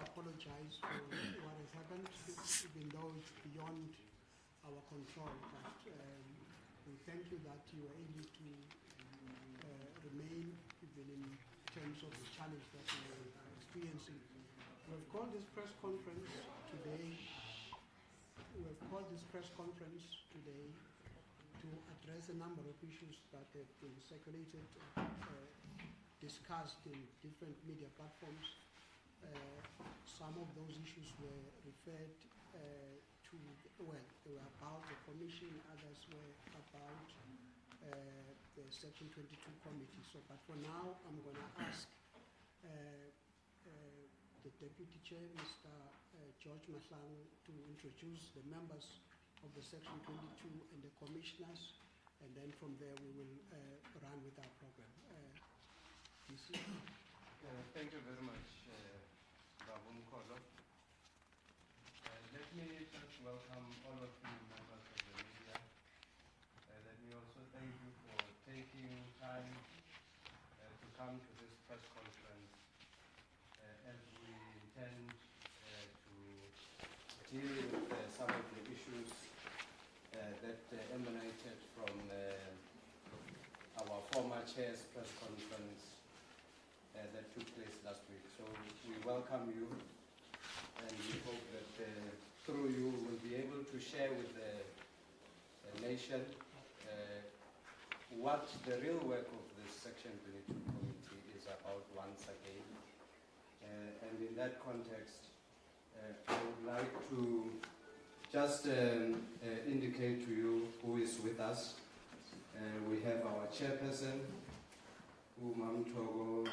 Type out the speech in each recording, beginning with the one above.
apologize for what has happened, even though it's beyond our control. But we thank you that you were able to remain even in terms of the challenge that we were experiencing. We have called this press conference today. To address a number of issues that have been circulated, discussed in different media platforms. Some of those issues were referred to, well, they were about the commission, others were about the Section 22 committee. So, but for now, I'm going to ask the Deputy Chair, Mr. George Mahlang, to introduce the members of the Section 22 and the commissioners, and then from there we will run with our program. DC. Thank you very much, Braamfontein. Let me just welcome all of you members of the media. Let me also thank you for taking time to come to this press conference as we intend to deal with some of the issues that emanated from our former chair's press conference that took place last week. So we welcome you, and we hope that through you we'll be able to share with the nation what the real work of this Section 22 committee is about once again. And in that context, I would like to just indicate to you who is with us. We have our chairperson, Umamtogo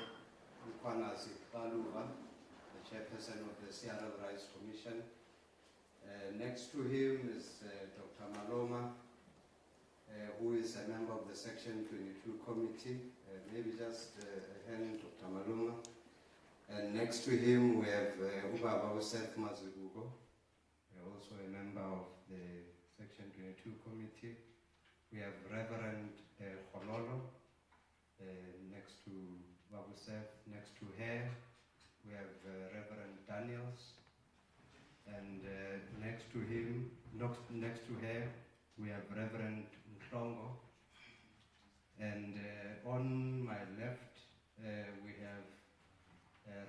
Baluva, the chairperson of the CRL Rights Commission. Next to him is Dr. Maloma, who is a member of the Section 22 committee. Maybe just a hand, Dr. Maloma. And next to him we have Ubaba Joseph Mazibugo, also a member of the Section 22 committee. We have Reverend Chronology next to Babusef. Next to her we have Reverend Daniels, and next to him, next to her we have Reverend Ntlongo, and on my left we have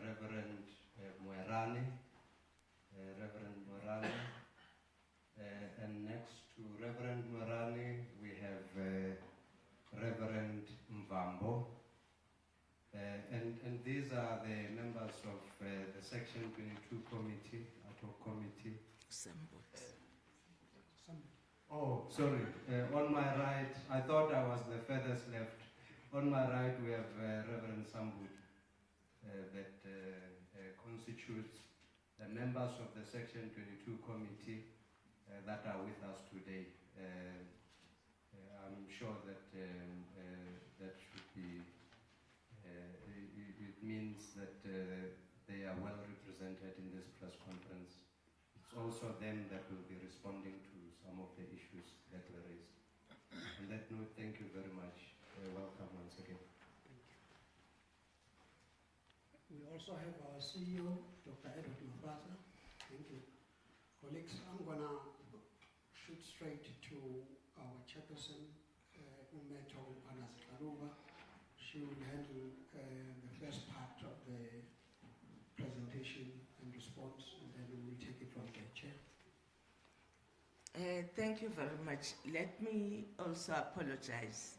Reverend Moerane, and next to Reverend Moerane we have Reverend Mvambo, and these are the members of the Section 22 committee, Ad Hoc Committee. Oh, sorry. On my right, I thought I was the furthest left. On my right we have Reverend Sambut, that constitutes the members of the Section 22 committee that are with us today. I'm sure that that should be, it means that they are well represented in this press conference. It's also them that will be responding to some of the issues that were raised. On that note, thank you very much. Welcome once again. We also have our CEO, Dr. Edward Mabasa. Thank you. Colleagues, I'm going to shoot straight to our chairperson, Umeto Panazikaluba. She will handle the first part of the presentation and response, and then we will take it from there, Chair. Thank you very much. Let me also apologize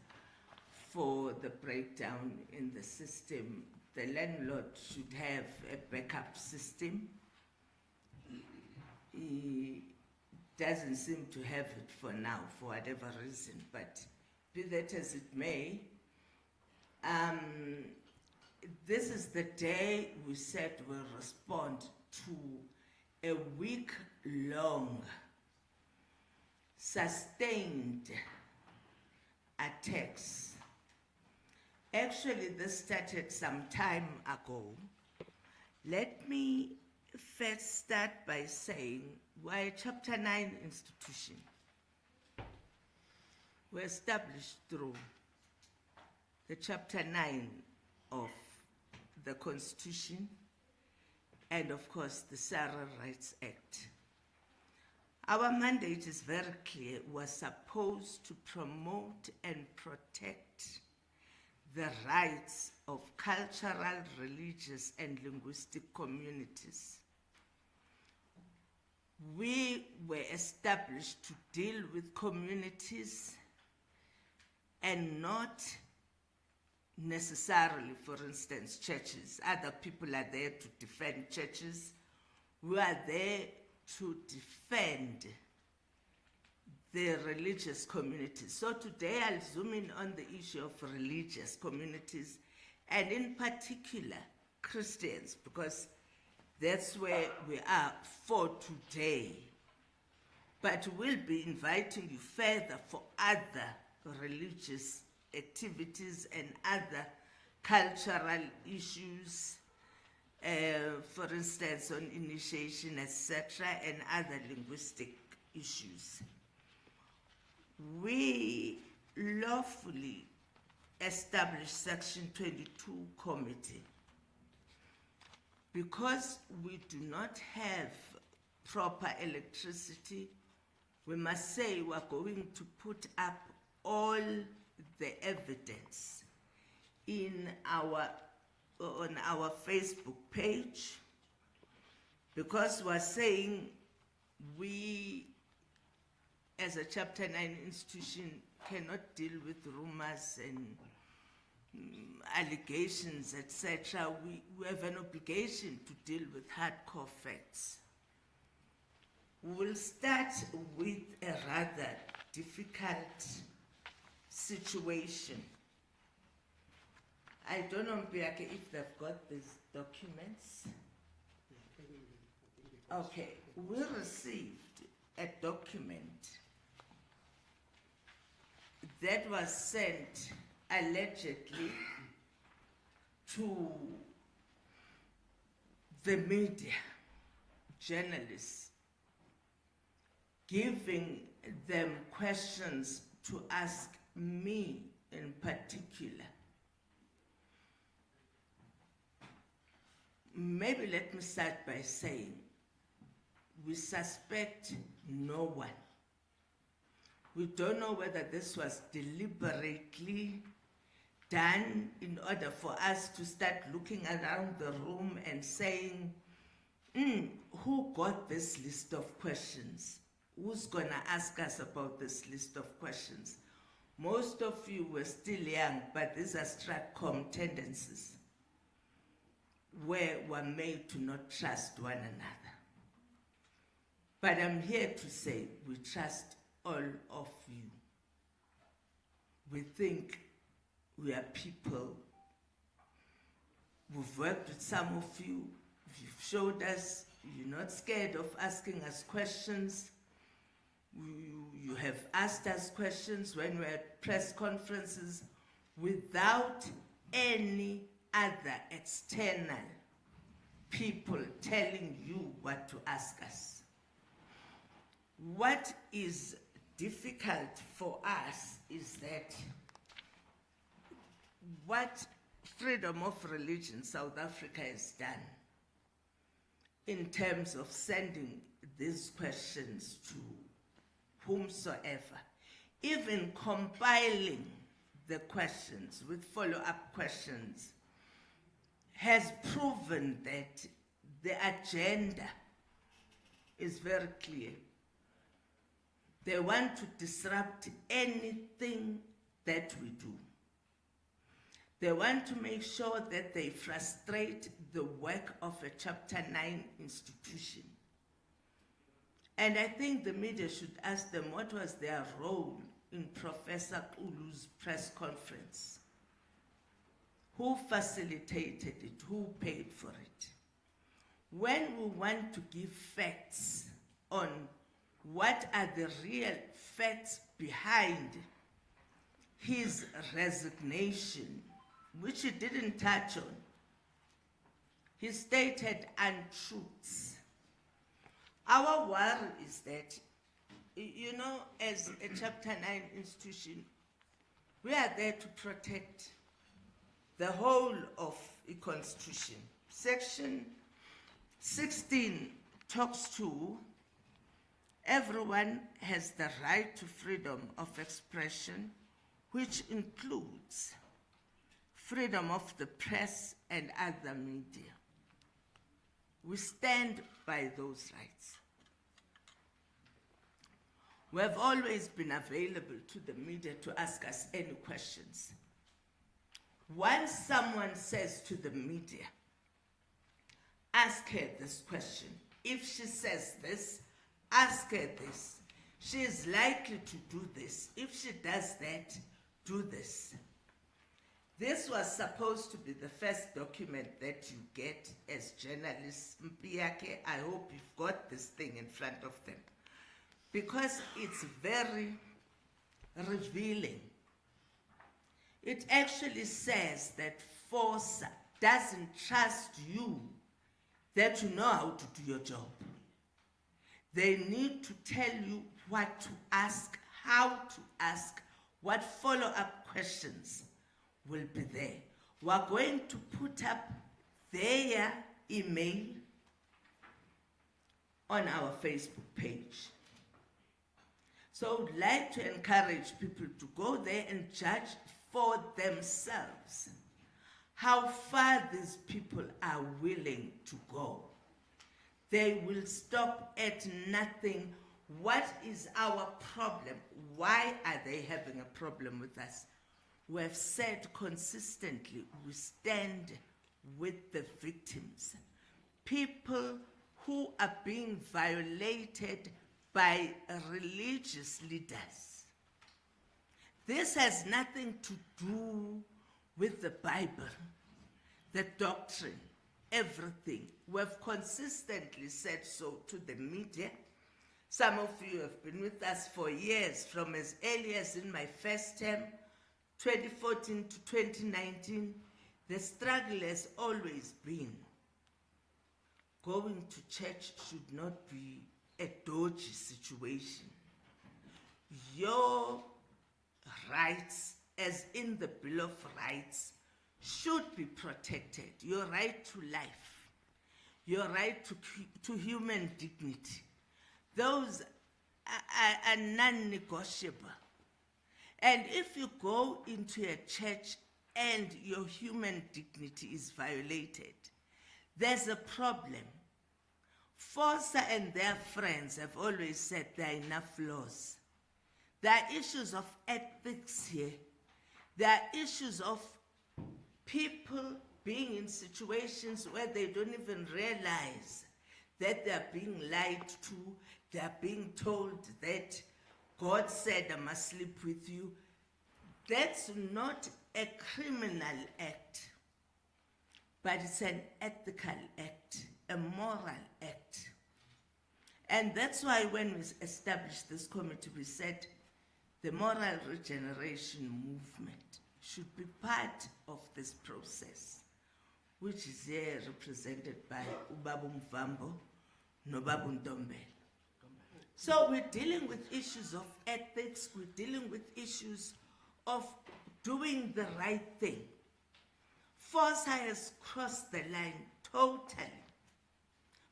for the breakdown in the system. The landlord should have a backup system. He doesn't seem to have it for now, for whatever reason, but be that as it may, this is the day we said we'll respond to a week-long sustained attacks. Actually, this started some time ago. Let me first start by saying we're a Chapter 9 institution. We're established through the Chapter 9 of the Constitution, and of course the CRL Rights Act. Our mandate is very clear. We're supposed to promote and protect the rights of cultural, religious, and linguistic communities. We were established to deal with communities and not necessarily, for instance, churches. Other people are there to defend churches. We are there to defend the religious communities. So today I'll zoom in on the issue of religious communities, and in particular Christians, because that's where we are for today. But we'll be inviting you further for other religious activities and other cultural issues, for instance, on initiation, etc., and other linguistic issues. We lawfully established Section 22 Committee because we do not have proper electricity. We must say we're going to put up all the evidence on our Facebook page, because we're saying we, as a Chapter 9 institution, cannot deal with rumors and allegations, etc. We have an obligation to deal with hardcore facts. We will start with a rather difficult situation. I don't know, Mbiake, if they've got these documents. Okay, we received a document that was sent allegedly to the media, journalists, giving them questions to ask me in particular. Maybe let me start by saying we suspect no one. We don't know whether this was deliberately done in order for us to start looking around the room and saying, who got this list of questions? Who's gonna ask us about this list of questions? Most of you were still young, but these are STRATCOM tendencies where we're made to not trust one another. But I'm here to say we trust all of you. We think we are people. We've worked with some of you. You've showed us you're not scared of asking us questions. You have asked us questions when we're at press conferences without any other external people telling you what to ask us. What is difficult for us is that what freedom of religion South Africa has done in terms of sending these questions to whomsoever, even compiling the questions with follow-up questions, has proven that the agenda is very clear. They want to disrupt anything that we do. They want to make sure that they frustrate the work of a Chapter 9 institution. And I think the media should ask them what was their role in Professor Ulu's press conference. Who facilitated it? Who paid for it? When we want to give facts on what are the real facts behind his resignation, which he didn't touch on, he stated untruths. Our worry is that, you know, as a Chapter 9 institution, we are there to protect the whole of the Constitution. Section 16 talks to everyone has the right to freedom of expression, which includes freedom of the press and other media. We stand by those rights. We have always been available to the media to ask us any questions. Once someone says to the media, ask her this question. If she says this, ask her this. She is likely to do this. If she does that, do this. This was supposed to be the first document that you get as journalists. Mpiake, I hope you've got this thing in front of them, because it's very revealing. It actually says that FOSA doesn't trust you that you know how to do your job. They need to tell you what to ask, how to ask, what follow-up questions will be there. We're going to put up their email on our Facebook page. So I'd like to encourage people to go there and judge for themselves how far these people are willing to go. They will stop at nothing. What is our problem? Why are they having a problem with us? We have said consistently, we stand with the victims. People who are being violated by religious leaders. This has nothing to do with the Bible, the doctrine, everything. We have consistently said so to the media. Some of you have been with us for years, from as early as in my first term, 2014 to 2019. The struggle has always been, going to church should not be a dodgy situation. Your rights, as in the Bill of Rights, should be protected. Your right to life, your right to human dignity, those are non-negotiable. And if you go into a church and your human dignity is violated, there's a problem. FOSA and their friends have always said there are enough laws. There are issues of ethics here. There are issues of people being in situations where they don't even realize that they're being lied to. They're being told that God said, I must sleep with you. That's not a criminal act, but it's an ethical act, a moral act. And that's why when we established this committee, we said the moral regeneration movement should be part of this process, which is here represented by Ubabu Mvambo, Nobabu Ntombela. So we're dealing with issues of ethics, we're dealing with issues of doing the right thing. FOSA has crossed the line totally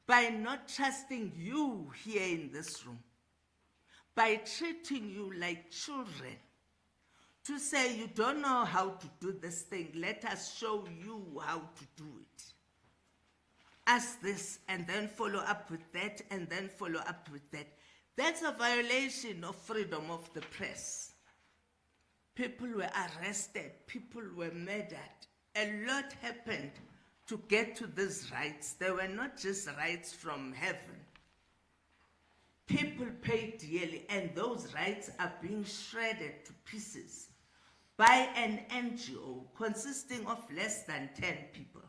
by not trusting you here in this room, by treating you like children, to say you don't know how to do this thing, let us show you how to do it. Ask this and then follow up with that and then follow up with that. That's a violation of freedom of the press. People were arrested, people were murdered. A lot happened to get to these rights. They were not just rights from heaven. People paid dearly, and those rights are being shredded to pieces by an NGO consisting of less than 10 people,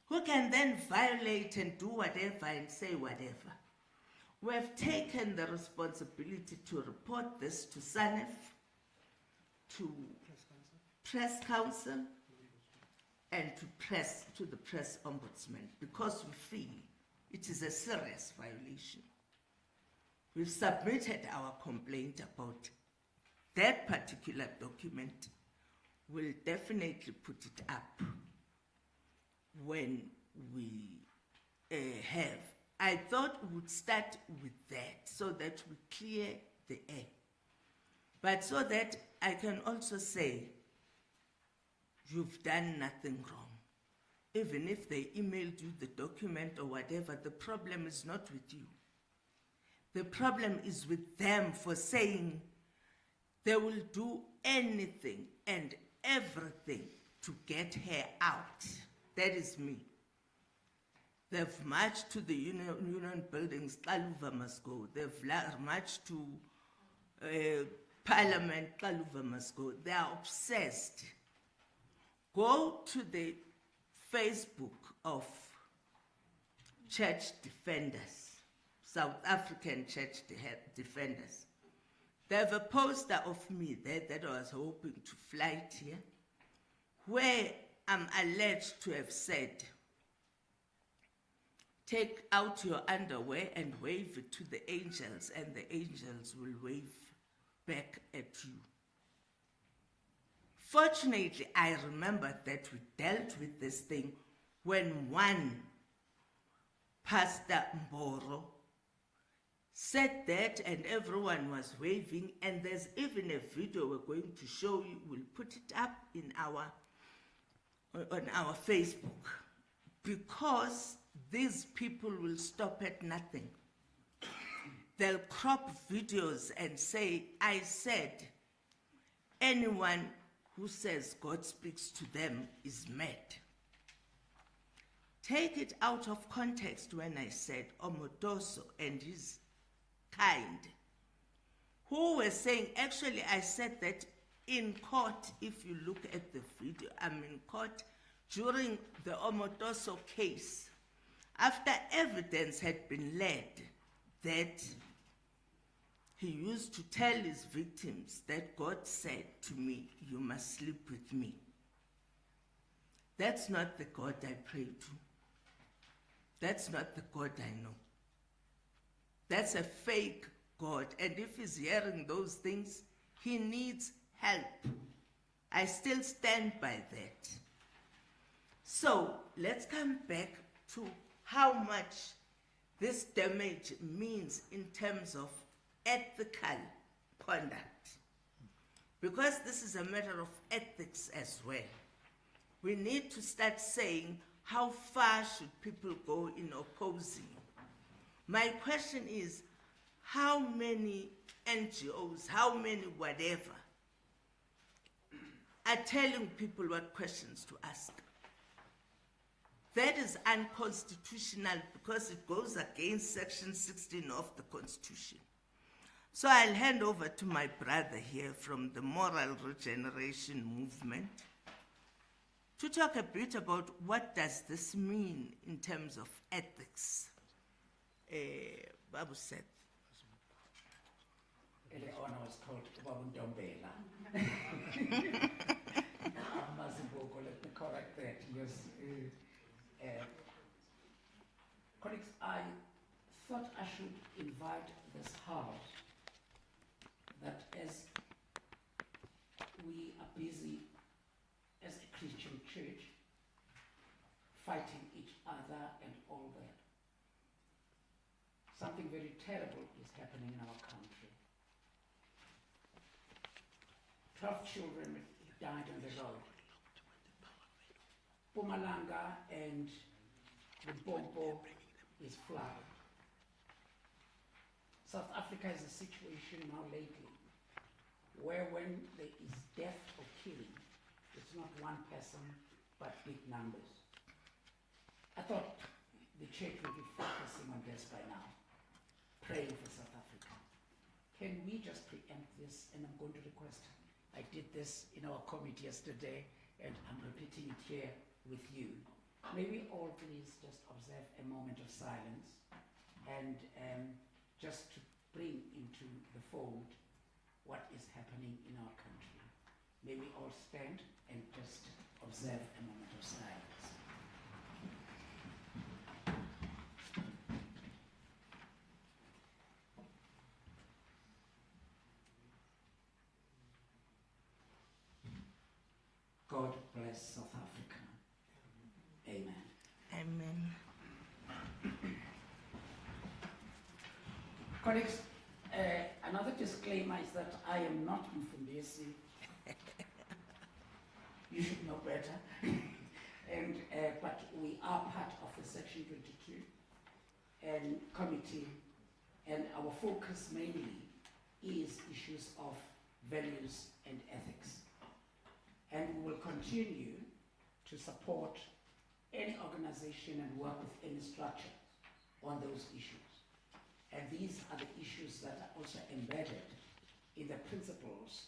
who can then violate and do whatever and say whatever. We have taken the responsibility to report this to SANEF, to Press Council, and to the Press Ombudsman, because we feel it is a serious violation. We've submitted our complaint about that particular document. We'll definitely put it up when we have. I thought we would start with that so that we clear the air. But so that I can also say, you've done nothing wrong. Even if they emailed you the document or whatever, the problem is not with you. The problem is with them for saying they will do anything and everything to get her out. That is me. They've marched to the union buildings, Kaluva must go. They've marched to Parliament, Kaluva must go. They are obsessed. Go to the Facebook of church defenders, South African church defenders. They have a poster of me there that I was hoping to flight here, where I'm alleged to have said, take out your underwear and wave it to the angels, and the angels will wave back at you. Fortunately, I remember that we dealt with this thing when one Pastor Mboro said that and everyone was waving, and there's even a video we're going to show you. We'll put it up on our Facebook, because these people will stop at nothing. They'll crop videos and say, I said, anyone who says God speaks to them is mad. Take it out of context when I said Omodoso and his kind, who were saying, actually I said that in court. If you look at the video, I'm in court during the Omodoso case, after evidence had been led that he used to tell his victims that God said to me, you must sleep with me. That's not the God I pray to. That's not the God I know. That's a fake God. And if he's hearing those things, he needs help. I still stand by that. So let's come back to how much this damage means in terms of ethical conduct. Because this is a matter of ethics as well. We need to start saying, how far should people go in opposing? My question is, how many NGOs, how many whatever, are telling people what questions to ask? That is unconstitutional because it goes against Section 16 of the Constitution. So I'll hand over to my brother here from the Moral Regeneration Movement to talk a bit about what does this mean in terms of ethics. Babu said. The honor was called Braamfontein. Maziboko, let me correct that. Yes. Colleagues, I thought I should invite this house that as we are busy as a Christian church fighting each other and all that, something very terrible is happening in our country. 12 children died on the road. Pumalanga and Limpopo is flooded. South Africa is a situation now lately where when there is death or killing, it's not one person, but big numbers. I thought the church would be focusing on this by now, praying for South Africa. Can we just preempt this? And I'm going to request, I did this in our committee yesterday, and I'm repeating it here with you. May we all please just observe a moment of silence and just to bring into the fold what is happening in our country. May we all stand and just observe a moment of silence. God bless South Africa. Amen. Amen. Colleagues, another disclaimer is that I am not Mfundisi. You should know better. And, but we are part of the Section 22 and committee, and our focus mainly is issues of values and ethics. And we will continue to support any organization and work with any structure on those issues. And these are the issues that are also embedded in the principles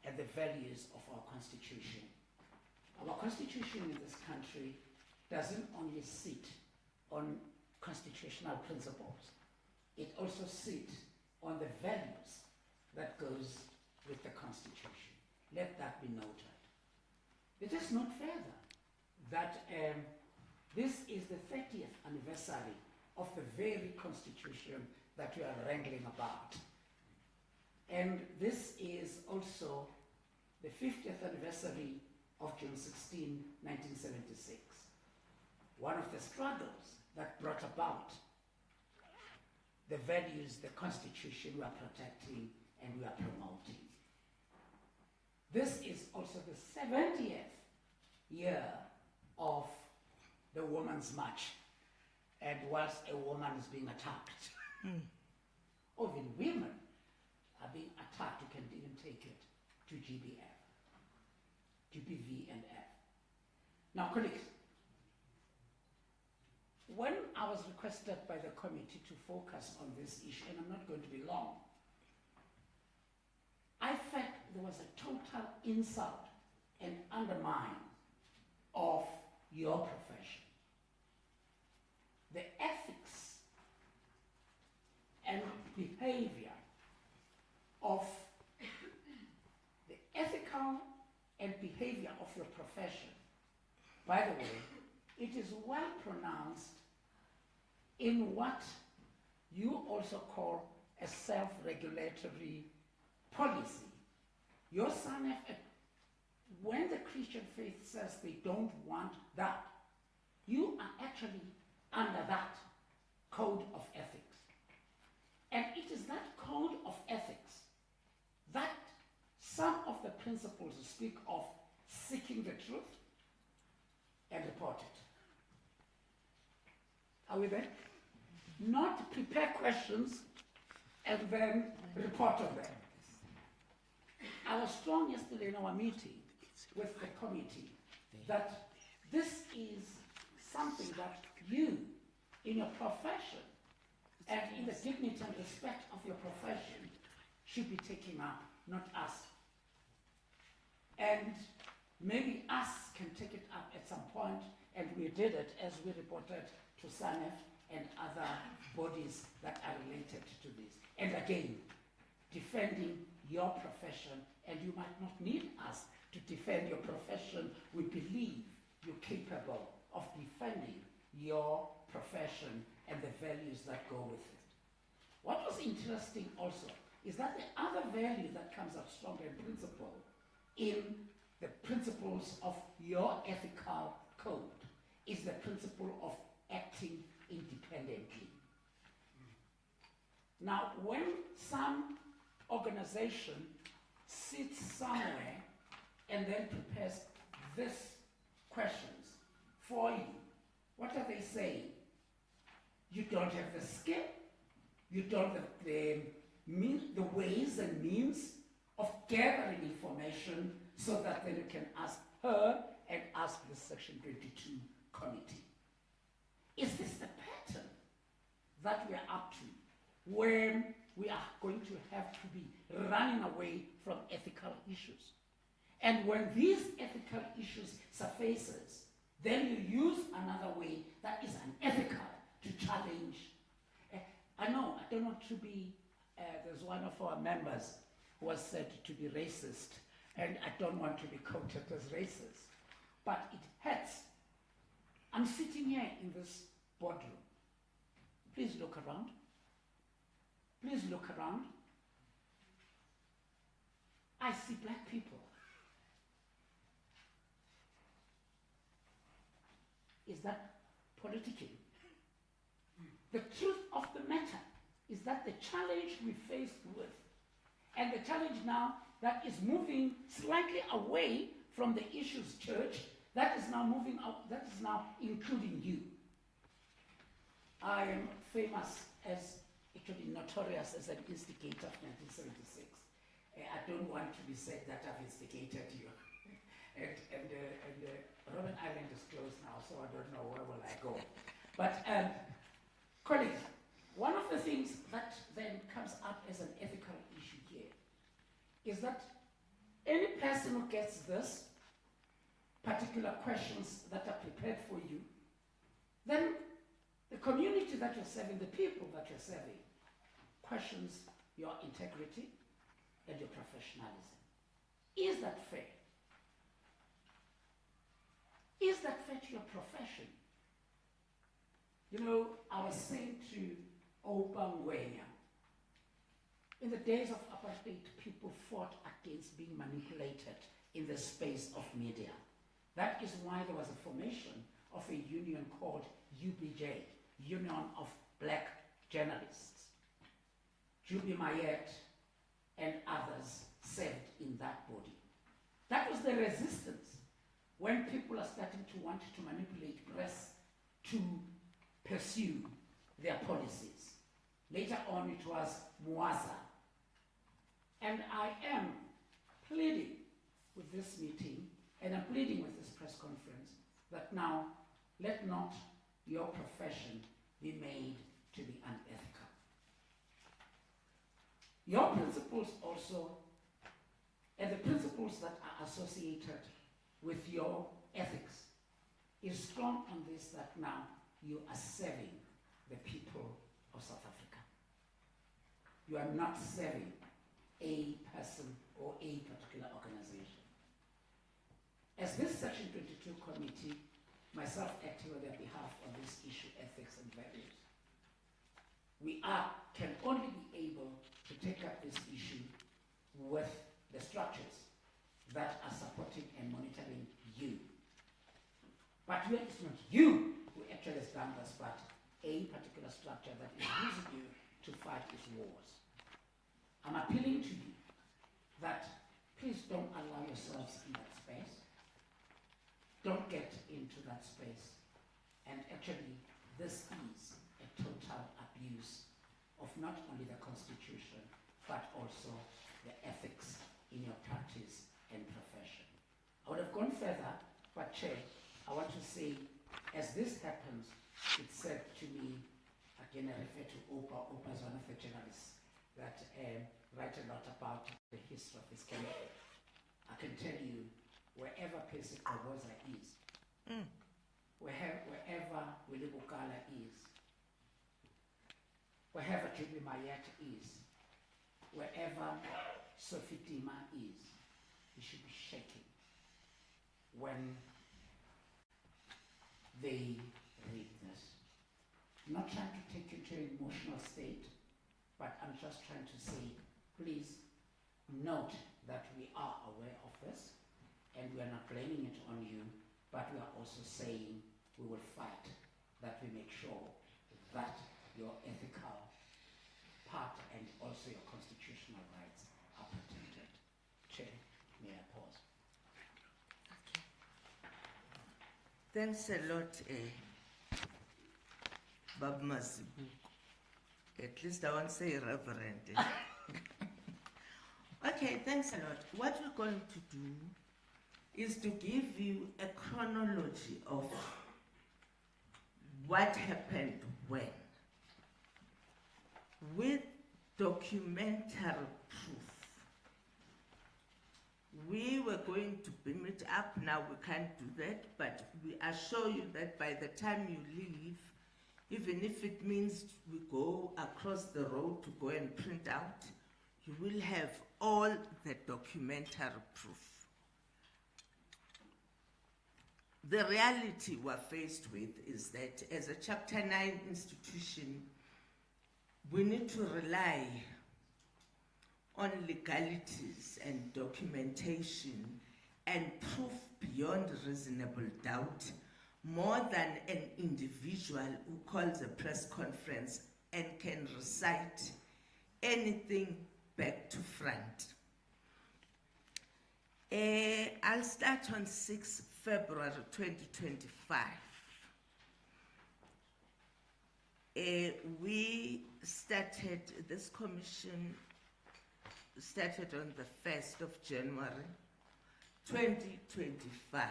and the values of our Constitution. Our Constitution in this country doesn't only sit on constitutional principles, it also sits on the values that goes with the Constitution. Let that be noted. Let us note further that this is the 30th anniversary of the very Constitution that we are wrangling about. And this is also the 50th anniversary of June 16, 1976. One of the struggles that brought about the values the Constitution we are protecting and we are promoting. This is also the 70th year of the Women's March, and whilst a woman is being attacked, even women are being attacked, you can even take it to GBV and F. Now, colleagues, when I was requested by the committee to focus on this issue, and I'm not going to be long, I felt there was a total insult and undermine of your profession. The ethics and behavior of the ethical and behavior of your profession. By the way, it is well pronounced in what you also call a self-regulatory policy. Your SANEF, when the Christian faith says they don't want that, you are actually under that code of ethics. And it is that code of ethics that some of the principles speak of seeking the truth and report it. Are we there? Not prepare questions and then report on them. I was strong yesterday in our meeting with the committee that this is something that you, in your profession, and in the dignity and respect of your profession, should be taking up, not us. And maybe us can take it up at some point, and we did it as we reported to SANEF and other bodies that are related to this. And again, defending your profession, and you might not need us to defend your profession. We believe you're capable of defending your profession and the values that go with it. What was interesting also is that the other value that comes up strong in principle in the principles of your ethical code is the principle of acting independently. Now, when some organization sits somewhere and then prepares these questions for you, what are they saying? You don't have the skill, you don't have the ways and means of gathering information so that then you can ask her and ask the Section 22 committee. Is this the pattern that we are up to when we are going to have to be running away from ethical issues? And when these ethical issues surfaces, then you use another way that is unethical to challenge. I know, I don't want to be, there's one of our members who was said to be racist, and I don't want to be quoted as racist, but it hurts. I'm sitting here in this boardroom. Please look around. Please look around. I see black people. Is that politicking? The truth of the matter is that the challenge we faced with, and the challenge now that is moving slightly away from the issues, church, that is now moving out, that is now including you. I am famous as, actually notorious as an instigator of 1976. I don't want to be said that I've instigated you. and Robben Island is closed now, so I don't know where will I go. But colleagues, one of the things that then comes up as an ethical issue here is that any person who gets this particular questions that are prepared for you, then the community that you're serving, the people that you're serving, questions your integrity and your professionalism. Is that fair? Is that fair to your profession? You know, I was saying to Opa Ngwenya, in the days of apartheid, people fought against being manipulated in the space of media. That is why there was a formation of a union called UBJ, Union of Black Journalists. Jubi Mayet and others served in that body. That was the resistance when people are starting to want to manipulate press to pursue their policies. Later on it was Muasa. And I am pleading with this meeting, and I'm pleading with this press conference, that now let not your profession be made to be unethical. Your principles also, and the principles that are associated with your ethics, is strong on this, that now you are serving the people of South Africa. You are not serving a person or a particular organization. As this Section 22 committee, myself acting on their behalf on this issue, ethics and values, we can only be able to take up this issue with the structures that are supporting and monitoring you. But it's not you who actually has done this, but a particular structure that is using you to fight its wars. I'm appealing to you that please don't allow yourselves in that space. Don't get into that space. And actually, this is a total abuse of not only the Constitution, but also the ethics in your practice and profession. I would have gone further, but Chair, I want to say, as this happens, it said to me, again I refer to Opa. Opa is one of the journalists that write a lot about the history of this country. I can tell you, wherever Percy Kaboza is, wherever Willie Bukala is, wherever Jubi Mayat is, wherever Sophie Dima is, he should be shaking when they read this. I'm not trying to take you to an emotional state, but I'm just trying to say, please note that we are aware of this, and we are not blaming it on you, but we are also saying we will fight that we make sure that your ethical part and also your constitutional rights are protected. Chair, may I pause? Okay. Thanks a lot, Bab Masibuko. At least I won't say reverend. Okay, thanks a lot. What we're going to do is to give you a chronology of what happened when, with documentary proof. We were going to beam it up, now we can't do that, but we assure you that by the time you leave, even if it means we go across the road to go and print out, you will have all the documentary proof. The reality we're faced with is that as a Chapter 9 institution, we need to rely on legalities and documentation and proof beyond reasonable doubt more than an individual who calls a press conference and can recite anything back to front. I'll start on 6 February 2025. This commission started on the 1st of January 2025.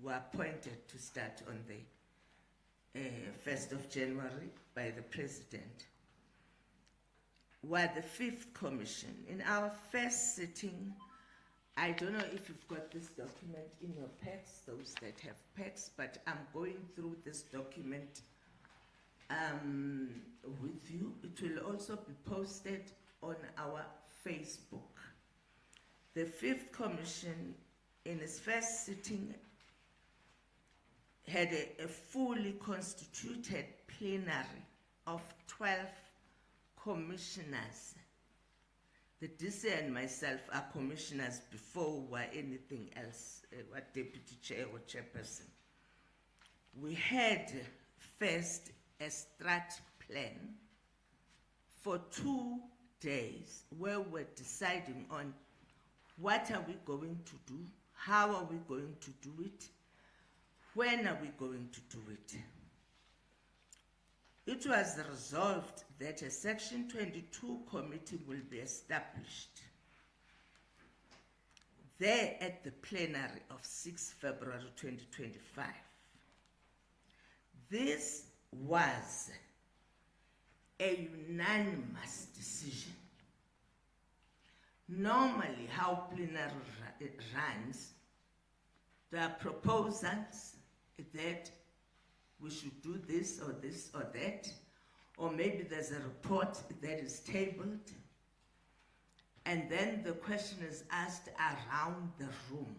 We were appointed to start on the 1st of January by the President. We're the 5th commission. In our first sitting, I don't know if you've got this document in your packs, those that have packs, but I'm going through this document with you. It will also be posted on our Facebook. The 5th commission, in its first sitting, had a fully constituted plenary of 12 commissioners. The DC and myself are commissioners before we were anything else, what deputy chair or chairperson. We had first a strat plan for 2 days where we're deciding on what are we going to do, how are we going to do it, when are we going to do it. It was resolved that a Section 22 committee will be established there at the plenary of 6 February 2025. This was a unanimous decision. Normally, how plenary runs, there are proposals that we should do this or that, or maybe there's a report that is tabled, and then the question is asked around the room.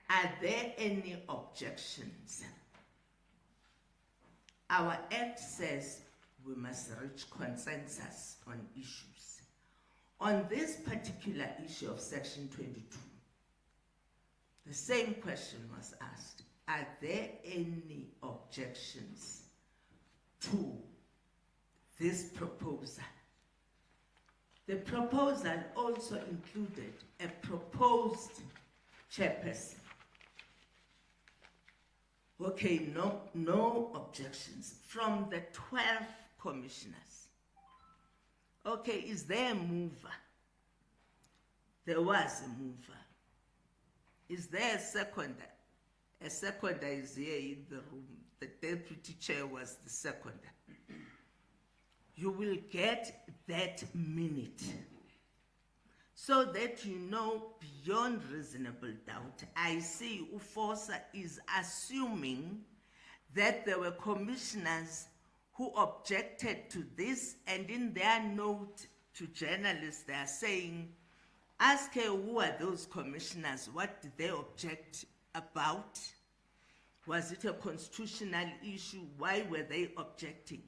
Are there any objections? Our Act says we must reach consensus on issues. On this particular issue of Section 22, the same question was asked. Are there any objections to this proposal? The proposal also included a proposed chairperson. Okay, no objections from the 12 commissioners. Okay, is there a mover? There was a mover. Is there a seconder? A seconder is here in the room. The deputy chair was the seconder. You will get that minute so that you know beyond reasonable doubt. I see Ufosa is assuming that there were commissioners who objected to this, and in their note to journalists they are saying, ask her who are those commissioners, what did they object about? Was it a constitutional issue? Why were they objecting?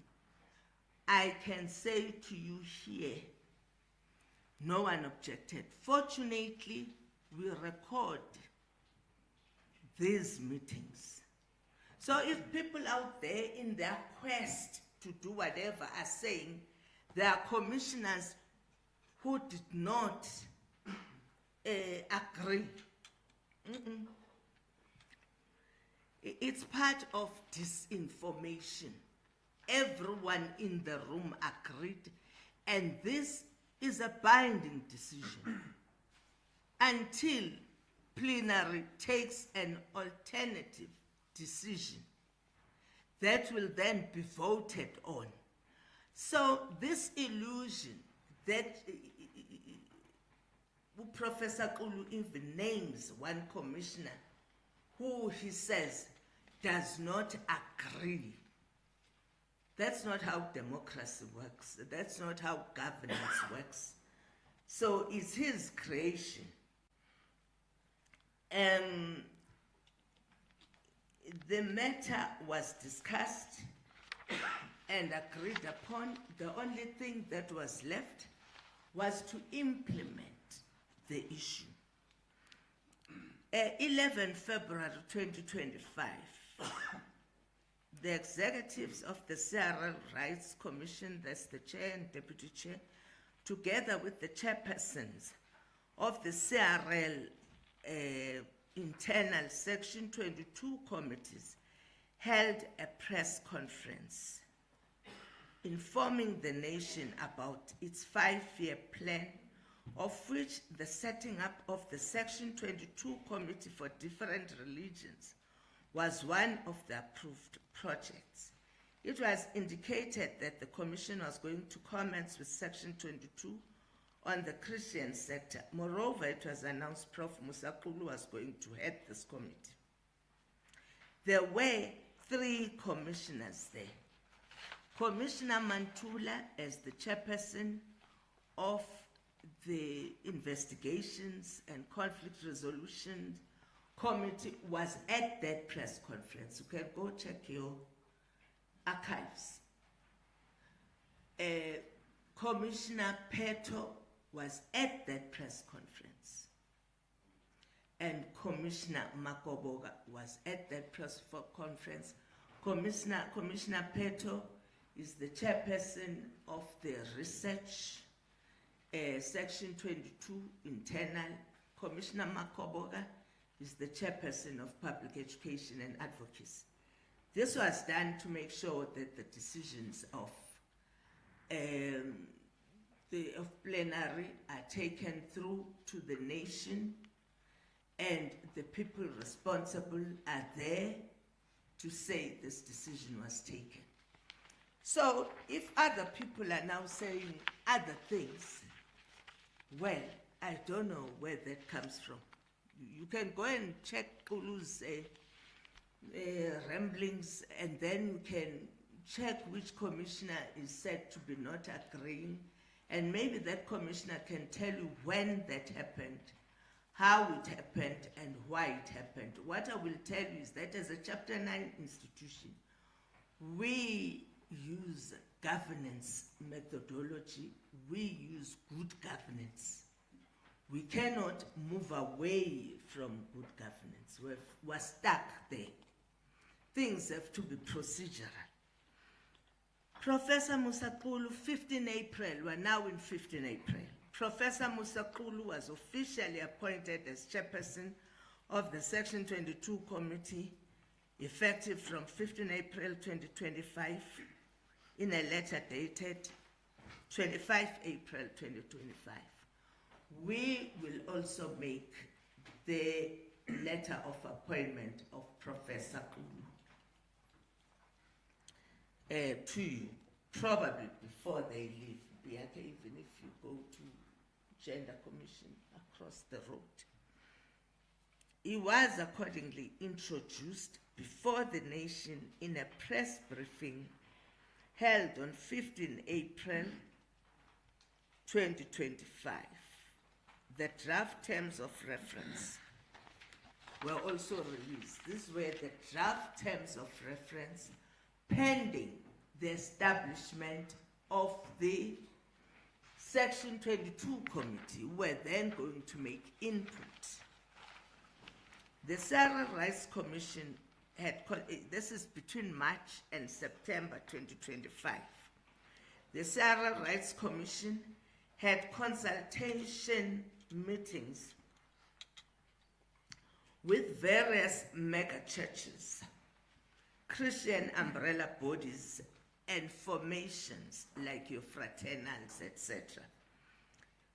I can say to you here, no one objected. Fortunately, we record these meetings. So if people out there in their quest to do whatever are saying there are commissioners who did not agree, it's part of disinformation. Everyone in the room agreed, and this is a binding decision until plenary takes an alternative decision that will then be voted on. So this illusion that Professor Kulu even names one commissioner who he says does not agree. That's not how democracy works. That's not how governance works. So it's his creation. The matter was discussed and agreed upon. The only thing that was left was to implement the issue. 11 February 2025, the executives of the CRL Rights Commission, that's the chair and deputy chair, together with the chairpersons of the CRL internal Section 22 committees, held a press conference informing the nation about its 5-year plan, of which the setting up of the Section 22 Committee for Different Religions was one of the approved projects. It was indicated that the Commission was going to commence with Section 22 on the Christian sector. Moreover, it was announced Prof. Musakulu was going to head this committee. There were 3 commissioners there. Commissioner Mantula, as the chairperson of the Investigations and Conflict Resolution Committee, was at that press conference. You can go check your archives. Commissioner Peto was at that press conference. And Commissioner Makoboga was at that press conference. Commissioner Peto is the chairperson of the research Section 22 internal. Commissioner Makoboga is the chairperson of public education and advocacy. This was done to make sure that the decisions of plenary are taken through to the nation, and the people responsible are there to say this decision was taken. So if other people are now saying other things, well, I don't know where that comes from. You can go and check Kulu's ramblings, and then you can check which commissioner is said to be not agreeing, and maybe that commissioner can tell you when that happened, how it happened, and why it happened. What I will tell you is that as a Chapter 9 institution, we use governance methodology, we use good governance. We cannot move away from good governance. We're stuck there. Things have to be procedural. Professor Musakulu, 15 April, we're now in 15 April. Professor Musakulu was officially appointed as chairperson of the Section 22 Committee, effective from 15 April 2025, in a letter dated 25 April 2025. We will also make the letter of appointment of Professor Kulu to you, probably before they leave Biake, even if you go to Gender Commission across the road. He was accordingly introduced before the nation in a press briefing held on 15 April 2025. The draft terms of reference were also released. These were the draft terms of reference pending the establishment of the Section 22 Committee, who were then going to make input. The CRL Rights Commission had, this is between March and September 2025. The CRL Rights Commission had consultation meetings with various mega churches, Christian umbrella bodies, and formations like your fraternals, etc.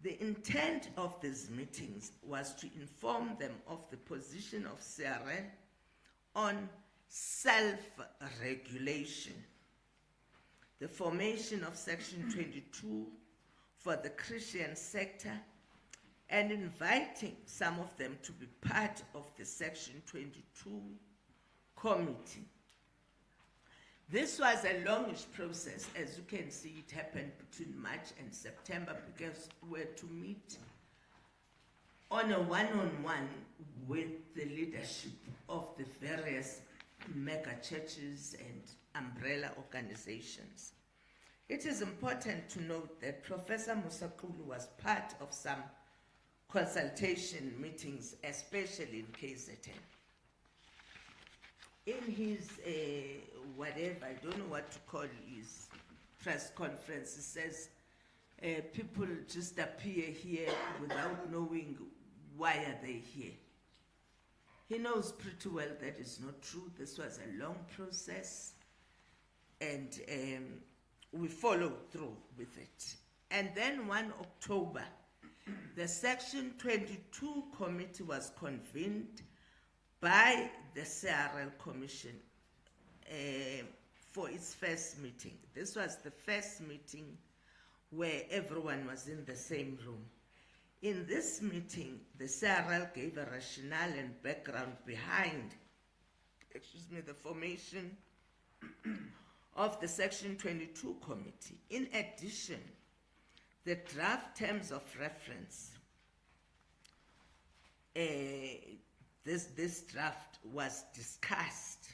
The intent of these meetings was to inform them of the position of CRL on self-regulation, the formation of Section 22 for the Christian sector, and inviting some of them to be part of the Section 22 committee. This was a longish process. As you can see, it happened between March and September, because we were to meet on a one-on-one with the leadership of the various mega churches and umbrella organizations. It is important to note that Professor Musakulu was part of some consultation meetings, especially in KZN. In his whatever, I don't know what to call his press conference. He says people just appear here without knowing why are they here. He knows pretty well that is not true. This was a long process, and we followed through with it. And then 1 October, the Section 22 committee was convened by the CRL Commission for its first meeting. This was the first meeting where everyone was in the same room. In this meeting, the CRL gave a rationale and background behind, the formation of the Section 22 committee. In addition, the draft terms of reference, this draft was discussed,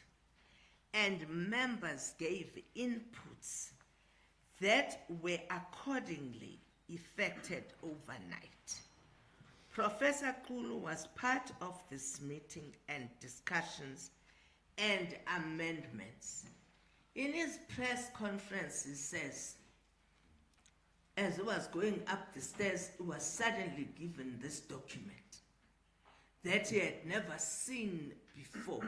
and members gave inputs that were accordingly effected overnight. Professor Kulu was part of this meeting and discussions and amendments. In his press conference, he says, as he was going up the stairs, he was suddenly given this document that he had never seen before.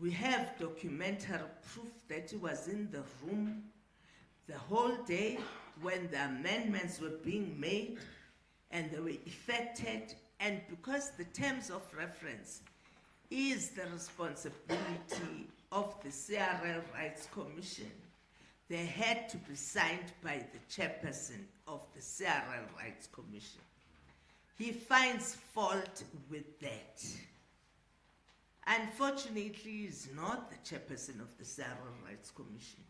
We have documentary proof that he was in the room the whole day when the amendments were being made and they were effected, and because the terms of reference is the responsibility of the CRL Rights Commission, they had to be signed by the chairperson of the CRL Rights Commission. He finds fault with that. Unfortunately, he is not the chairperson of the CRL Rights Commission.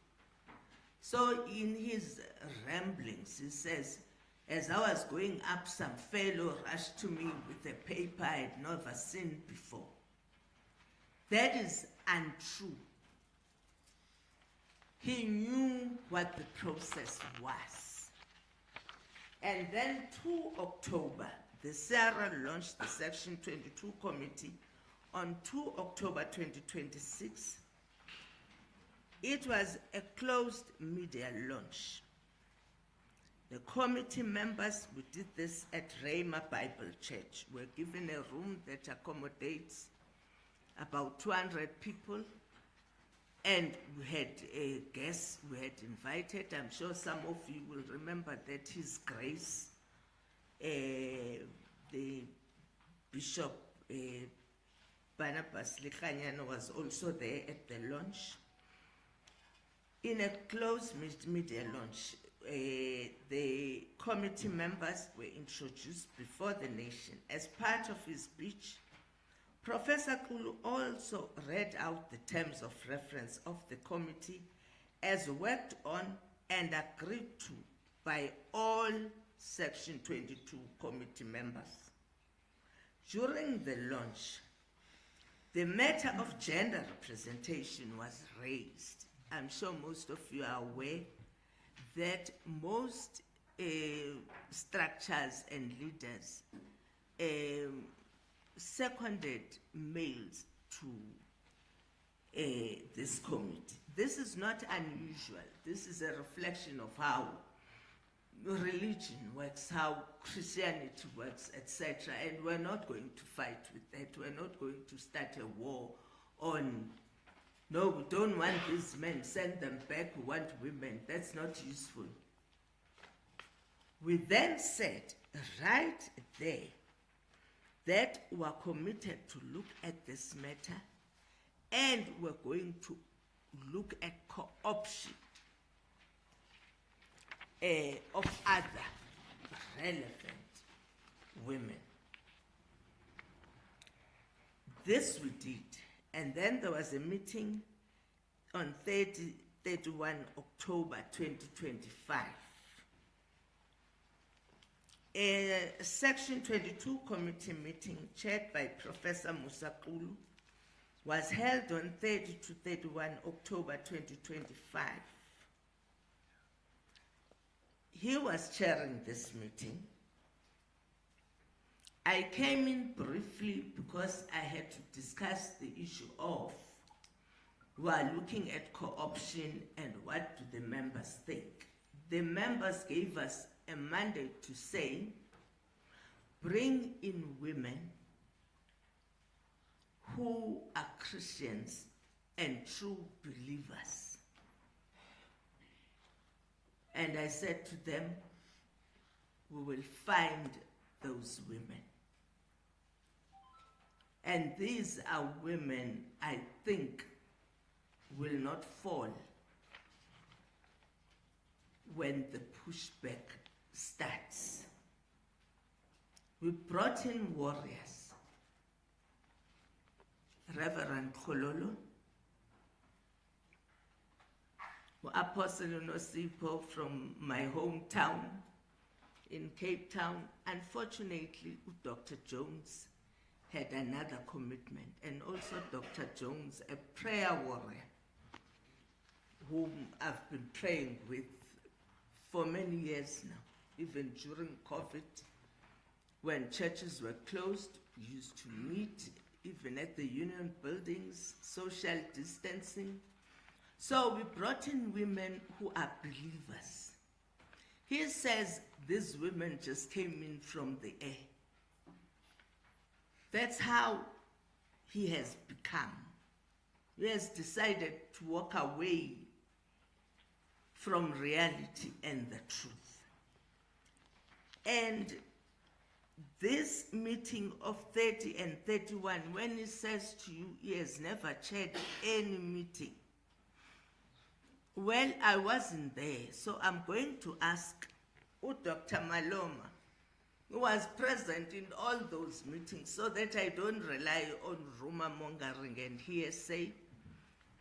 So in his ramblings, he says, as I was going up, some fellow rushed to me with a paper I had never seen before. That is untrue. He knew what the process was. And then 2 October, the CRL launched the Section 22 committee on 2 October 2026. It was a closed media launch. The committee members, we did this at Rhema Bible Church. We're given a room that accommodates about 200 people, and we had a guest we had invited. I'm sure some of you will remember that His Grace, the Bishop Barnabas Likhanyano, was also there at the launch. In a closed media launch, the committee members were introduced before the nation. As part of his speech, Professor Kulu also read out the terms of reference of the committee as worked on and agreed to by all Section 22 committee members. During the launch, the matter of gender representation was raised. I'm sure most of you are aware that most structures and leaders seconded males to this committee. This is not unusual. This is a reflection of how religion works, how Christianity works, etc. And we're not going to fight with that. We're not going to start a war on, no, we don't want these men, send them back, we want women. That's not useful. We then said right there that we're committed to look at this matter, and we're going to look at co-option of other relevant women. This we did, and then there was a meeting on 31 October 2025. A Section 22 committee meeting chaired by Professor Musa Kulu was held on 30 to 31 October 2025. He was chairing this meeting. I came in briefly because I had to discuss the issue of We are looking at co-option and what do the members think. The members gave us a mandate to say, bring in women who are Christians and true believers. And I said to them, we will find those women. And these are women I think will not fall when the pushback starts. We brought in warriors. Reverend Khololo, Apostle Nosipho from my hometown in Cape Town. Unfortunately, Dr. Jones had another commitment, and also Dr. Jones, a prayer warrior, whom I've been praying with for many years now, even during COVID, when churches were closed, we used to meet, even at the union buildings, social distancing. So we brought in women who are believers. He says these women just came in from the air. That's how he has become. He has decided to walk away from reality and the truth. And this meeting of 30 and 31, when he says to you he has never chaired any meeting, well, I wasn't there, so I'm going to ask Dr. Maloma, who was present in all those meetings, so that I don't rely on rumor mongering and hearsay.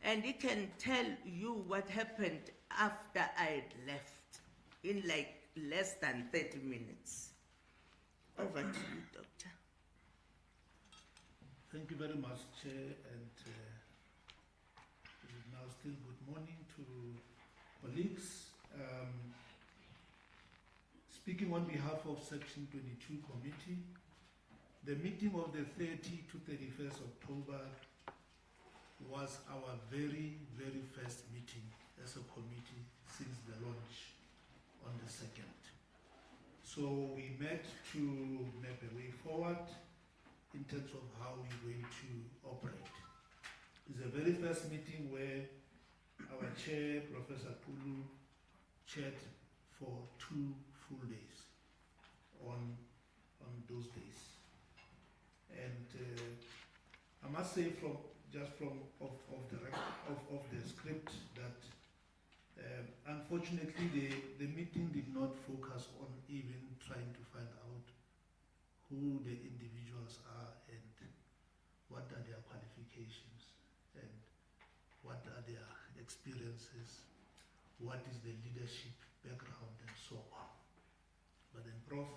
And he can tell you what happened after I had left in like less than 30 minutes. Over to you, Doctor. Thank you very much, Chair, and it is now still good morning to colleagues. Speaking on behalf of Section 22 Committee, the meeting of the 30 to 31st October was our very, very first meeting as a committee since the launch on the 2nd. So we met to map a way forward in terms of how we're going to operate. It's the very first meeting where our chair, Professor Pulu, chaired for 2 full days on those days. And I must say from the script that unfortunately the meeting did not focus on even trying to find out who the individuals are and what are their qualifications and what are their experiences, what is the leadership background and so on. But then Prof,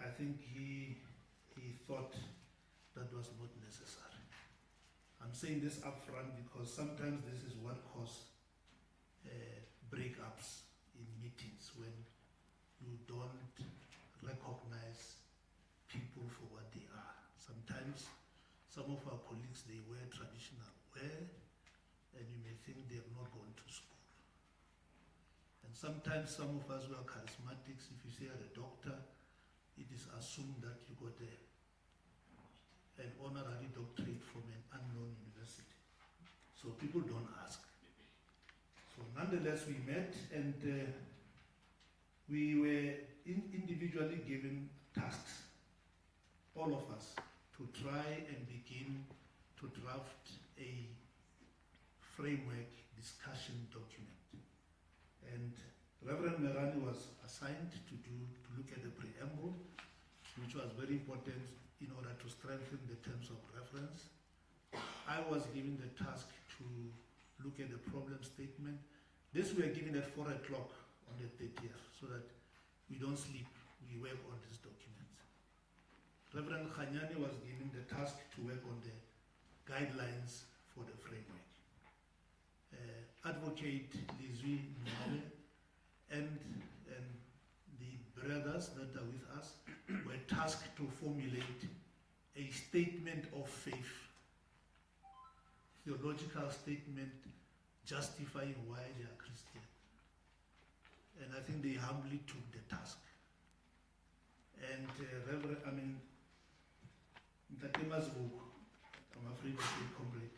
I think he thought that was not necessary. I'm saying this upfront because sometimes this is what causes breakups in meetings, when you don't recognize people for what they are. Sometimes some of our colleagues, they wear traditional wear and you may think they have not gone to school. And sometimes some of us who are charismatics, if you say you're a doctor, it is assumed that you got an honorary doctorate from an unknown university. So people don't ask. So nonetheless, we met and we were individually given tasks, all of us, to try and begin to draft a framework discussion document. And Reverend Merani was assigned to look at the preamble, which was very important in order to strengthen the terms of reference. I was given the task to look at the problem statement. This we are given at 4 o'clock on the 30th, so that we don't sleep, we work on these documents. Reverend Khanyani was given the task to work on the guidelines for the framework. Advocate Lizwi Male and the brothers that are with us were tasked to formulate a statement of faith theological statement justifying why they are Christian. And I think they humbly took the task. And Reverend, Mtate Mazbuku, I'm afraid to say comrade,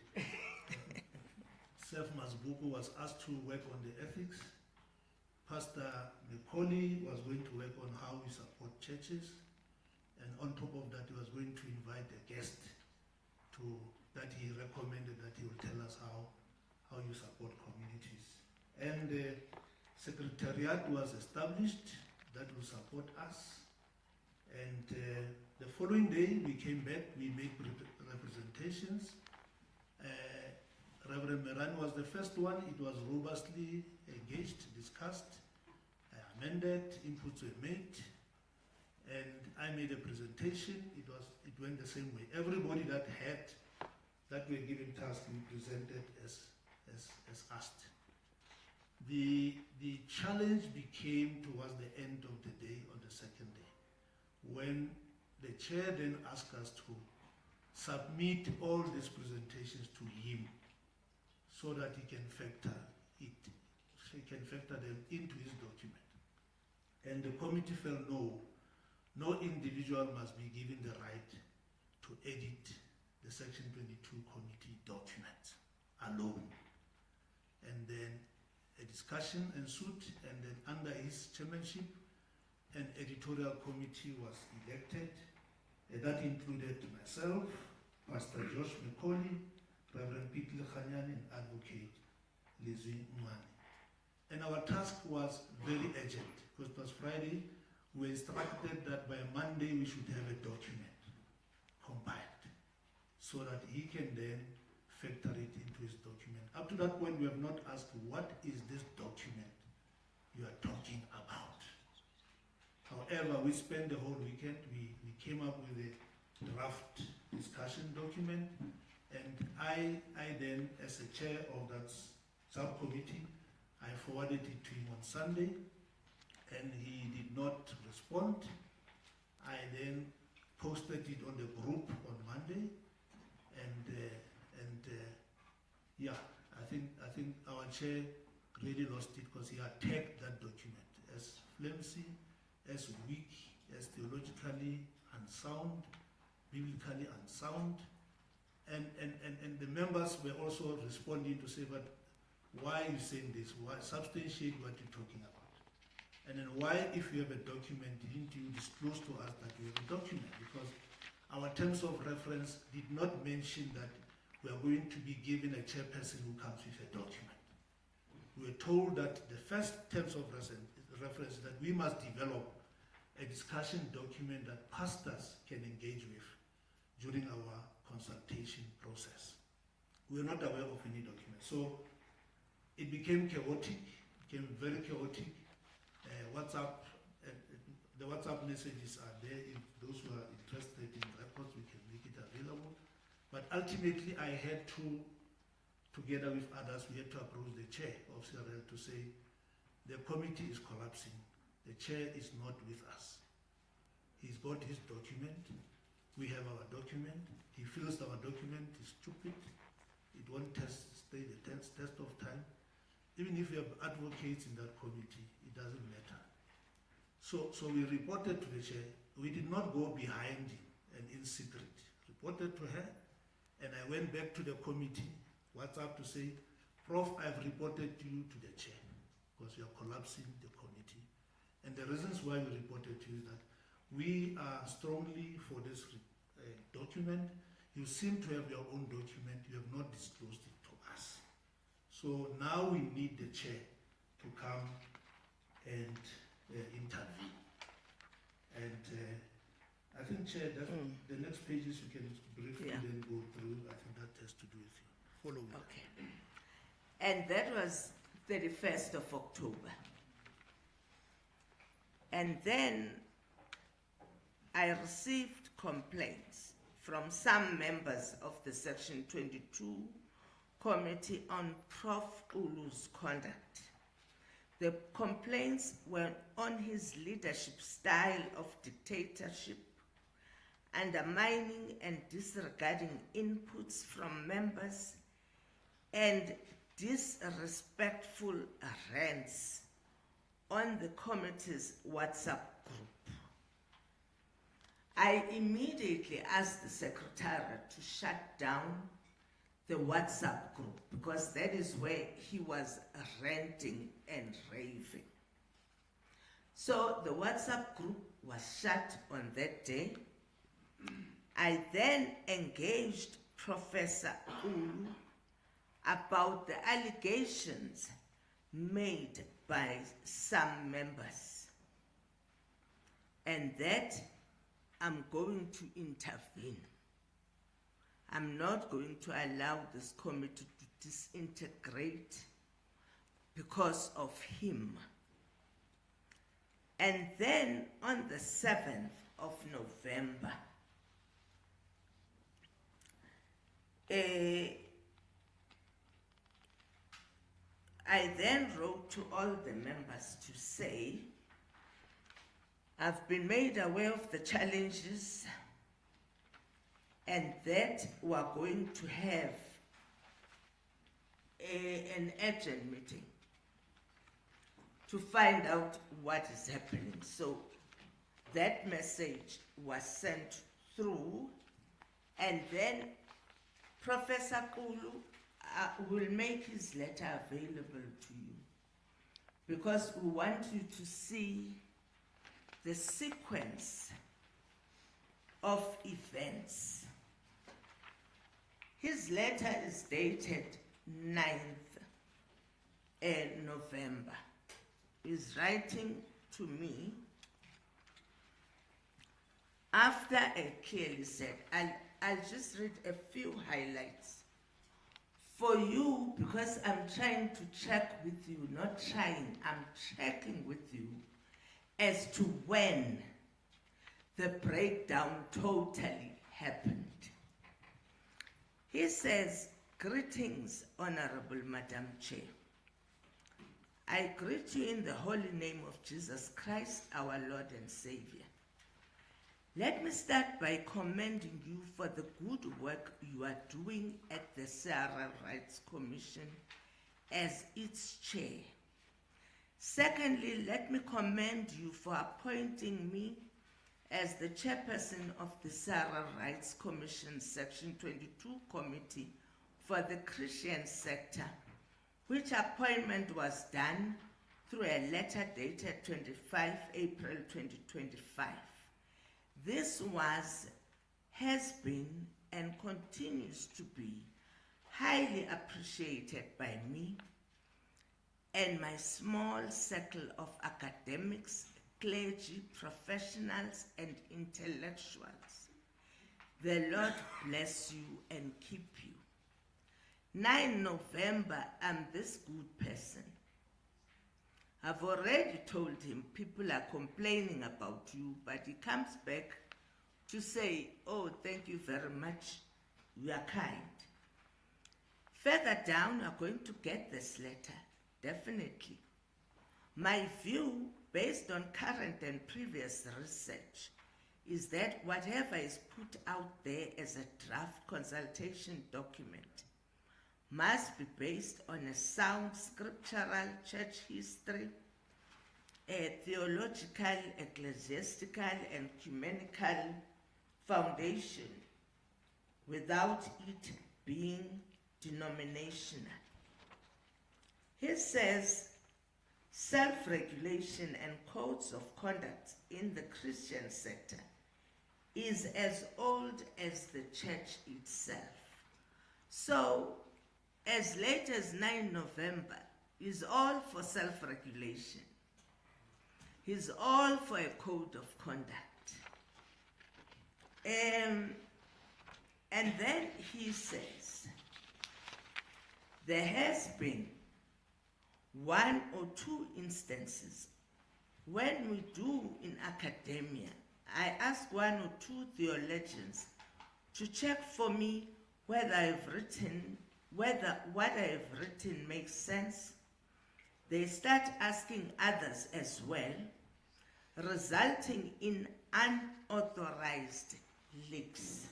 Seth Mazbuku was asked to work on the ethics. Pastor Macaulay was going to work on how we support churches. And on top of that, he was going to invite a guest that he recommended that he will tell us how you support communities. And the secretariat was established that will support us. And the following day, we came back, we made representations. Reverend Meran was the first one. It was robustly engaged, discussed, amended, inputs were made, and I made a presentation. It went the same way. Everybody that were given tasks, we presented as asked. The challenge became towards the end of the day, on the second day, when the chair then asked us to submit all these presentations to him so that he can factor them into his document. And the committee felt no individual must be given the right to edit the Section 22 committee documents alone. And then a discussion ensued, and then under his chairmanship, an editorial committee was elected. That included myself, Pastor Josh Macaulay, Reverend Peter Khanyane, and Advocate Lizzie Mwani. And our task was very urgent, because it was Friday. We were instructed that by Monday we should have a document compiled so that he can then factor it into his document. Up to that point, we have not asked, what is this document you are talking about? However, we spent the whole weekend. We came up with a draft discussion document, and I then, as the chair of that subcommittee, I forwarded it to him on Sunday, and he did not respond. I then posted it on the group on Monday, and yeah, I think our chair really lost it, because he attacked that document as flimsy, as weak, as theologically unsound, biblically unsound, and the members were also responding to say, but why are you saying this? Why substantiate what you're talking about? And then why, if you have a document, didn't you disclose to us that you have a document? Because our terms of reference did not mention that we are going to be given a chairperson who comes with a document. We were told that the first terms of reference is that we must develop a discussion document that pastors can engage with during our consultation process. We were not aware of any document. So it became chaotic, became very chaotic. The WhatsApp messages are there. If those who are interested in records, we can make it available. But ultimately, I had to, together with others, we had to approach the chair of CRL to say, the committee is collapsing. The chair is not with us. He's got his document. We have our document. He feels our document is stupid. It won't stay the test of time. Even if you have advocates in that committee, it doesn't matter. So we reported to the chair. We did not go behind him and in secret. Reported to her, and I went back to the committee, WhatsApp, to say, Prof, I've reported you to the chair, because you are collapsing the committee. And the reasons why we reported to you is that we are strongly for this document. You seem to have your own document. You have not disclosed it to us. So now we need the chair to come and intervene. And I think, Chair, that the next pages you can briefly then go through. I think that has to do with you. Follow me. Okay. And that was 31st of October. And then I received complaints from some members of the Section 22 Committee on Prof. Ulu's conduct. The complaints were on his leadership style of dictatorship, undermining and disregarding inputs from members, and disrespectful rants on the committee's WhatsApp group. I immediately asked the secretariat to shut down the WhatsApp group because that is where he was ranting and raving. So the WhatsApp group was shut on that day. I then engaged Professor Ulu about the allegations made by some members, and that I'm going to intervene. I'm not going to allow this committee to disintegrate because of him. And then on the 7th of November, I then wrote to all the members to say, I've been made aware of the challenges and that we are going to have an urgent meeting to find out what is happening. So that message was sent through, and then Professor Kulu will make his letter available to you because we want you to see the sequence of events. His letter is dated 9th November. He's writing to me after I clearly said, I'll just read a few highlights for you because I'm trying to check with you, not trying, I'm checking with you as to when the breakdown totally happened. He says, "Greetings, Honorable Madam Chair. I greet you in the holy name of Jesus Christ, our Lord and Savior. Let me start by commending you for the good work you are doing at the CRL Rights Commission as its chair. Secondly, let me commend you for appointing me as the chairperson of the CRL Rights Commission Section 22 Committee for the Christian sector, which appointment was done through a letter dated 25 April 2025. This has been and continues to be highly appreciated by me and my small circle of academics, clergy, professionals, and intellectuals. The Lord bless you and keep you. 9 November, I'm this good person. I've already told him people are complaining about you, but he comes back to say, oh, thank you very much, you are kind. Further down, you're going to get this letter, definitely. My view, based on current and previous research, is that whatever is put out there as a draft consultation document must be based on a sound scriptural church history, a theological, ecclesiastical, and ecumenical foundation without it being denominational. He says self-regulation and codes of conduct in the Christian sector is as old as the church itself. So, as late as 9 November, is all for self-regulation. He's all for a code of conduct. And then he says, there has been 1 or 2 instances when we do in academia, I ask 1 or 2 theologians to check for me whether what I've written makes sense. They start asking others as well, resulting in unauthorized leaks.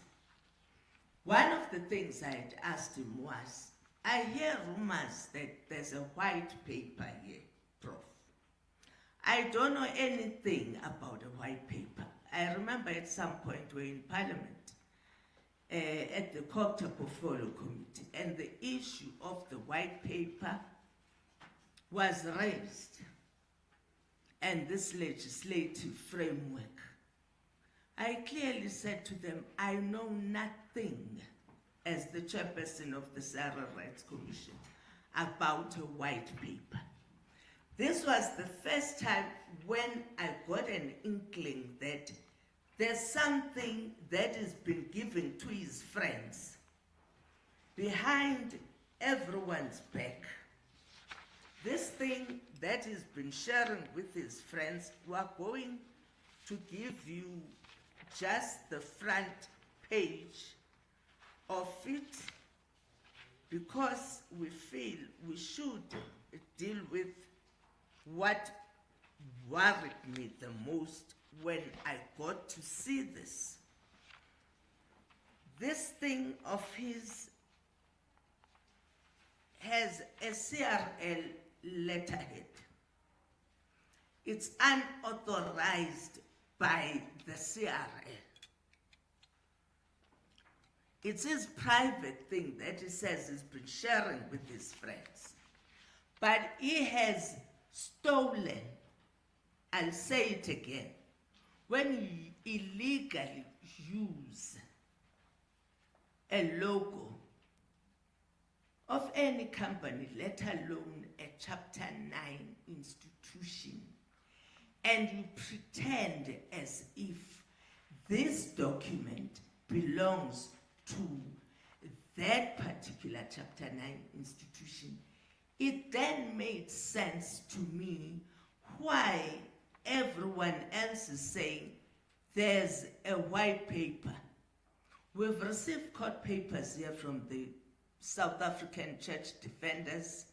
One of the things I had asked him was, I hear rumors that there's a white paper here, Prof. I don't know anything about a white paper. I remember at some point we're in Parliament at the Cocta Portfolio Committee, and the issue of the white paper was raised, and this legislative framework. I clearly said to them, I know nothing as the chairperson of the CRL Rights Commission about a white paper. This was the first time when I got an inkling that there's something that has been given to his friends behind everyone's back. This thing that he's been sharing with his friends, we're going to give you just the front page of it because we feel we should deal with what worried me the most when I got to see this. This thing of his has a CRL letterhead. It's unauthorized by the CRL. It's his private thing that he says he's been sharing with his friends. But he has stolen, I'll say it again, when you illegally use a logo of any company, let alone a Chapter 9 institution, and you pretend as if this document belongs to that particular Chapter 9 institution, it then made sense to me why everyone else is saying there's a white paper. We've received court papers here from the South African Church Defenders,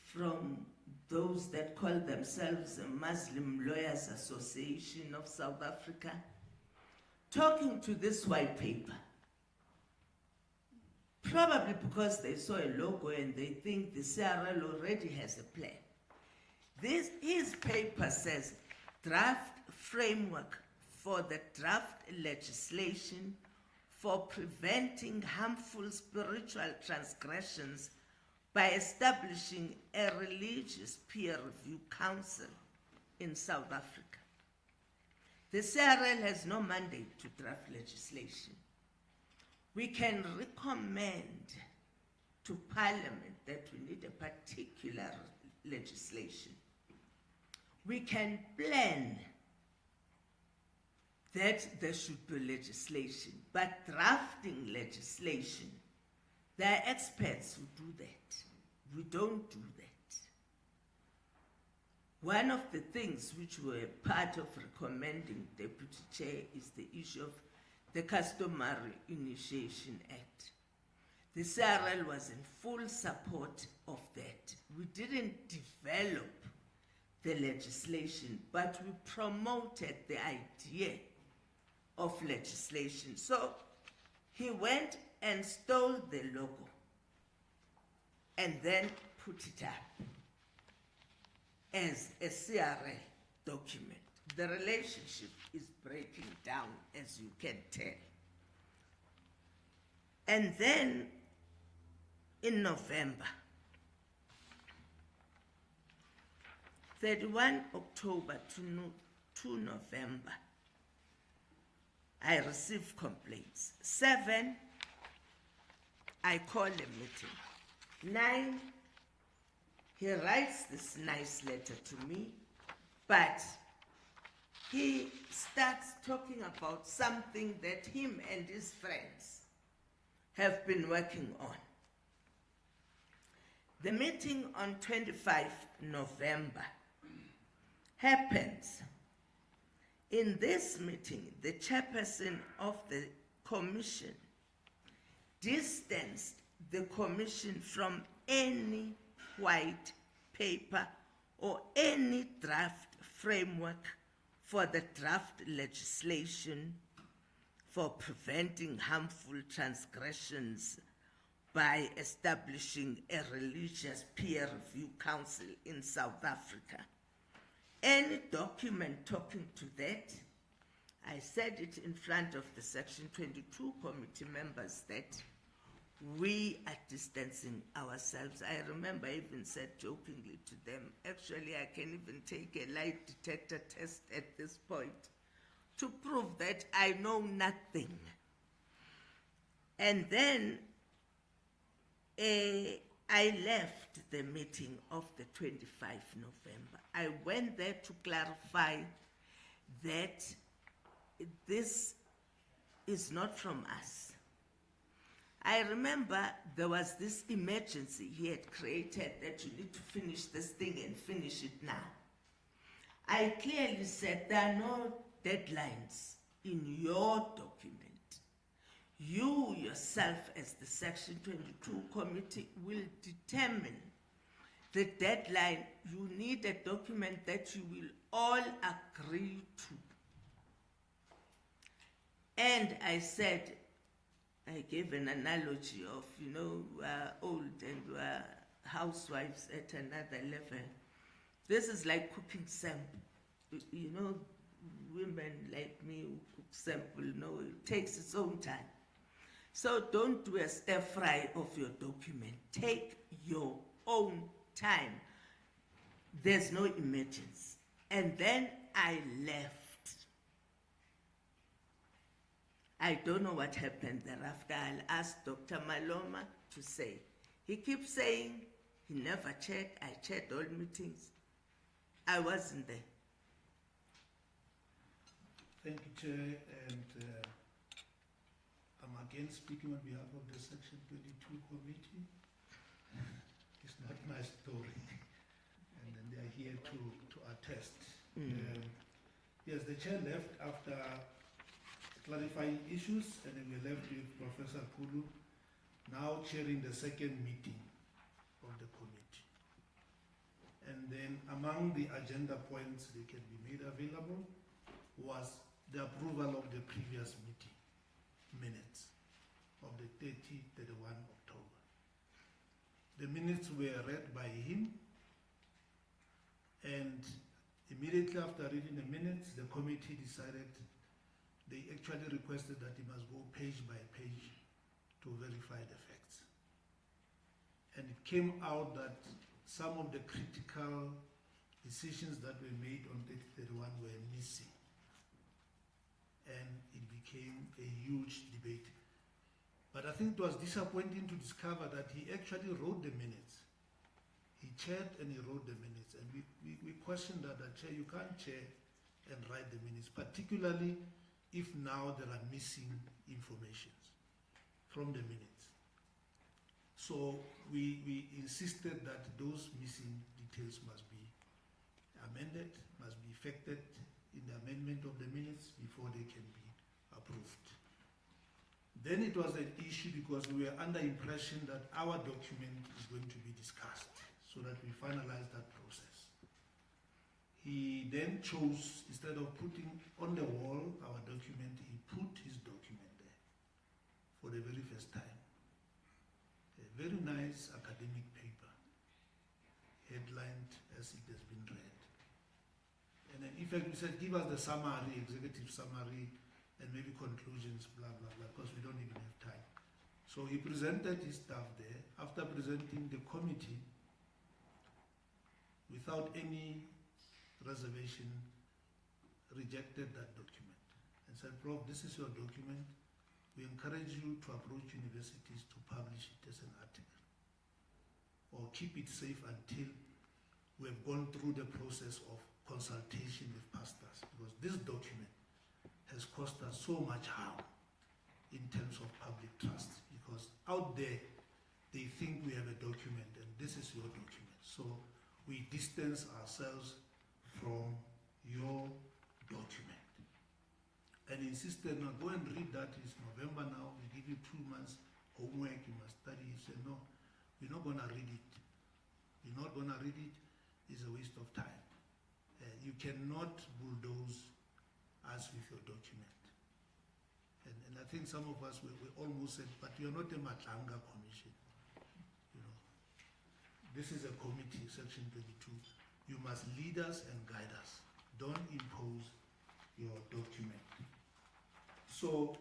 from those that call themselves the Muslim Lawyers Association of South Africa, talking to this white paper. Probably because they saw a logo and they think the CRL already has a plan. His paper says, draft framework for the draft legislation for preventing harmful spiritual transgressions by establishing a religious peer review council in South Africa. The CRL has no mandate to draft legislation. We can recommend to Parliament that we need a particular legislation. We can plan that there should be legislation, but drafting legislation, there are experts who do that. We don't do that. One of the things which were part of recommending Deputy Chair is the issue of the Customary Initiation Act. The CRL was in full support of that. We didn't develop the legislation, but we promoted the idea of legislation. So he went and stole the logo and then put it up as a CRL document. The relationship is breaking down, as you can tell. And then in November, 31 October to November, I received complaints. 7, I call a meeting. 9, he writes this nice letter to me, but he starts talking about something that him and his friends have been working on. The meeting on 25 November happens. In this meeting, the chairperson of the commission distanced the commission from any white paper or any draft framework for the draft legislation for preventing harmful transgressions by establishing a religious peer review council in South Africa. Any document talking to that, I said it in front of the Section 22 committee members that we are distancing ourselves. I remember I even said jokingly to them, actually I can even take a lie detector test at this point to prove that I know nothing. And then I left the meeting of the 25th November. I went there to clarify that this is not from us. I remember there was this emergency he had created that you need to finish this thing and finish it now. I clearly said there are no deadlines in your document. You yourself as the Section 22 committee will determine the deadline. You need a document that you will all agree to. And I said, I gave an analogy of, old and housewives at another level. This is like cooking sample. Women like me who cook sample, it takes its own time. So don't do a stir fry of your document. Take your own time. There's no emergency. And then I left. I don't know what happened thereafter. I'll ask Dr. Maloma to say. He keeps saying he never chaired. I chaired all meetings. I wasn't there. Thank you, Chair. And I'm again speaking on behalf of the Section 22 committee. It's not my story. And then they are here to attest. Yes, the Chair left after clarifying issues, and then we left with Professor Pulu now chairing the second meeting of the committee. And then among the agenda points that can be made available was the approval of the previous meeting minutes of the 31 October. The minutes were read by him, and immediately after reading the minutes, the committee decided they actually requested that he must go page by page to verify the facts. And it came out that some of the critical decisions that were made on 31 were missing. And it became a huge debate. But I think it was disappointing to discover that he actually wrote the minutes. He chaired and he wrote the minutes. And we questioned that, Chair, you can't chair and write the minutes, particularly if now there are missing information from the minutes. So we insisted that those missing details must be amended, must be effected in the amendment of the minutes before they can be approved. Then it was an issue because we were under impression that our document is going to be discussed so that we finalize that process. He then chose, instead of putting on the wall our document, he put his document there for the very first time. A very nice academic paper, headlined as it has been read. And then in fact we said, give us the summary, executive summary, and maybe conclusions, blah, blah, blah, because we don't even have time. So he presented his stuff there. After presenting the committee, without any reservation, rejected that document and said, Prof, this is your document. We encourage you to approach universities to publish it as an article or keep it safe until we have gone through the process of consultation with pastors, because this document has cost us so much harm in terms of public trust, because out there they think we have a document and this is your document. So we distance ourselves from your document and insisted, now go and read that. It's November now, we give you 2 months homework, you must study. He said, no, we're not going to read it. We're not going to read it. It's a waste of time. You cannot bulldoze us with your document. And I think some of us, we almost said, but you're not a Matlanga Commission. this is a committee, section 22. You must lead us and guide us. Don't impose your document. So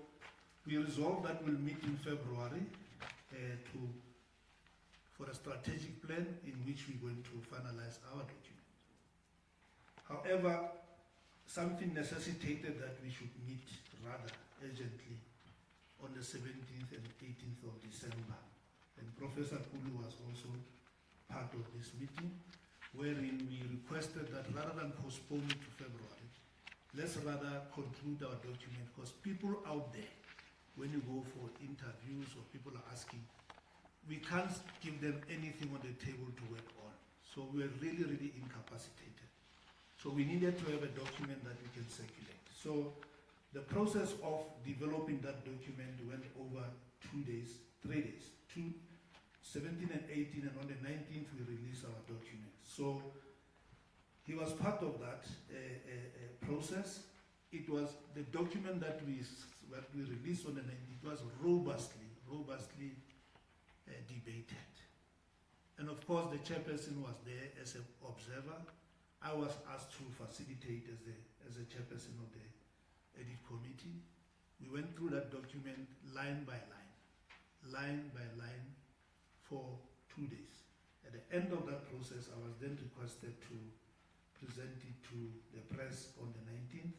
we resolved that we'll meet in February for a strategic plan in which we're going to finalize our document. However, something necessitated that we should meet rather urgently on the 17th and 18th of December. And Professor Kulu was also part of this meeting, wherein we requested that rather than postpone it to February, let's rather conclude our document, because people out there, when you go for interviews or people are asking, we can't give them anything on the table to work on. So we're really, really incapacitated. So we needed to have a document that we can circulate. So the process of developing that document went over 3 days, 17 and 18, and on the 19th we released our document. So he was part of that process. It was the document that we released on the 19th. It was robustly debated. And of course the chairperson was there as an observer. I was asked to facilitate as a chairperson of the Edit Committee. We went through that document line by line for 2 days. At the end of that process, I was then requested to present it to the press on the 19th.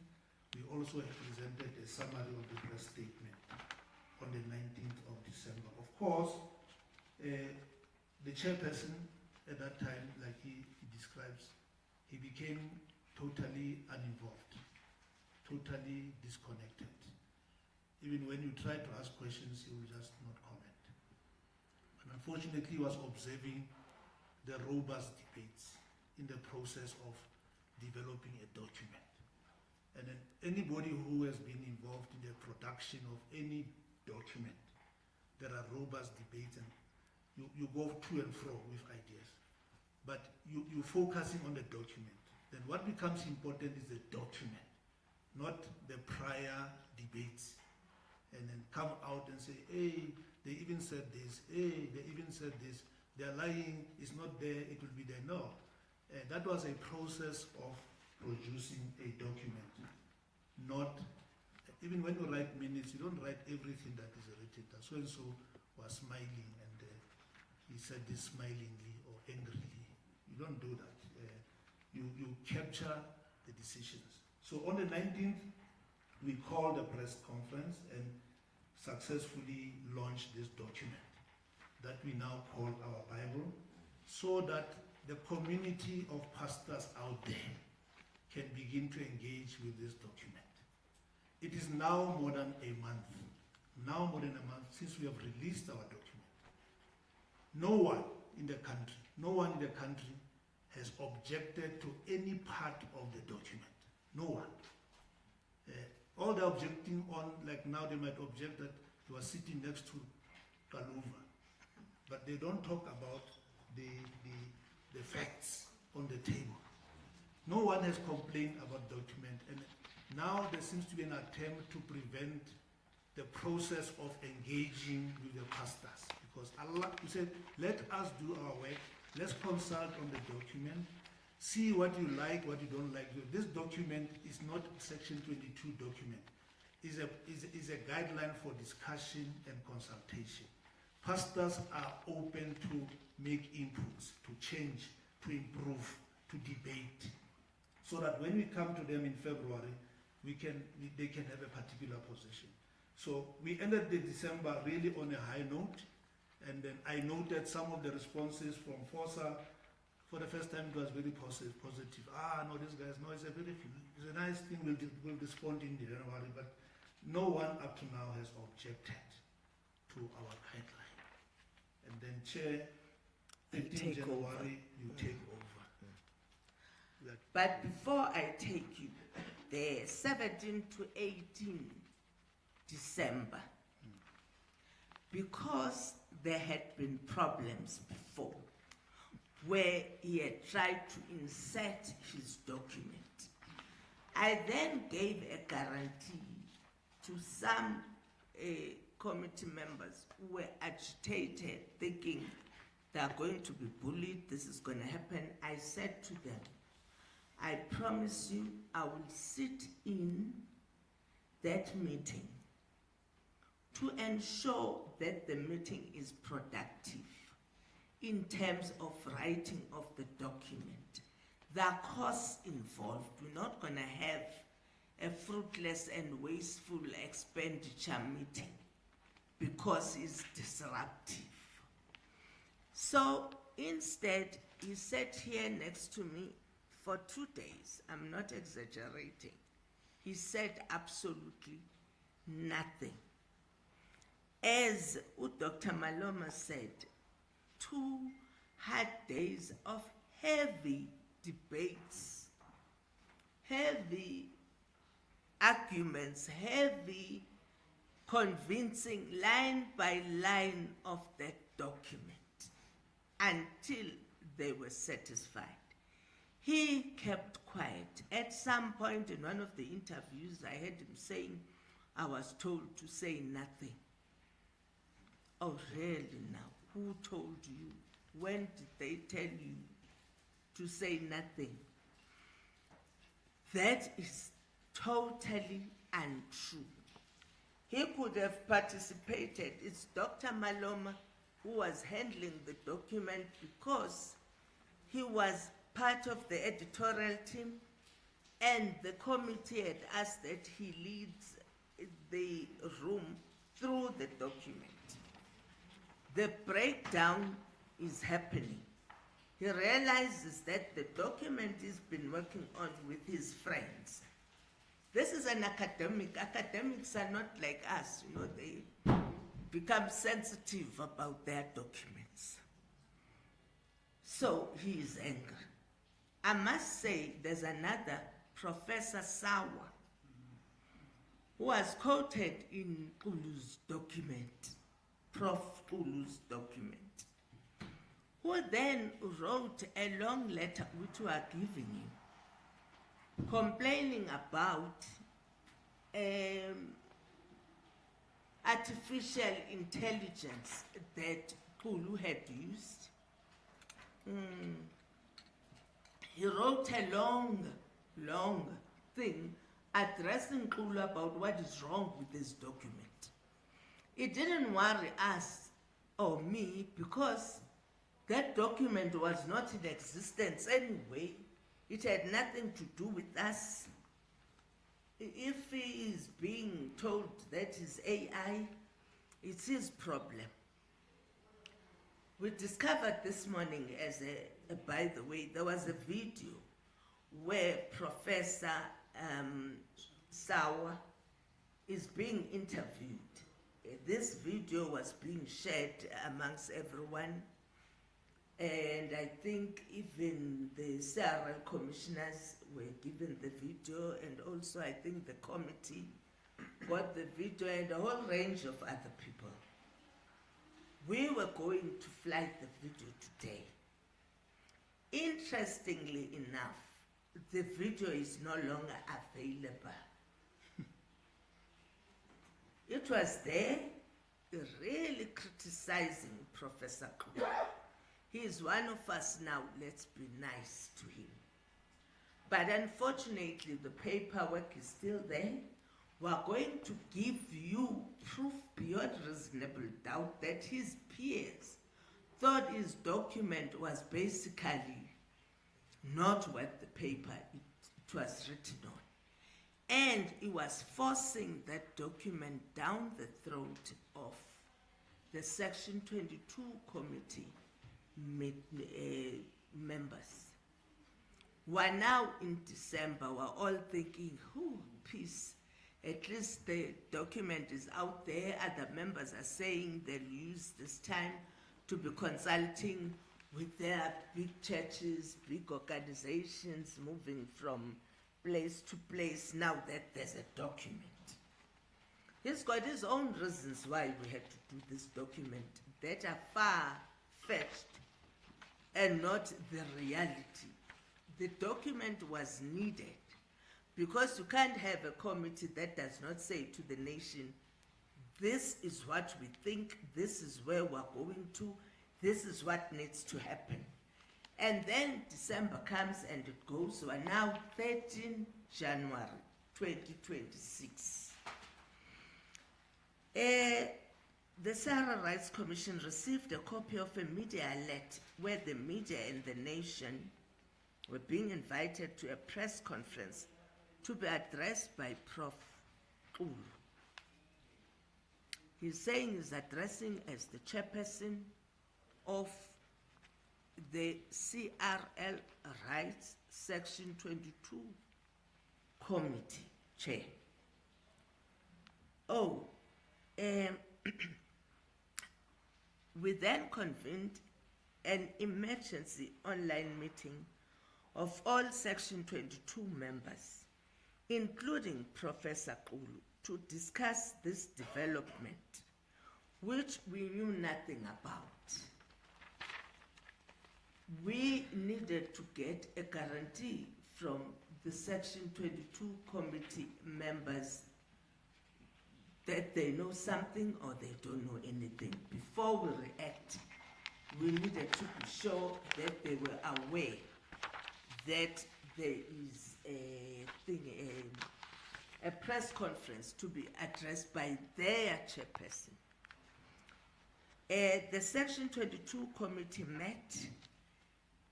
We also presented a summary of the press statement on the 19th of December. Of course, the chairperson at that time, like he describes, he became totally uninvolved, totally disconnected. Even when you try to ask questions, he will just not comment. And unfortunately, he was observing the robust debates in the process of developing a document. And then anybody who has been involved in the production of any document, there are robust debates, and you go to and fro with ideas. But you're focusing on the document. Then what becomes important is the document, not the prior debates. And then come out and say, hey, they even said this, hey, they even said this, they're lying, it's not there, it will be there. No. That was a process of producing a document. Not, even when you write minutes, you don't write everything that is written. So-and-so was smiling and he said this smilingly or angrily. You don't do that. You capture the decisions. So on the 19th, we called a press conference and successfully launched this document that we now call our Bible, so that the community of pastors out there can begin to engage with this document. It is now more than a month since we have released our document. No one in the country has objected to any part of the document. No one. All they're objecting on, like now they might object that you are sitting next to Kaluva, but they don't talk about the facts on the table. No one has complained about document, and now there seems to be an attempt to prevent the process of engaging with the pastors, because Allah said, let us do our work, let's consult on the document, see what you like, what you don't like. This document is not Section 22 document. It's a guideline for discussion and consultation. Pastors are open to make inputs, to change, to improve, to debate, so that when we come to them in February, they can have a particular position. So we ended the December really on a high note, and then I noted some of the responses from FOSA. For the first time, it was very positive. No, these guys, no, it's a nice thing, we'll respond in January, but no one up to now has objected to our guideline. And then, Chair, 15 January, you take over. But before I take you there, 17 to 18 December, because there had been problems before, where he had tried to insert his document, I then gave a guarantee to some committee members who were agitated, thinking They are going to be bullied. This is going to happen. I said to them, I promise you, I will sit in that meeting to ensure that the meeting is productive in terms of writing of the document. The costs involved. We're not going to have a fruitless and wasteful expenditure meeting because it's disruptive. So instead, he sat here next to me for 2 days. I'm not exaggerating. He said absolutely nothing. As Dr. Maloma said, 2 hard days of heavy debates, heavy arguments, heavy convincing line by line of that document until they were satisfied. He kept quiet. At some point in one of the interviews, I heard him saying, I was told to say nothing. Oh, really now? Who told you? When did they tell you to say nothing? That is totally untrue. He could have participated. It's Dr. Maloma who was handling the document because he was part of the editorial team and the committee had asked that he leads the room through the document. The breakdown is happening. He realizes that the document he's been working on with his friends. This is an academic. Academics are not like us, you know, they become sensitive about their documents. So he is angry. I must say there's another Professor Sawa who was quoted in Kulu's document, Prof. Kulu's document, who then wrote a long letter which we are giving you, complaining about artificial intelligence that Kulu had used. He wrote a long thing addressing Kulu about what is wrong with this document. It didn't worry us or me because that document was not in existence anyway. It had nothing to do with us. If he is being told that is AI, it's his problem. We discovered this morning by the way, there was a video where Professor Sawa is being interviewed. This video was being shared amongst everyone, and I think even the CRL commissioners were given the video, and also I think the committee got the video, and a whole range of other people. We were going to fly the video today. Interestingly enough, the video is no longer available. It was there, really criticizing Professor Kulu. He is one of us now, let's be nice to him. But unfortunately, the paperwork is still there. We are going to give you proof beyond reasonable doubt that his peers thought his document was basically not what the paper it was written on. And he was forcing that document down the throat of the Section 22 committee members. We're now in December, we're all thinking, peace. At least the document is out there. Other members are saying they'll use this time to be consulting with their big churches, big organizations, moving from place to place now that there's a document. He's got his own reasons why we had to do this document that are far-fetched and not the reality. The document was needed because you can't have a committee that does not say to the nation, this is what we think, this is where we're going to, this is what needs to happen. And then December comes and it goes. We are now 13 January 2026. The CRL Rights Commission received a copy of a media alert where the media and the nation were being invited to a press conference to be addressed by Prof. Kulu. He's saying he's addressing as the chairperson of the CRL Rights Section 22 Committee Chair. We then convened an emergency online meeting of all Section 22 members, including Professor Kulu, to discuss this development, which we knew nothing about. We needed to get a guarantee from the Section 22 committee members that they know something or they don't know anything. Before we react, we needed to be sure that they were aware that there is a press conference to be addressed by their chairperson. The Section 22 committee met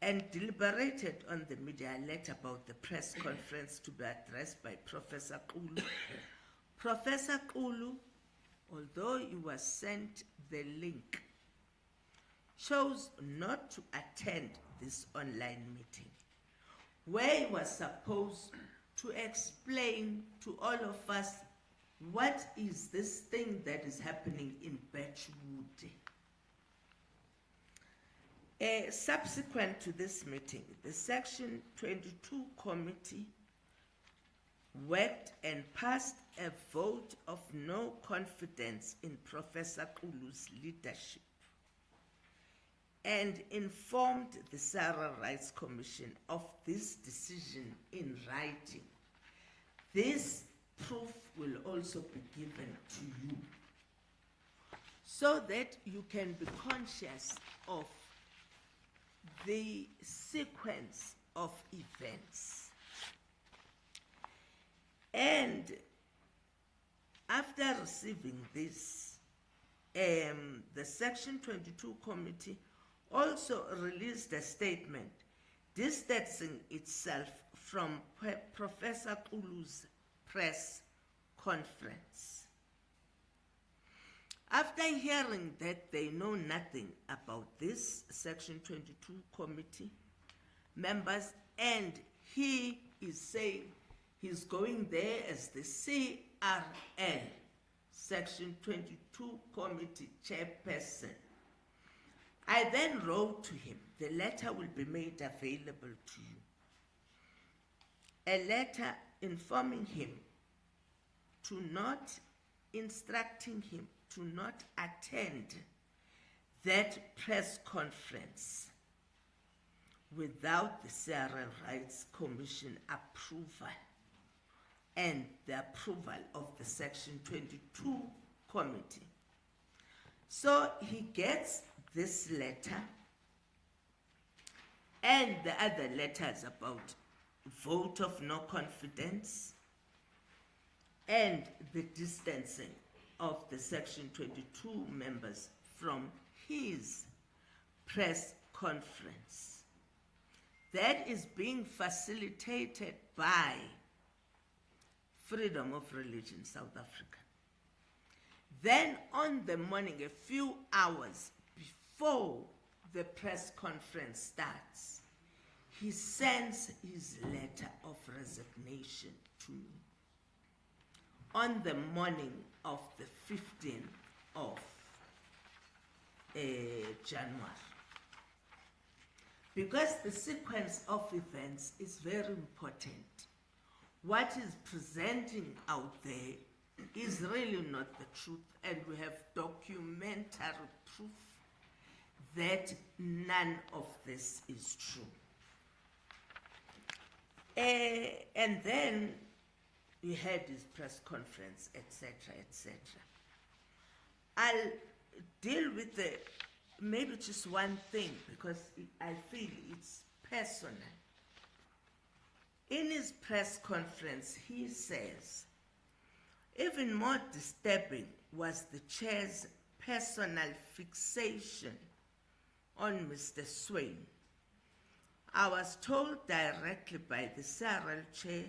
and deliberated on the media alert about the press conference to be addressed by Professor Kulu. Professor Kulu, although he was sent the link, chose not to attend this online meeting, where he was supposed to explain to all of us what is this thing that is happening in Birchwood. Subsequent to this meeting, the Section 22 committee worked and passed a vote of no confidence in Professor Kulu's leadership and informed the CRL Rights Commission of this decision in writing. This proof will also be given to you so that you can be conscious of the sequence of events. And after receiving this, the Section 22 committee also released a statement distancing itself from Professor Kulu's press conference. After hearing that they know nothing about this Section 22 committee members, and he is saying he's going there as the CRL Section 22 committee chairperson, I then wrote to him. The letter will be made available to you. A letter informing him to not, instructing him to not attend that press conference without the CRL Rights Commission approval and the approval of the Section 22 committee. So he gets this letter and the other letters about vote of no confidence and the distancing of the Section 22 members from his press conference. That is being facilitated by Freedom of Religion South Africa. Then on the morning, a few hours before the press conference starts, he sends his letter of resignation to me on the morning of the 15th of January. Because the sequence of events is very important. What is presenting out there is really not the truth, and we have documentary proof that none of this is true. And then we had his press conference, etc., etc. I'll deal with the maybe just one thing, because I feel it's personal. In his press conference, he says, even more disturbing was the chair's personal fixation on Mr. Swain. I was told directly by the CRL chair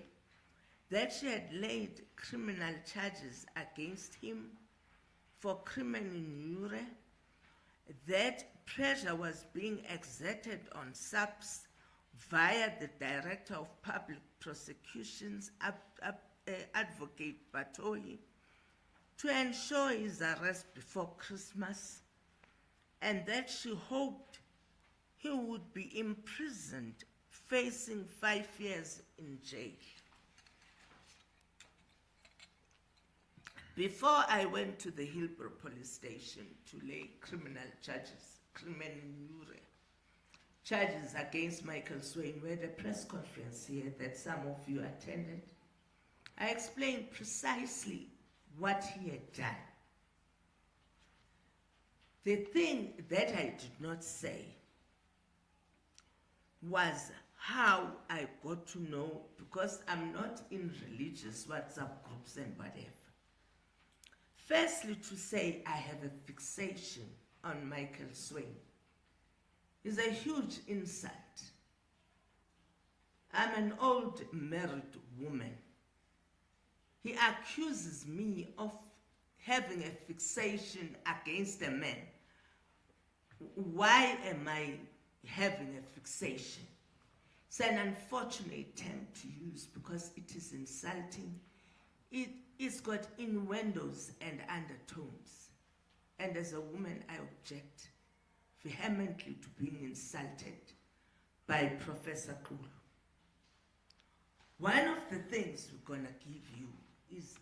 that she had laid criminal charges against him for crimen injuria, that pressure was being exerted on SABC via the Director of Public Prosecutions, Advocate Batohi, to ensure his arrest before Christmas, and that she hoped he would be imprisoned, facing 5 years in jail. Before I went to the Hillbrow police station to lay criminal charges, crimen injuria charges against Michael Swain, we had a press conference here that some of you attended. I explained precisely what he had done. The thing that I did not say was how I got to know, because I'm not in religious WhatsApp groups and whatever. Firstly, to say I have a fixation on Michael Swain is a huge insult. I'm an old married woman. He accuses me of having a fixation against a man. Why am I having a fixation? It's an unfortunate term to use because it is insulting. It's got innuendos and undertones. And as a woman, I object vehemently to being insulted by Professor Kulu. One of the things we're going to give you is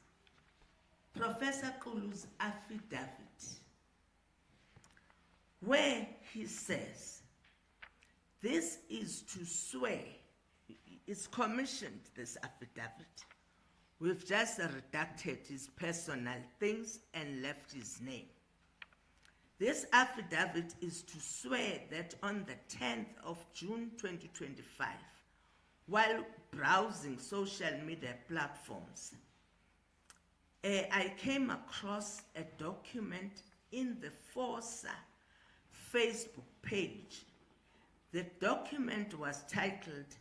Professor Kulu's affidavit, where he says, this is to swear, it's commissioned, this affidavit. We've just redacted his personal things and left his name. This affidavit is to swear that on the 10th of June 2025, while browsing social media platforms, I came across a document in the Forza Facebook page. The document was titled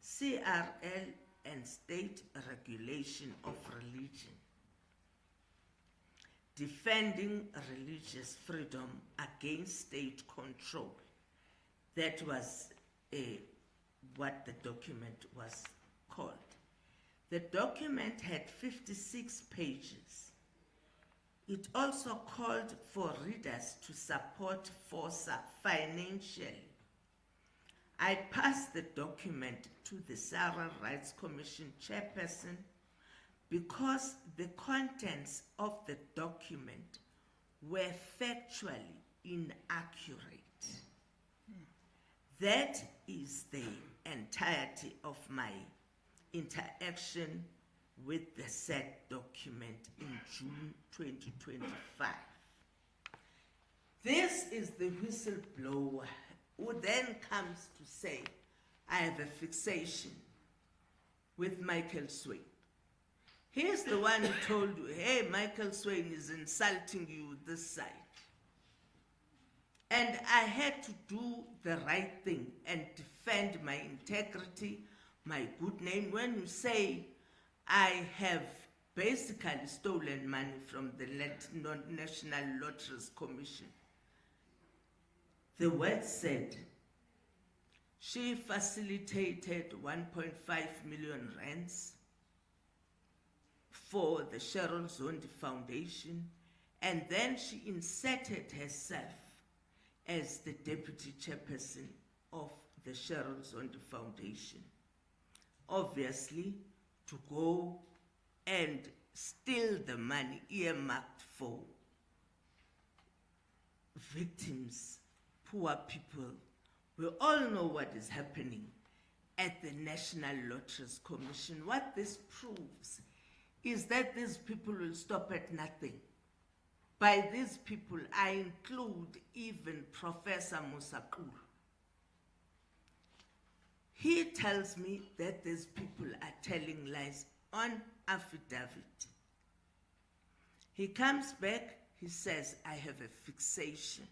CRL and State Regulation of Religion, Defending Religious Freedom Against State Control. That was what the document was called. The document had 56 pages. It also called for readers to support Forza financially. I passed the document to the CRL Rights Commission chairperson because the contents of the document were factually inaccurate. That is the entirety of my interaction with the said document in June 2025. This is the whistleblower who then comes to say, I have a fixation with Michael Swain. He's the one who told you, hey, Michael Swain is insulting you this side. And I had to do the right thing and defend my integrity, my good name. When you say I have basically stolen money from the National Lotteries Commission, the word said she facilitated 1.5 million rands for the Cheryl Zondi Foundation, and then she inserted herself as the deputy chairperson of the Cheryl Zondi Foundation, obviously to go and steal the money earmarked for victims, poor people. We all know what is happening at the National Lotteries Commission. What this proves is that these people will stop at nothing. By these people, I include even Professor Musakulu. He tells me that these people are telling lies on affidavit. He comes back, he says, I have a fixation.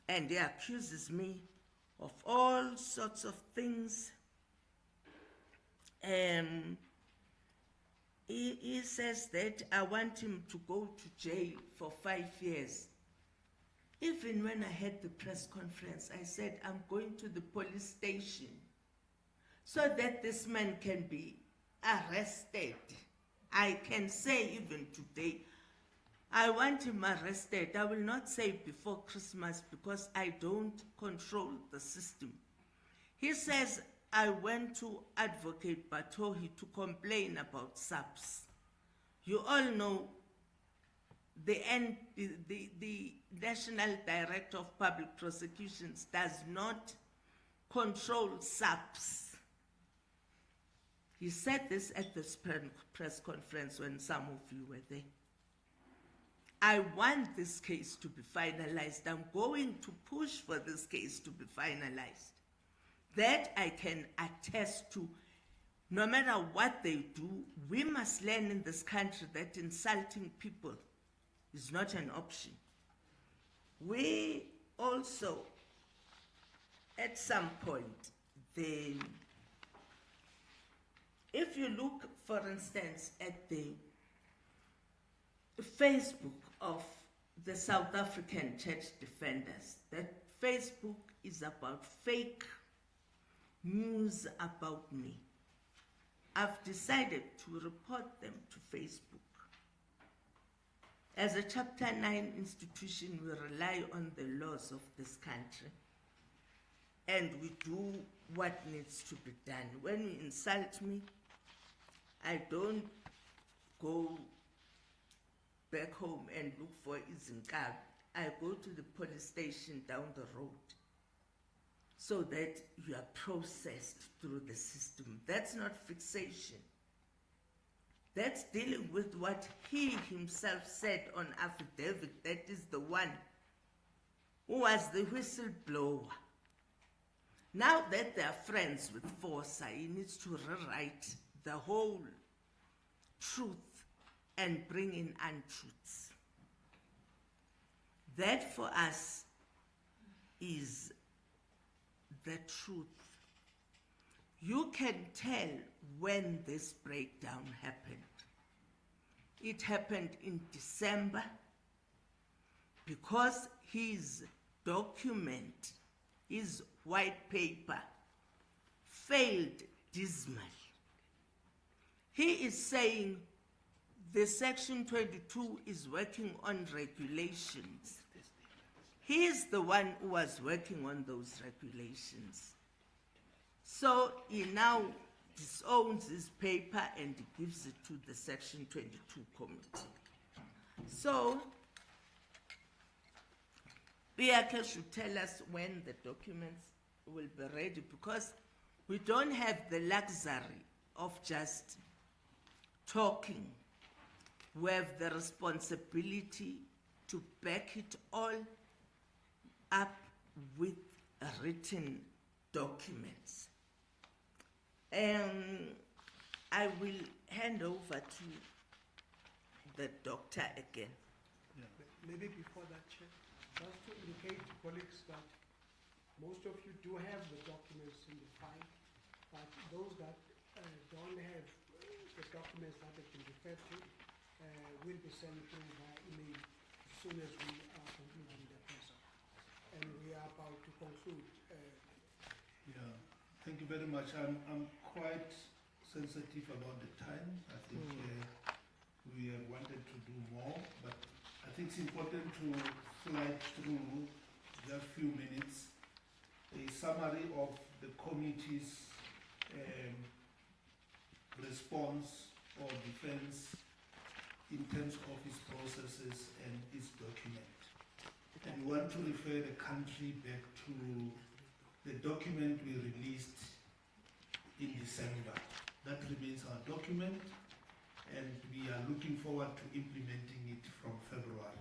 And he accuses me of all sorts of things. He says that I want him to go to jail for 5 years. Even when I had the press conference, I said, I'm going to the police station so that this man can be arrested. I can say even today, I want him arrested. I will not say before Christmas because I don't control the system. He says, I went to Advocate Batohi to complain about SABC. You all know the National Director of Public Prosecutions does not control SABC. He said this at the press conference when some of you were there. I want this case to be finalized. I'm going to push for this case to be finalized. That I can attest to. No matter what they do, we must learn in this country that insulting people is not an option. We also, at some point, if you look, for instance, at the Facebook of the South African Church Defenders, that Facebook is about fake news about me. I've decided to report them to Facebook. As a Chapter 9 institution, we rely on the laws of this country and we do what needs to be done. When you insult me, I don't go back home and look for Izinkab. I go to the police station down the road so that you are processed through the system. That's not fixation. That's dealing with what he himself said on affidavit. That is the one who was the whistleblower. Now that they are friends with Forza, he needs to rewrite the whole truth and bring in untruths. That for us is the truth. You can tell when this breakdown happened. It happened in December because his document, his white paper, failed dismally. He is saying the Section 22 is working on regulations. He is the one who was working on those regulations. So he now disowns his paper and gives it to the Section 22 committee. So Biake should tell us when the documents will be ready, because we don't have the luxury of just talking. We have the responsibility to back it all up with written documents. I will hand over to the doctor again. Yeah. Maybe before that, Chair, just to indicate to colleagues that most of you do have the documents in the file, but those that don't have the documents that they can refer to will be sent through by email as soon as we are concluding the process. And we are about to conclude. Yeah, thank you very much. I'm quite sensitive about the time. I think we have wanted to do more, but I think it's important to slide through just a few minutes a summary of the committee's response or defense in terms of its processes and its document. And we want to refer the country back to the document we released in December. That remains our document. and we are looking forward to implementing it from February.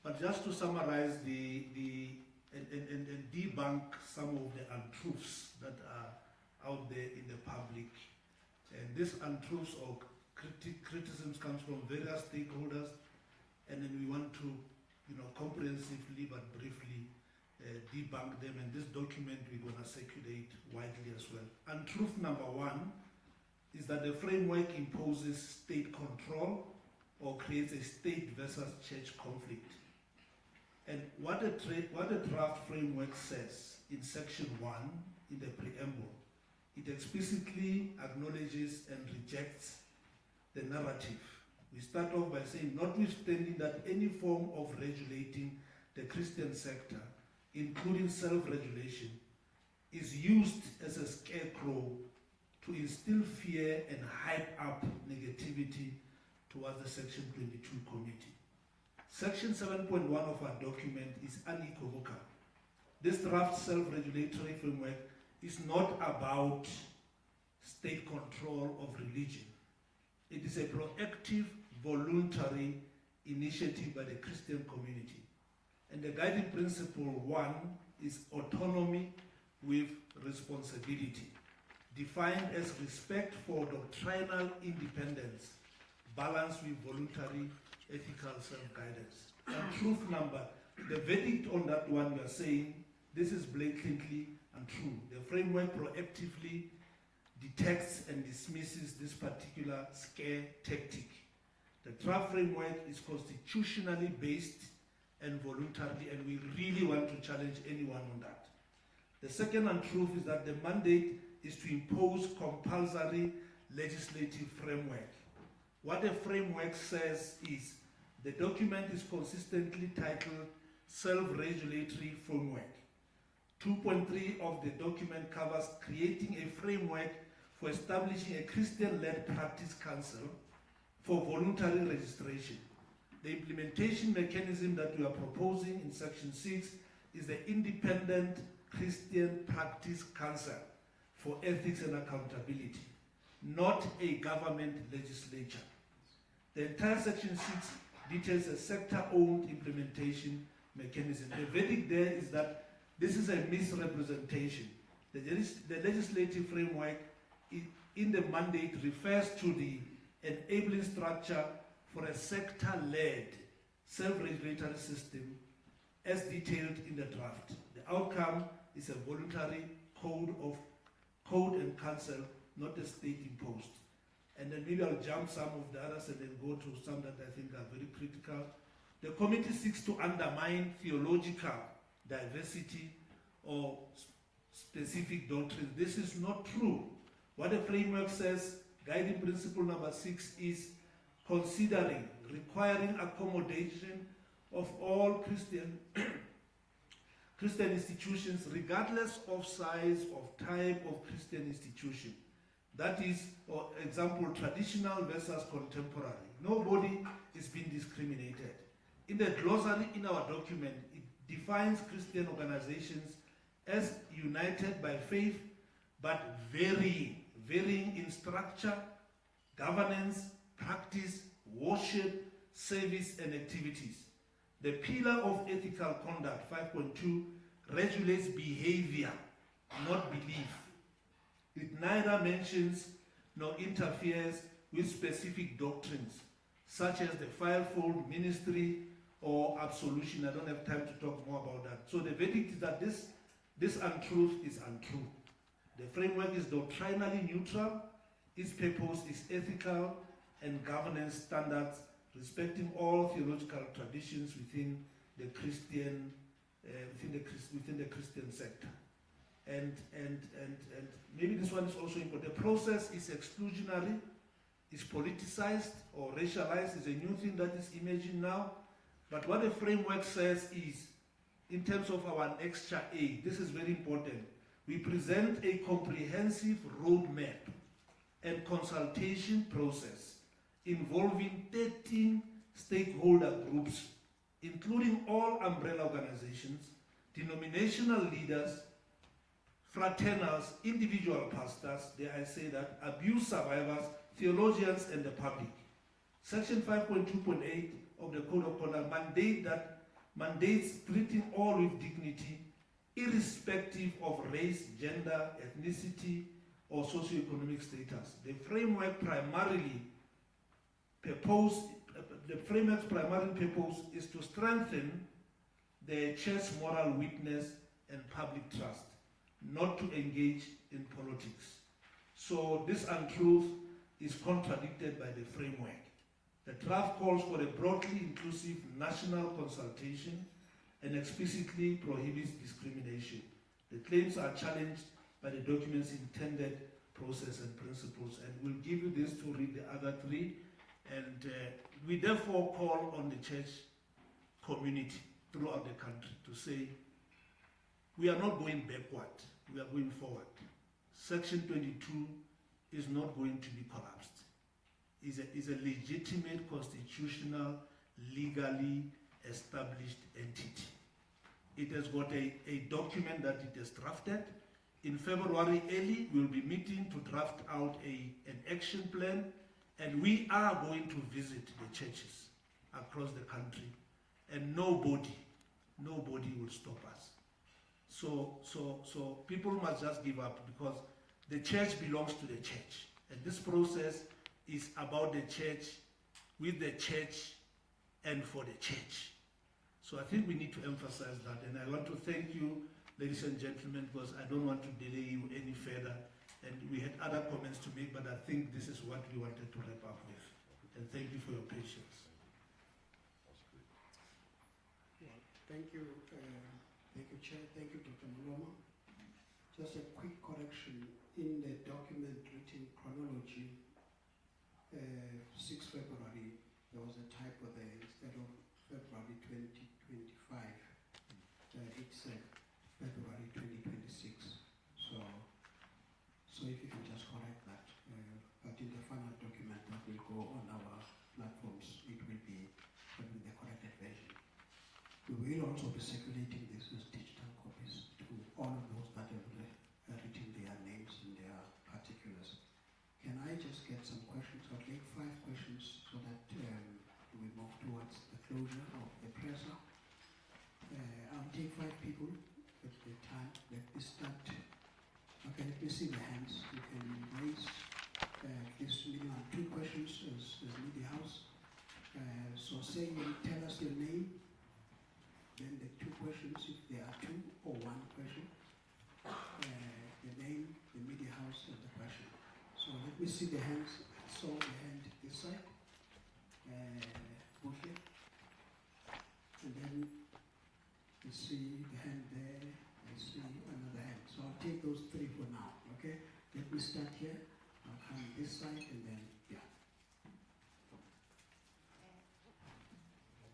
But just to summarize and debunk some of the untruths that are out there in the public. And these untruths or criticisms comes from various stakeholders, and then we want to, comprehensively but briefly debunk them. And this document we're going to circulate widely as well. Untruth number one is that the framework imposes state control or creates a state versus church conflict. And what the draft framework says in section 1, in the preamble, it explicitly acknowledges and rejects the narrative. We start off by saying, notwithstanding that any form of regulating the Christian sector, including self-regulation, is used as a scarecrow to instill fear and hype up negativity towards the Section 22 committee. Section 7.1 of our document is unequivocal. This draft self-regulatory framework is not about state control of religion. It is a proactive, voluntary initiative by the Christian community. And the guiding principle 1 is autonomy with responsibility, defined as respect for doctrinal independence, balanced with voluntary ethical self-guidance. And truth number, the verdict on that one, we are saying this is blatantly untrue. The framework proactively detects and dismisses this particular scare tactic. The draft framework is constitutionally based and voluntarily, and we really want to challenge anyone on that. The second untruth is that the mandate is to impose compulsory legislative framework. What the framework says is the document is consistently titled Self-Regulatory Framework. 2.3 of the document covers creating a framework for establishing a Christian-led practice council for voluntary registration. The implementation mechanism that we are proposing in Section 6 is the Independent Christian Practice Council for Ethics and Accountability, not a government legislature. The entire Section 6 details a sector-owned implementation mechanism. The verdict there is that this is a misrepresentation. The legislative framework in the mandate refers to the enabling structure for a sector-led self-regulatory system as detailed in the draft. The outcome is a voluntary code and council, not a state-imposed. And then maybe I'll jump some of the others and then go to some that I think are very critical. The committee seeks to undermine theological diversity or specific doctrines. This is not true. What the framework says, guiding principle number 6, is considering, requiring accommodation of all Christian institutions, regardless of size, of type of Christian institution. That is, for example, traditional versus contemporary. Nobody is being discriminated. In the glossary in our document, it defines Christian organizations as united by faith, but varying in structure, governance, practice, worship, service, and activities. The pillar of ethical conduct, 5.2, regulates behavior, not belief. It neither mentions nor interferes with specific doctrines, such as the fivefold ministry or absolution. I don't have time to talk more about that. So the verdict is that this untruth is untrue. The framework is doctrinally neutral. Its purpose is ethical and governance standards, respecting all theological traditions within the Christian sector. And maybe this one is also important. The process is exclusionary, is politicized or racialized, is a new thing that is emerging now. But what the framework says is, in terms of our Annexure A, this is very important. We present a comprehensive roadmap and consultation process involving 13 stakeholder groups, including all umbrella organizations, denominational leaders, fraternals, individual pastors, dare I say that, abuse survivors, theologians, and the public. Section 5.2.8 of the Code of Conduct mandates treating all with dignity, irrespective of race, gender, ethnicity, or socioeconomic status. The framework's primary purpose is to strengthen the church's moral witness and public trust, not to engage in politics. So this untruth is contradicted by the framework. The draft calls for a broadly inclusive national consultation and explicitly prohibits discrimination. The claims are challenged by the document's intended process and principles, and we'll give you this to read the other three. And we therefore call on the church community throughout the country to say, we are not going backward, we are going forward. Section 22 is not going to be collapsed. It's a legitimate, constitutional, legally established entity. It has got a document that it has drafted. In February early, we'll be meeting to draft out an action plan, and we are going to visit the churches across the country, and nobody will stop us. So people must just give up, because the church belongs to the church, and this process is about the church, with the church, and for the church. So I think we need to emphasize that, and I want to thank you, ladies and gentlemen, because I don't want to delay you any further, and we had other comments to make, but I think this is what we wanted to wrap up with. And thank you for your patience. Well, thank you, Chair. Thank you, Dr. Maloma. Just a quick correction. In the document written Chronology, 6 February, there was a typo there. Instead of February 2025, it said February 2026. So if you can just correct that. But in the final document that will go on our platforms, it will be the corrected version. We will also be circulating this as digital copies to all of those that have written their names and their particulars. Can I just get some questions? I'll take 5 questions so that we move towards the closure of the presser. I'll take 5 people at a time. Let me start. Okay, let me see the hands. You can raise this minimum 2 questions as Media House. So say you tell us your name, then the 2 questions, if there are 2 or 1 question. The name, the Media House, and the question. So let me see the hands. I saw the hand this side. Okay. And then you see the hand there. I see another hand. So I'll take those 3 for now. Okay. Let me start here. I'll come this side and then yeah.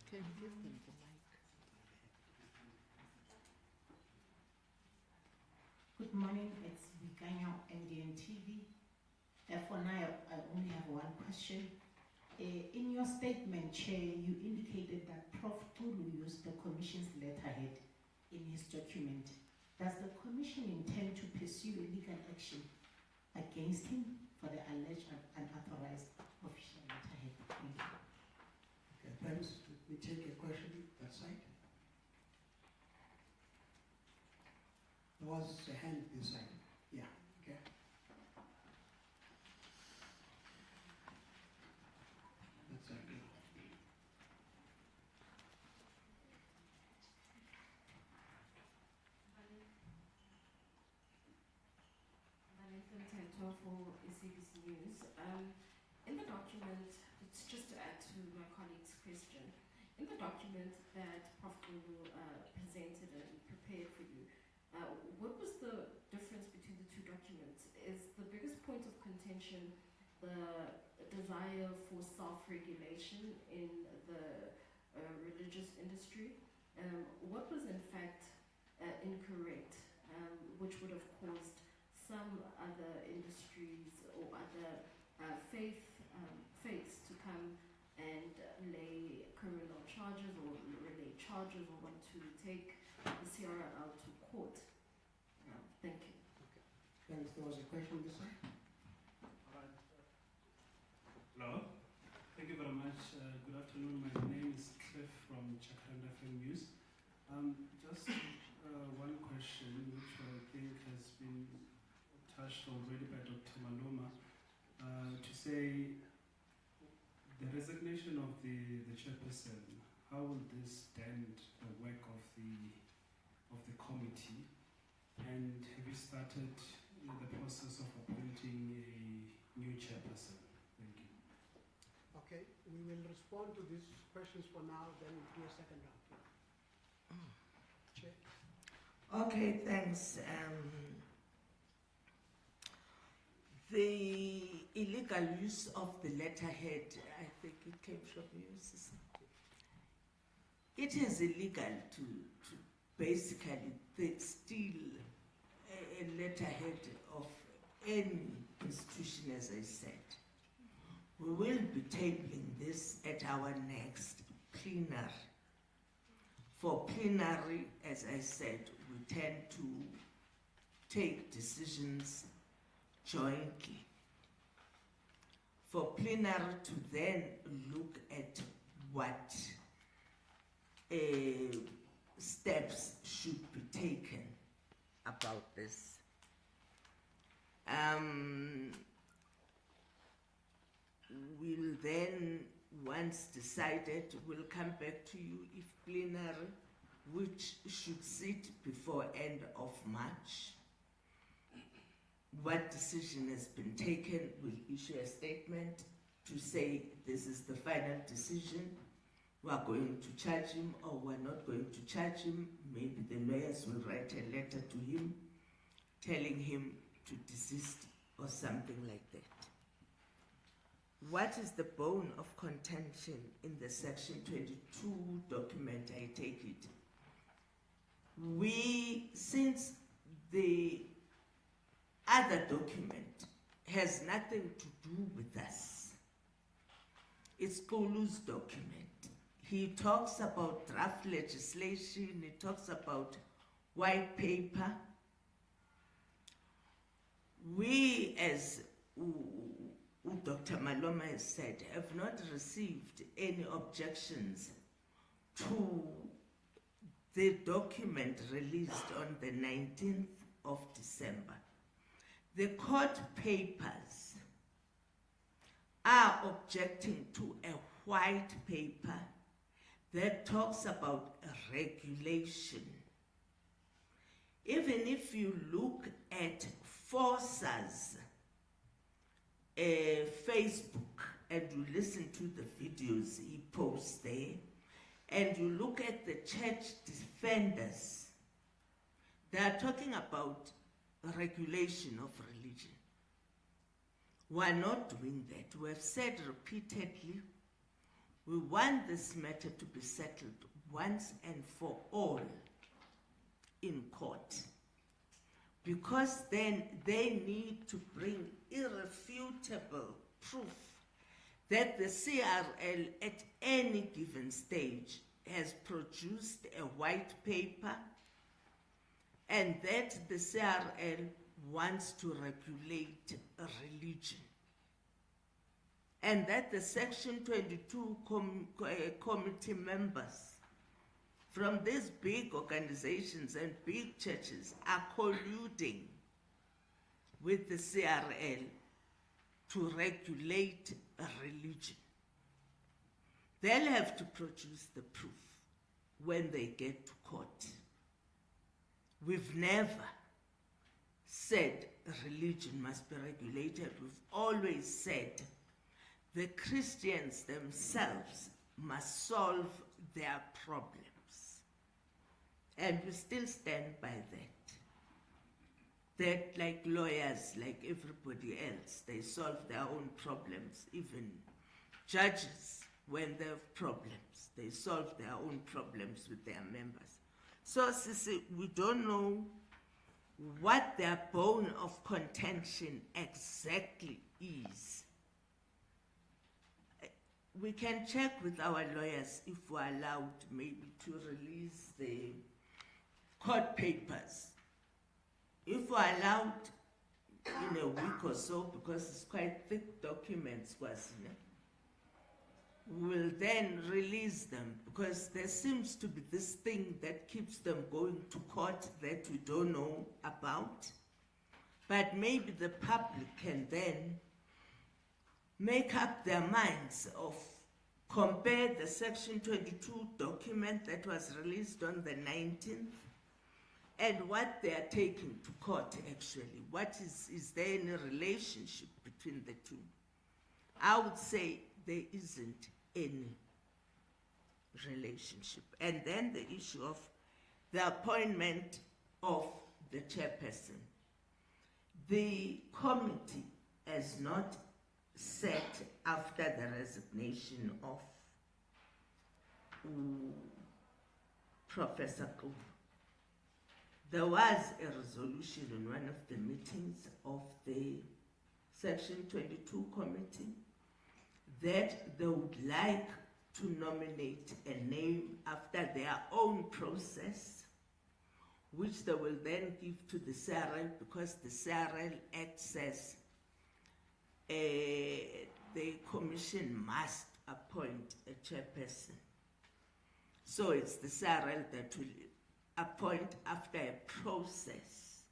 Can you give them the mic? Good morning, it's Vikanya, MDN TV. For now, I only have 1 question. In your statement, Chair, you indicated that Prof. Tulu used the Commission's letterhead in his document. Does the Commission intend to pursue legal action against him for the alleged unauthorized official letterhead? Thank you. Okay, thanks. Let me take a question that side. There was a hand this side. Yeah, okay. That's okay. For SABC News. In the document, it's just to add to my colleague's question, in the document that Prof. Gulu presented and prepared for you, what was the difference between the 2 documents? Is the biggest point of contention the desire for self-regulation in the religious industry? What was in fact incorrect, which would have caused some other industries or other faiths to come and lay criminal charges or relay charges or want to take the CRL to court? Thank you. Okay. Thanks. There was a question this side. Hello. Thank Thank you very much. Good afternoon. My name is Cliff from Chakaranda Film News. Just one question, which I think has been touched already by Dr. Maloma, to say the resignation of the chairperson, how will this dent the work of the committee? And have you started the process of appointing a new chairperson? Thank you. Okay, we will respond to these questions for now, then we'll do a second round. Chair. Okay, thanks. The illegal use of the letterhead, I think it came from you, Sisi. It is illegal to basically steal a letterhead of any institution, as I said. We will be tabling this at our next plenary. For plenary, as I said, we tend to take decisions jointly. For plenary to then look at what steps should be taken about this. We'll then, once decided, we'll come back to you if plenary, which should sit before end of March. What decision has been taken, we'll issue a statement to say this is the final decision. We are going to charge him or we're not going to charge him. Maybe the lawyers will write a letter to him telling him to desist or something like that. What is the bone of contention in the Section 22 document, I take it? Since the other document has nothing to do with us, it's Kulu's document. He talks about draft legislation, he talks about white paper. We, as Dr. Maloma has said, have not received any objections to the document released on the 19th of December. The court papers are objecting to a white paper that talks about a regulation. Even if you look at Forza's Facebook and you listen to the videos he posts there, and you look at the church defenders, they are talking about regulation of religion. We are not doing that. We have said repeatedly, we want this matter to be settled once and for all in court, because then they need to bring irrefutable proof that the CRL at any given stage has produced a white paper and that the CRL wants to regulate religion, and that the Section 22 committee members from these big organizations and big churches are colluding with the CRL to regulate religion. They'll have to produce the proof when they get to court. We've never said religion must be regulated. We've always said the Christians themselves must solve their problems. And we still stand by that. That like lawyers, like everybody else, they solve their own problems. Even judges, when they have problems, they solve their own problems with their members. So, Sisi, we don't know what their bone of contention exactly is. We can check with our lawyers if we're allowed maybe to release the court papers. If we're allowed in a week or so, because it's quite thick documents, will then release them, because there seems to be this thing that keeps them going to court that we don't know about. But maybe the public can then make up their minds of compare the Section 22 document that was released on the 19th and what they are taking to court actually. What is there any relationship between the two? I would say there isn't any relationship. And then the issue of the appointment of the chairperson. The committee has not set after the resignation of Professor Kubu. There was a resolution in one of the meetings of the Section 22 committee that they would like to nominate a name after their own process, which they will then give to the CRL, because the CRL Act says the commission must appoint a chairperson. So it's the CRL that will appoint after a process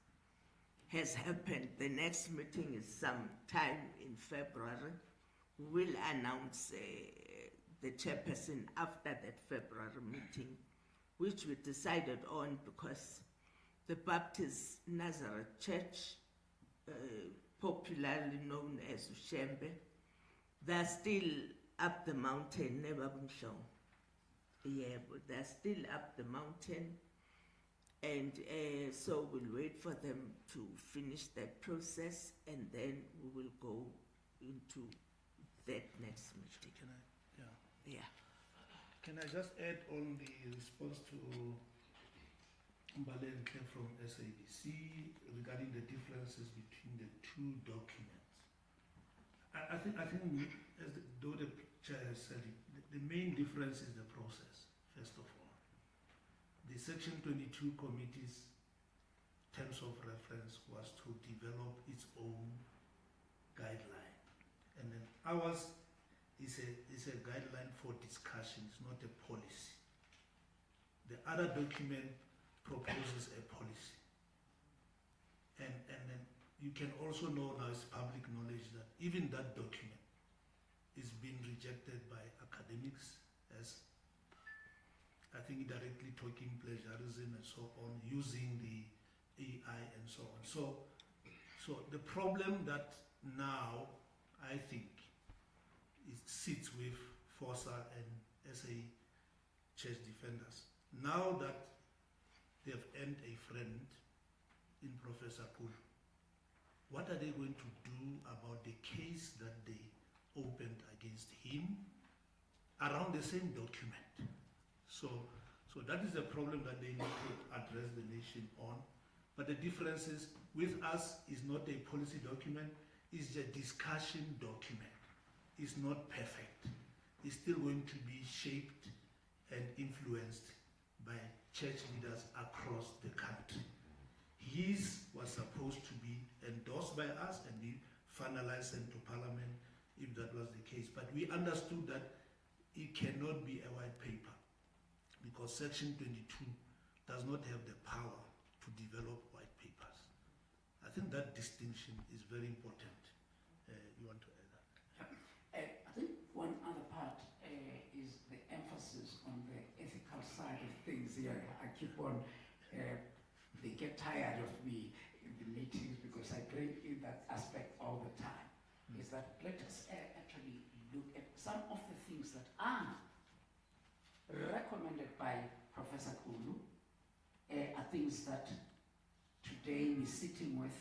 has happened. The next meeting is sometime in February. We will announce the chairperson after that February meeting, which we decided on because the Baptist Nazareth Church, popularly known as Ushembe, they're still up the mountain, never been shown. Yeah, but they're still up the mountain, and so we'll wait for them to finish that process, and then we will go into that next meeting. Can I? Yeah. Yeah. Can I just add on the response to Mbalenhle from SABC regarding the differences between the two documents? I think as though the chair has said it, the main difference is the process, first of all. The Section 22 committee's terms of reference was to develop its own guideline. And then ours is a guideline for discussion, it's not a policy. The other document proposes a policy. And then you can also know now, it's public knowledge, that even that document is being rejected by academics as, I think, directly talking plagiarism and so on, using the AI and so on. So the problem that now, I think, it sits with FOSA and SA Church Defenders. Now that they have earned a friend in Professor Kulu, what are they going to do about the case that they opened against him around the same document? So that is the problem that they need to address the nation on. But the difference is, with us, is not a policy document, it's a discussion document. It's not perfect. It's still going to be shaped and influenced by church leaders across the country. His was supposed to be endorsed by us and be finalized into Parliament if that was the case. But we understood that it cannot be a white paper because Section 22 does not have the power to develop white papers. I think that distinction is very important. You want to add that? I think one other part is the emphasis on the ethical side of things here. I keep on, they get tired of me in the meetings because I bring in that aspect all the time. Is that let us actually look at some of the things that are recommended by Professor Kulu, are things that today we're sitting with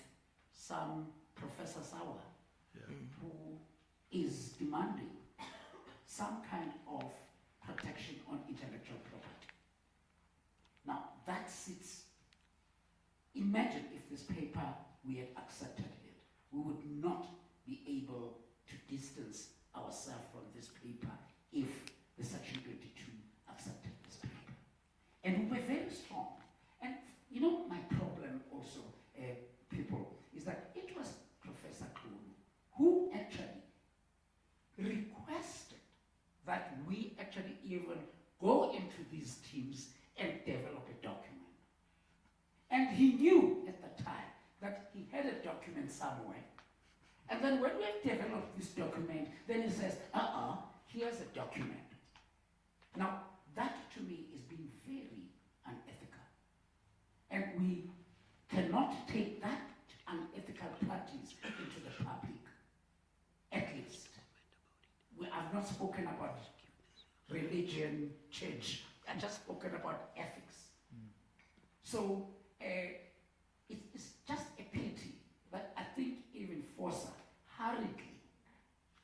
some Professor Sawa, who is demanding some kind of protection on intellectual property. Now, that sits, imagine if this paper, we had accepted it, we would not be able to distance ourselves from this paper if the Section 22 accepted this paper. And we were very strong. And you know, my problem also, people, is that it was Professor Kulu who actually requested that even go into these teams and develop a document. And he knew at the time that he had a document somewhere. And then when we have developed this document, then he says, here's a document. Now, that to me is being very unethical. And we cannot take that unethical practice into the public, at least. I've not spoken about religion, church. I've just spoken about ethics. So it's just a pity that I think even FOSA hurriedly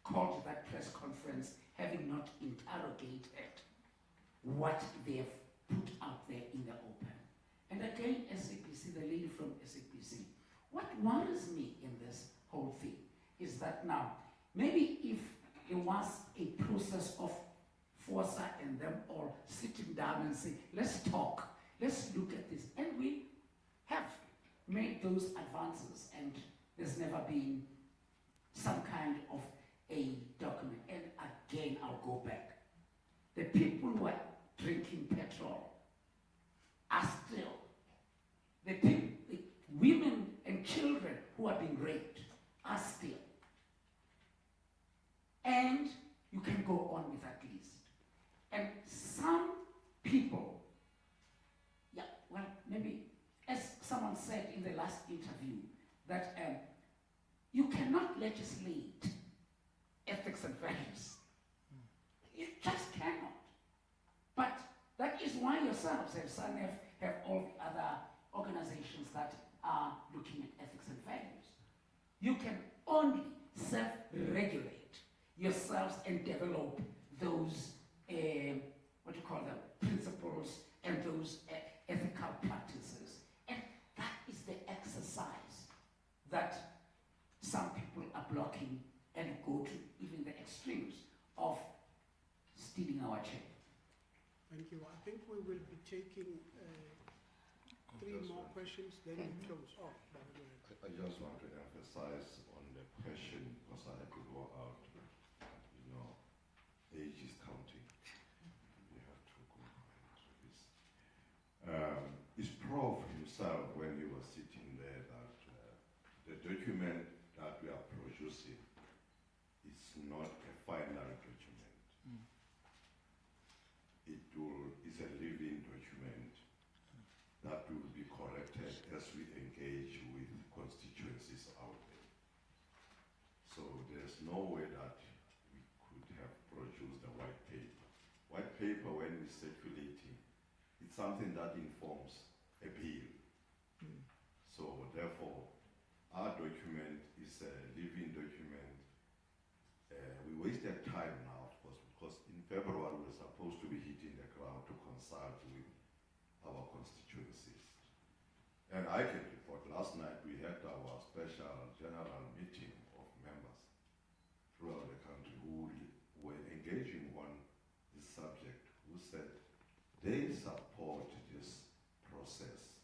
called that press conference having not interrogated what they have put out there in the open. And again, SABC, the lady from SABC, what worries me in this whole thing is that now, maybe if there was a process of FOSA and them all sitting down and say, let's talk, let's look at this, and we have made those advances, and there's never been some kind of a document. And again, I'll go back. The people who are drinking petrol are still, the women and children who are being raped are still. And you can go on with that list. And some people, maybe, as someone said in the last interview, that you cannot legislate ethics and values. You just cannot. But that is why yourselves, SANEF, have all the other organizations that are looking at ethics and values. You can only self-regulate yourselves and develop those, principles and those ethical practices. And that is the exercise that some people are blocking and go to even the extremes of stealing our chair. Thank you. I think we will be taking 3 more questions, then we close off. I just want to emphasize on the question, because I had to go out, age is counting. We have to go into this. It's Prof himself, when he was sitting there, that the document that we are producing is not a final document. It's a living document that will be corrected as we engage with constituencies out there. So there's no way that we could have produced a white paper. White paper, when we're circulating, it's something that informs a bill. So therefore, our document is a living document. We wasted time now, of course, because in February we were supposed to be hitting the ground to consult with our constituencies. And I can report, last night we had our special general meeting of members throughout the country who were engaging on this subject, who said they support this process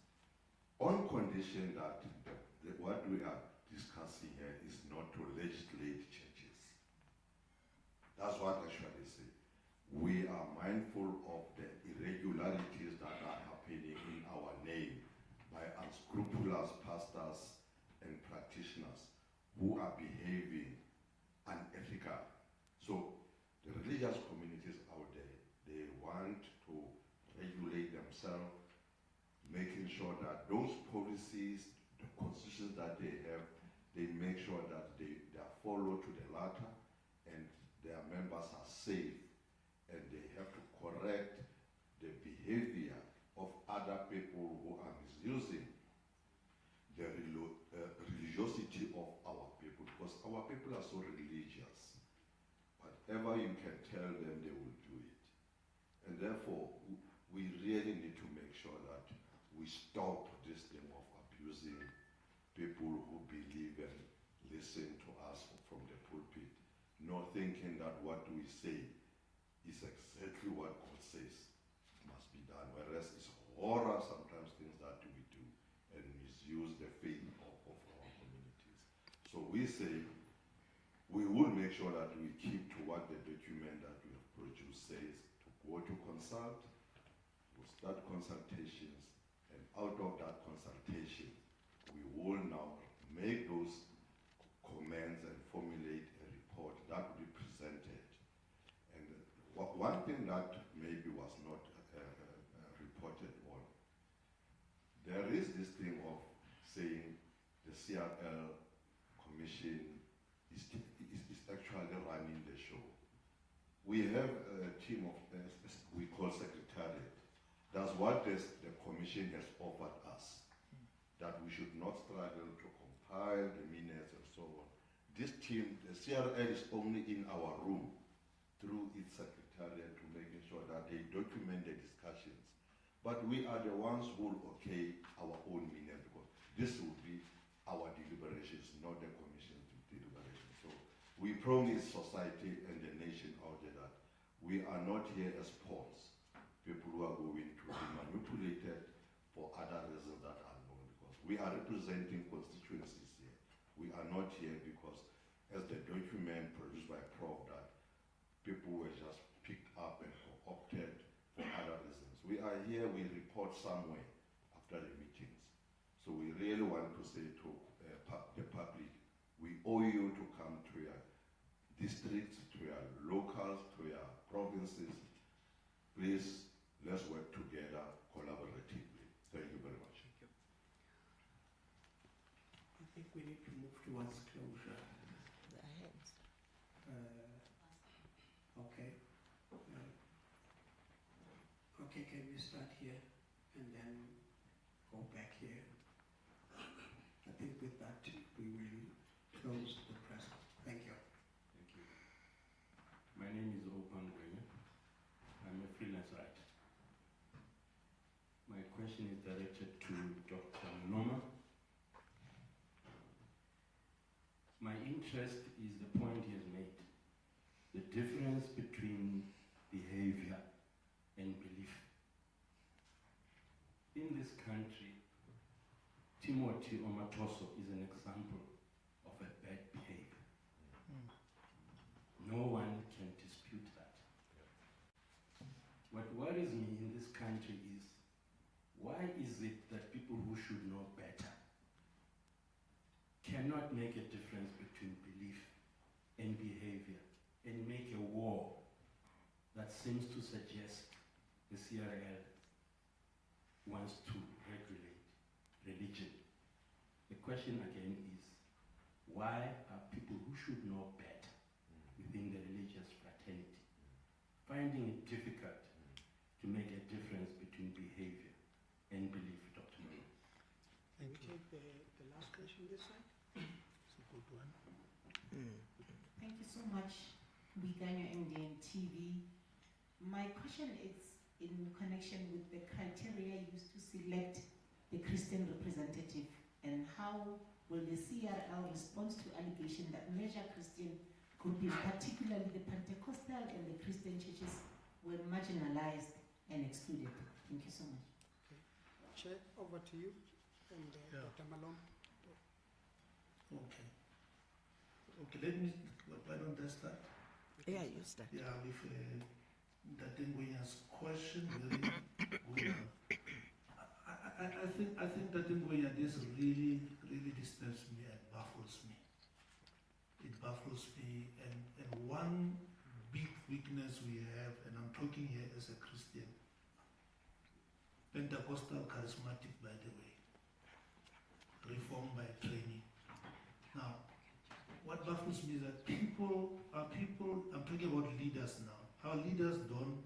on condition that what we are discussing here is not to legislate changes. That's what I actually say. We are mindful of the irregularities that are happening in our name by unscrupulous pastors and practitioners who are behaving unethical. So the religious communities out there, they want to regulate themselves, making sure that those policies, the constitutions that they have, they make sure that they are followed to the letter and their members are safe, and they have to correct the behavior of other people who are misusing the religiosity of our people, because our people are so religious. Whatever you can tell them, they will do it. And therefore, we really need to make sure that we stop this thing of abusing people who believe and listen to us from the pulpit, not thinking that what we say is exactly what God says must be done, whereas it's horror sometimes things that we do and misuse the faith of our communities. So we say we will make sure that we keep to what the document that we have produced says, to were to consult, we'll start consultations, and out of that consultation, we will now make those comments and formulate a report that will be presented. And one thing that maybe was not reported on, there is this thing of saying the CRL Commission is actually running the show. We have a team of, we call secretariat. That's what the Commission has offered us, that we should not struggle to compile the minutes and so on. This team, the CRL, is only in our room through its secretariat to making sure that they document the discussions. But we are the ones who will okay our own minutes, because this will be our deliberations, not the Commission's deliberations. So we promise society and the nation out there that we are not here as pawns, people who are going to be manipulated for other reasons that are known, because we are representing constituencies here. We are not here because, as the document produced by Prof, that people were just picked up and opted for other reasons. We are here, we report somewhere after the meetings. So we really want to say to the public, we owe you to come to your districts, to your locals, to your provinces. Please, let's work together collaboratively. Thank you very much. Thank you. I think we need to move towards closure. Okay. Okay, can we start here and then go back here? I think with that we will close the press. Thank you. Thank you. My name is Opan Gwenya. I'm a freelance writer. My question is directed to Dr. Noma. My interest is the point he has made. The difference between behavior and belief. In this country, Timothy Omatoso is an example of a bad behavior. No one can dispute that. What worries me in this country is, why is it that people who should know better cannot make a difference between belief and behavior and make a war that seems to suggest the CRL wants to regulate religion? The question again is, why are people who should know better within the religious fraternity finding it difficult to make a difference between behavior and belief, Dr. Miller? Can we take the last question this side? It's a good one. Thank you so much, Biganyo MDN TV. My question is in connection with the criteria used to select the Christian representative, and how will the CRL respond to allegation that major Christian groupings, particularly the Pentecostal and the Christian churches, were marginalized and excluded? Thank you so much. Okay. Chair, over to you, and Dr. Malone. Okay. Okay, let me, why don't I start? Yeah, you start. Yeah, with Datengoya's question, very good. I think Datengoya, this really disturbs me and baffles me. It baffles me, and one big weakness we have, and I'm talking here as a Christian, Pentecostal charismatic, by the way, reformed by training. Now, what baffles me is that people, I'm talking about leaders now. Our leaders don't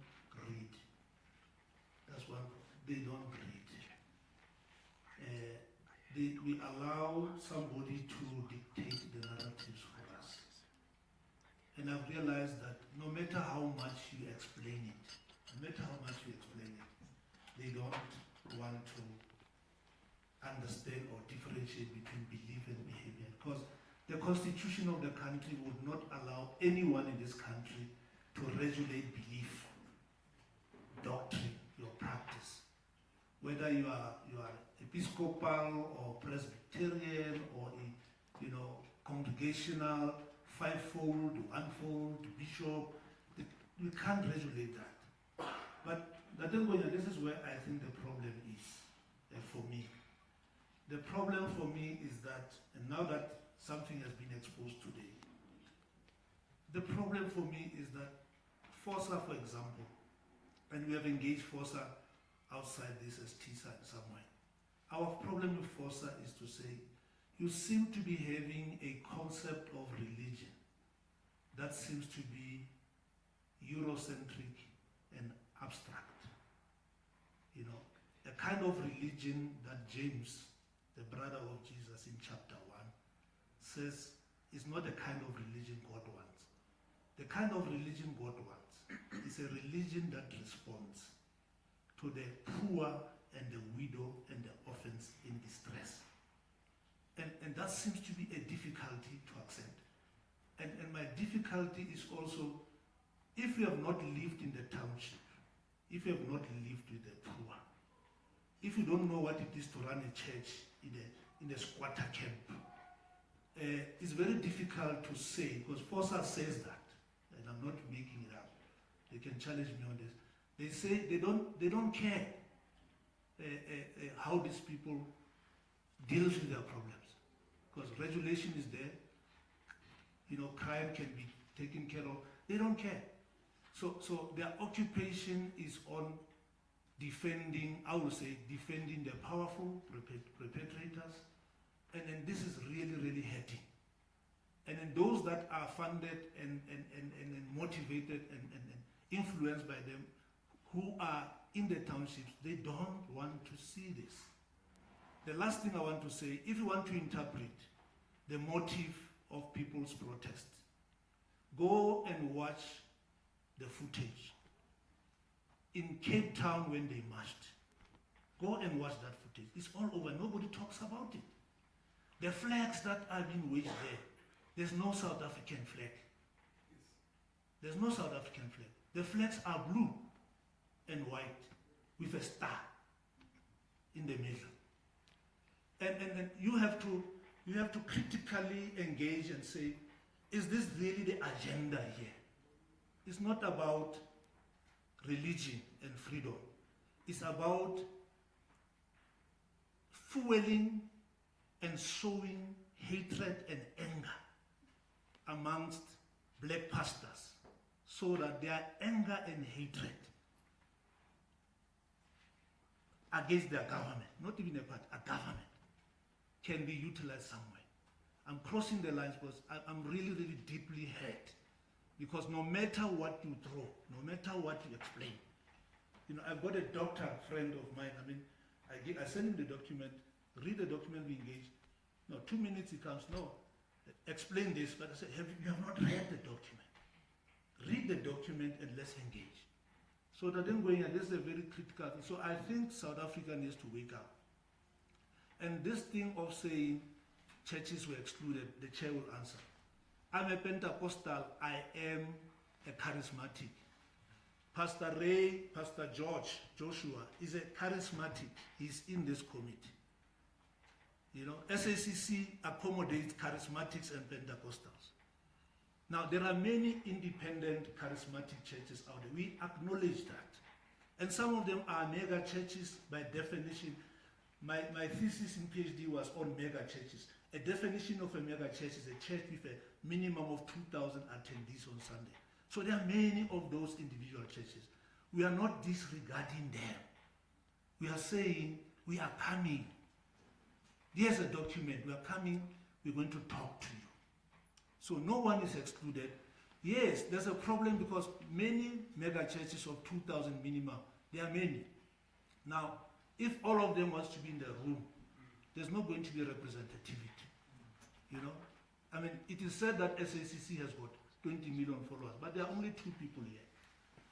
read. That's one, they don't read. We allow somebody to dictate the narratives for us. And I've realized that no matter how much you explain it, they don't want to understand or differentiate between belief and behavior, because the constitution of the country would not allow anyone in this country to regulate belief, doctrine, your practice. Whether you are Episcopal or Presbyterian or congregational, fivefold, unfold, bishop, we can't regulate that. But this is where I think the problem is for me. The problem for me is that, and now that something has been exposed today, the problem for me is that FOSA, for example, and we have engaged FOSA outside this as TISA somewhere. Our problem with FOSA is to say, you seem to be having a concept of religion that seems to be Eurocentric and abstract. You know, a kind of religion that James, the brother of Jesus in chapter 1, says is not the kind of religion God wants. The kind of religion God wants is a religion that responds to the poor and the widow and the orphans in distress. And that seems to be a difficulty to accept. And my difficulty is also, if you have not lived in the township, if you have not lived with the poor, if you don't know what it is to run a church in a squatter camp, it's very difficult to say, because FOSA says that, and I'm not making it up. They can challenge me on this. They say they don't care how these people deal with their problems, because regulation is there. You know, crime can be taken care of. They don't care. So their occupation is on defending, I would say, defending the powerful perpetrators. And then this is really, really hurting. And then those that are funded and motivated and influenced by them, who are in the townships, they don't want to see this. The last thing I want to say, if you want to interpret the motive of people's protest, go and watch the footage. In Cape Town when they marched, go and watch that footage. It's all over, nobody talks about it. The flags that are being waved there, there's no South African flag. There's no South African flag. The flags are blue and white with a star in the middle. And you have to critically engage and say, is this really the agenda here? It's not about religion and freedom. It's about fueling and sowing hatred and anger amongst black pastors, so that their anger and hatred against their government, not even a party, a government, can be utilized somewhere. I'm crossing the lines because I'm really, really deeply hurt. Because no matter what you throw, no matter what you explain, you know, I've got a doctor friend of mine. I mean, I send him the document, read the document, we engage. No, 2 minutes he comes, no, explain this. But I said, you have not read the document. Read the document and let's engage. So that then going, and this is a very critical thing. So I think South Africa needs to wake up. And this thing of saying churches were excluded, the chair will answer. I'm a Pentecostal, I am a charismatic. Pastor Ray, Pastor Joshua is a charismatic. He's in this committee. You know, SACC accommodates charismatics and Pentecostals. Now, there are many independent charismatic churches out there. We acknowledge that. And some of them are mega churches by definition. My thesis in PhD was on mega churches. A definition of a mega church is a church with a minimum of 2,000 attendees on Sunday. So there are many of those individual churches. We are not disregarding them. We are saying, we are coming. Here's a document. We are coming. We're going to talk to you. So no one is excluded. Yes, there's a problem because many mega churches of 2,000 minimum, there are many. Now, if all of them wants to be in the room, there's not going to be representativity. You know? I mean, it is said that SACC has got 20 million followers, but there are only 2 people here.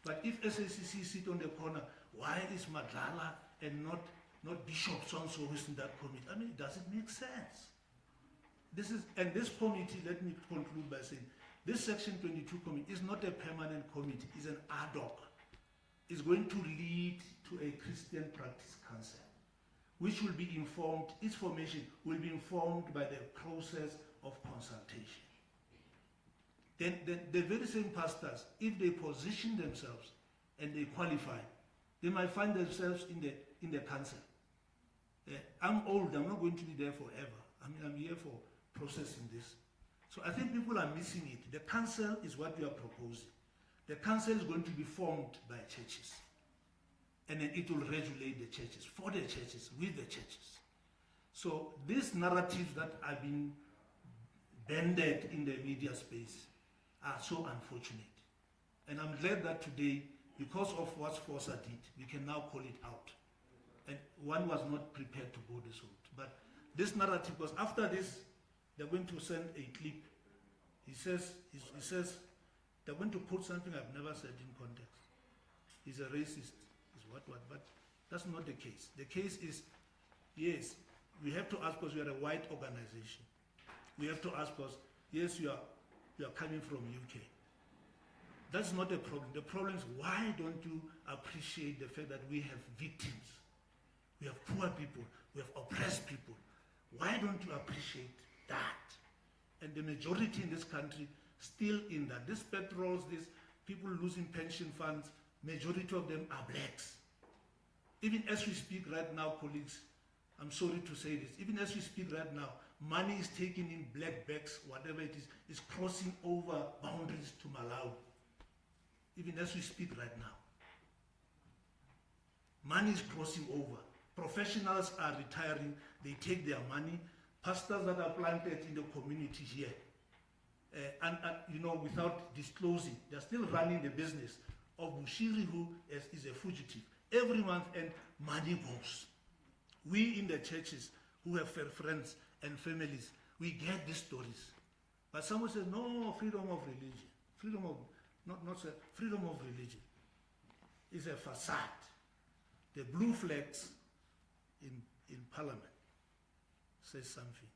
But if SACC sit on the corner, why is Madlala and not Bishop so-and-so who's in that committee? I mean, does it make sense? This committee, let me conclude by saying, this Section 22 committee is not a permanent committee, it's an ad hoc. It's going to lead to a Christian Practice Council, which will be informed, its formation will be informed by the process of consultation. Then the very same pastors, if they position themselves and they qualify, They might find themselves in the council. I'm old, I'm not going to be there forever. I mean, I'm here for processing this. So I think people are missing it. The council is what we are proposing. The council is going to be formed by churches. And then it will regulate the churches, for the churches, with the churches. So these narratives that have been banded in the media space are so unfortunate. And I'm glad that today, because of what Forza did, we can now call it out. And one was not prepared to go this route. But this narrative, because after this, they're going to send a clip. He says they're going to put something I've never said in context. He's a racist, is what, but that's not the case. The case is, yes, we have to ask because we are a white organization. We have to ask because, yes, you are coming from UK. That's not the problem. The problem is, why don't you appreciate the fact that we have victims? We have poor people. We have oppressed people. Why don't you appreciate that? And the majority in this country still in that. These patrols, these people losing pension funds, majority of them are blacks. Even as we speak right now, colleagues, I'm sorry to say this, even as we speak right now, money is taken in black bags, whatever it is crossing over boundaries to Malawi. Even as we speak right now. Money is crossing over. Professionals are retiring, they take their money. Pastors that are planted in the community here, and you know, without disclosing, they're still running the business of Bushiri, who is a fugitive. Every month, and money goes. We in the churches who have friends and families, we get these stories. But someone says, no, freedom of religion. Freedom of, freedom of religion is a facade. The blue flags in Parliament says something.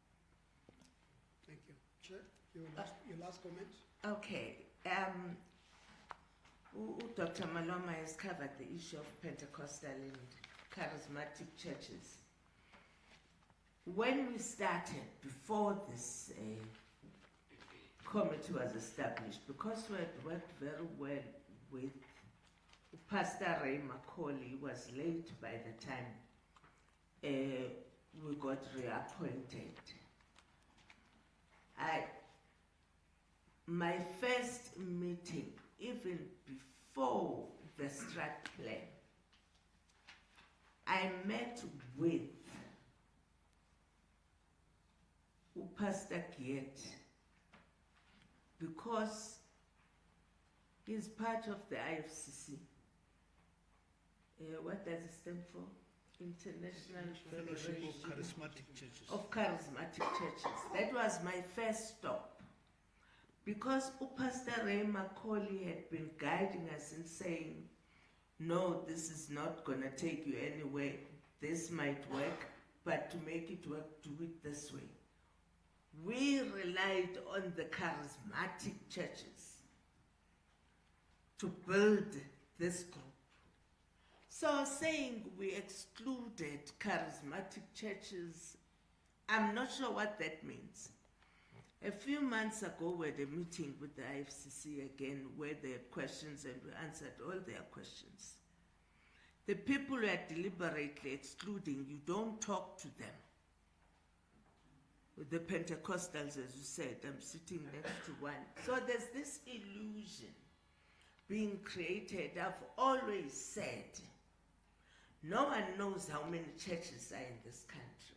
Thank you. Chair, your last comment? Okay. Dr. Maloma has covered the issue of Pentecostal and charismatic churches. When we started, before this committee was established, because we had worked very well with Pastor Ray Macaulay, was late by the time we got reappointed. My first meeting, even before the strike plan, I met with Pastor Giet because he's part of the IFCC. What does it stand for? International Fellowship of Federation Charismatic Churches. Of Charismatic Churches. That was my first stop. Because Pastor Ray Macaulay had been guiding us and saying, no, this is not going to take you anywhere. This might work, but to make it work, do it this way. We relied on the charismatic churches to build this group. So saying we excluded charismatic churches, I'm not sure what that means. A few months ago, we had a meeting with the IFCC again, where they had questions and we answered all their questions. The people who are deliberately excluding, you don't talk to them. With the Pentecostals, as you said, I'm sitting next to one. So there's this illusion being created. I've always said, no one knows how many churches are in this country,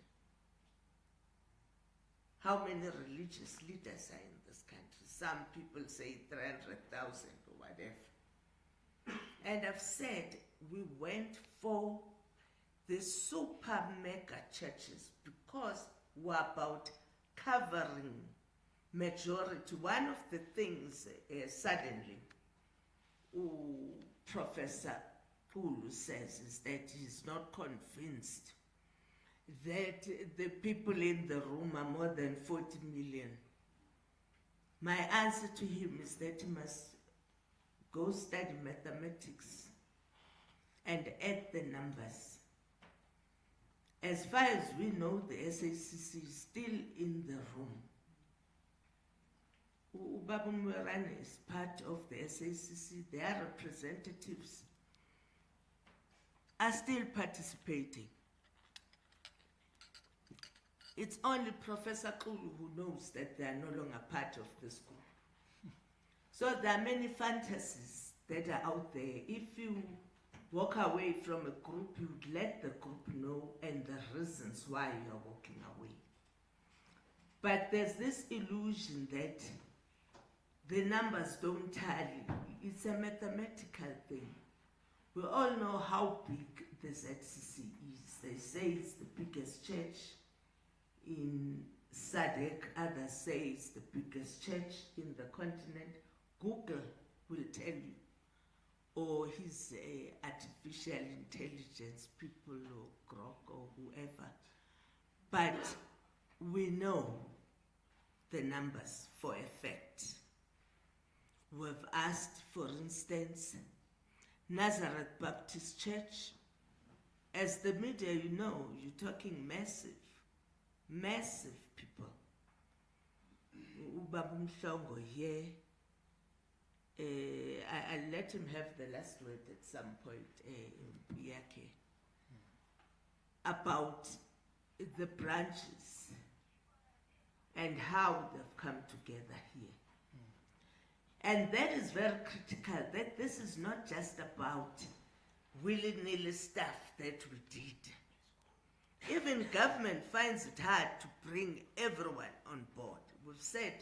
how many religious leaders are in this country. Some people say 300,000 or whatever. And I've said we went for the super mega churches because we're about covering majority. One of the things suddenly Professor Pulu says is that he's not convinced that the people in the room are more than 40 million. My answer to him is that he must go study mathematics and add the numbers. As far as we know, the SACC is still in the room. Ubaba Mwerane is part of the SACC. They are representatives are still participating. It's only Professor Kulu who knows that they are no longer part of the school. So there are many fantasies that are out there. If you walk away from a group, you would let the group know and the reasons why you are walking away. But there's this illusion that the numbers don't tally. It's a mathematical thing. We all know how big the ZCC is. They say it's the biggest church in SADC, others say it's the biggest church in the continent. Google will tell you, or his artificial intelligence people, or Grok, or whoever. But we know the numbers for a fact. We've asked, for instance, Nazareth Baptist Church. As the media, you know, you're talking massive people. Ubaba Mhlongo here. I'll let him have the last word at some point, Yake, about the branches and how they've come together here. And that is very critical, that this is not just about willy-nilly stuff that we did. Even government finds it hard to bring everyone on board. We've said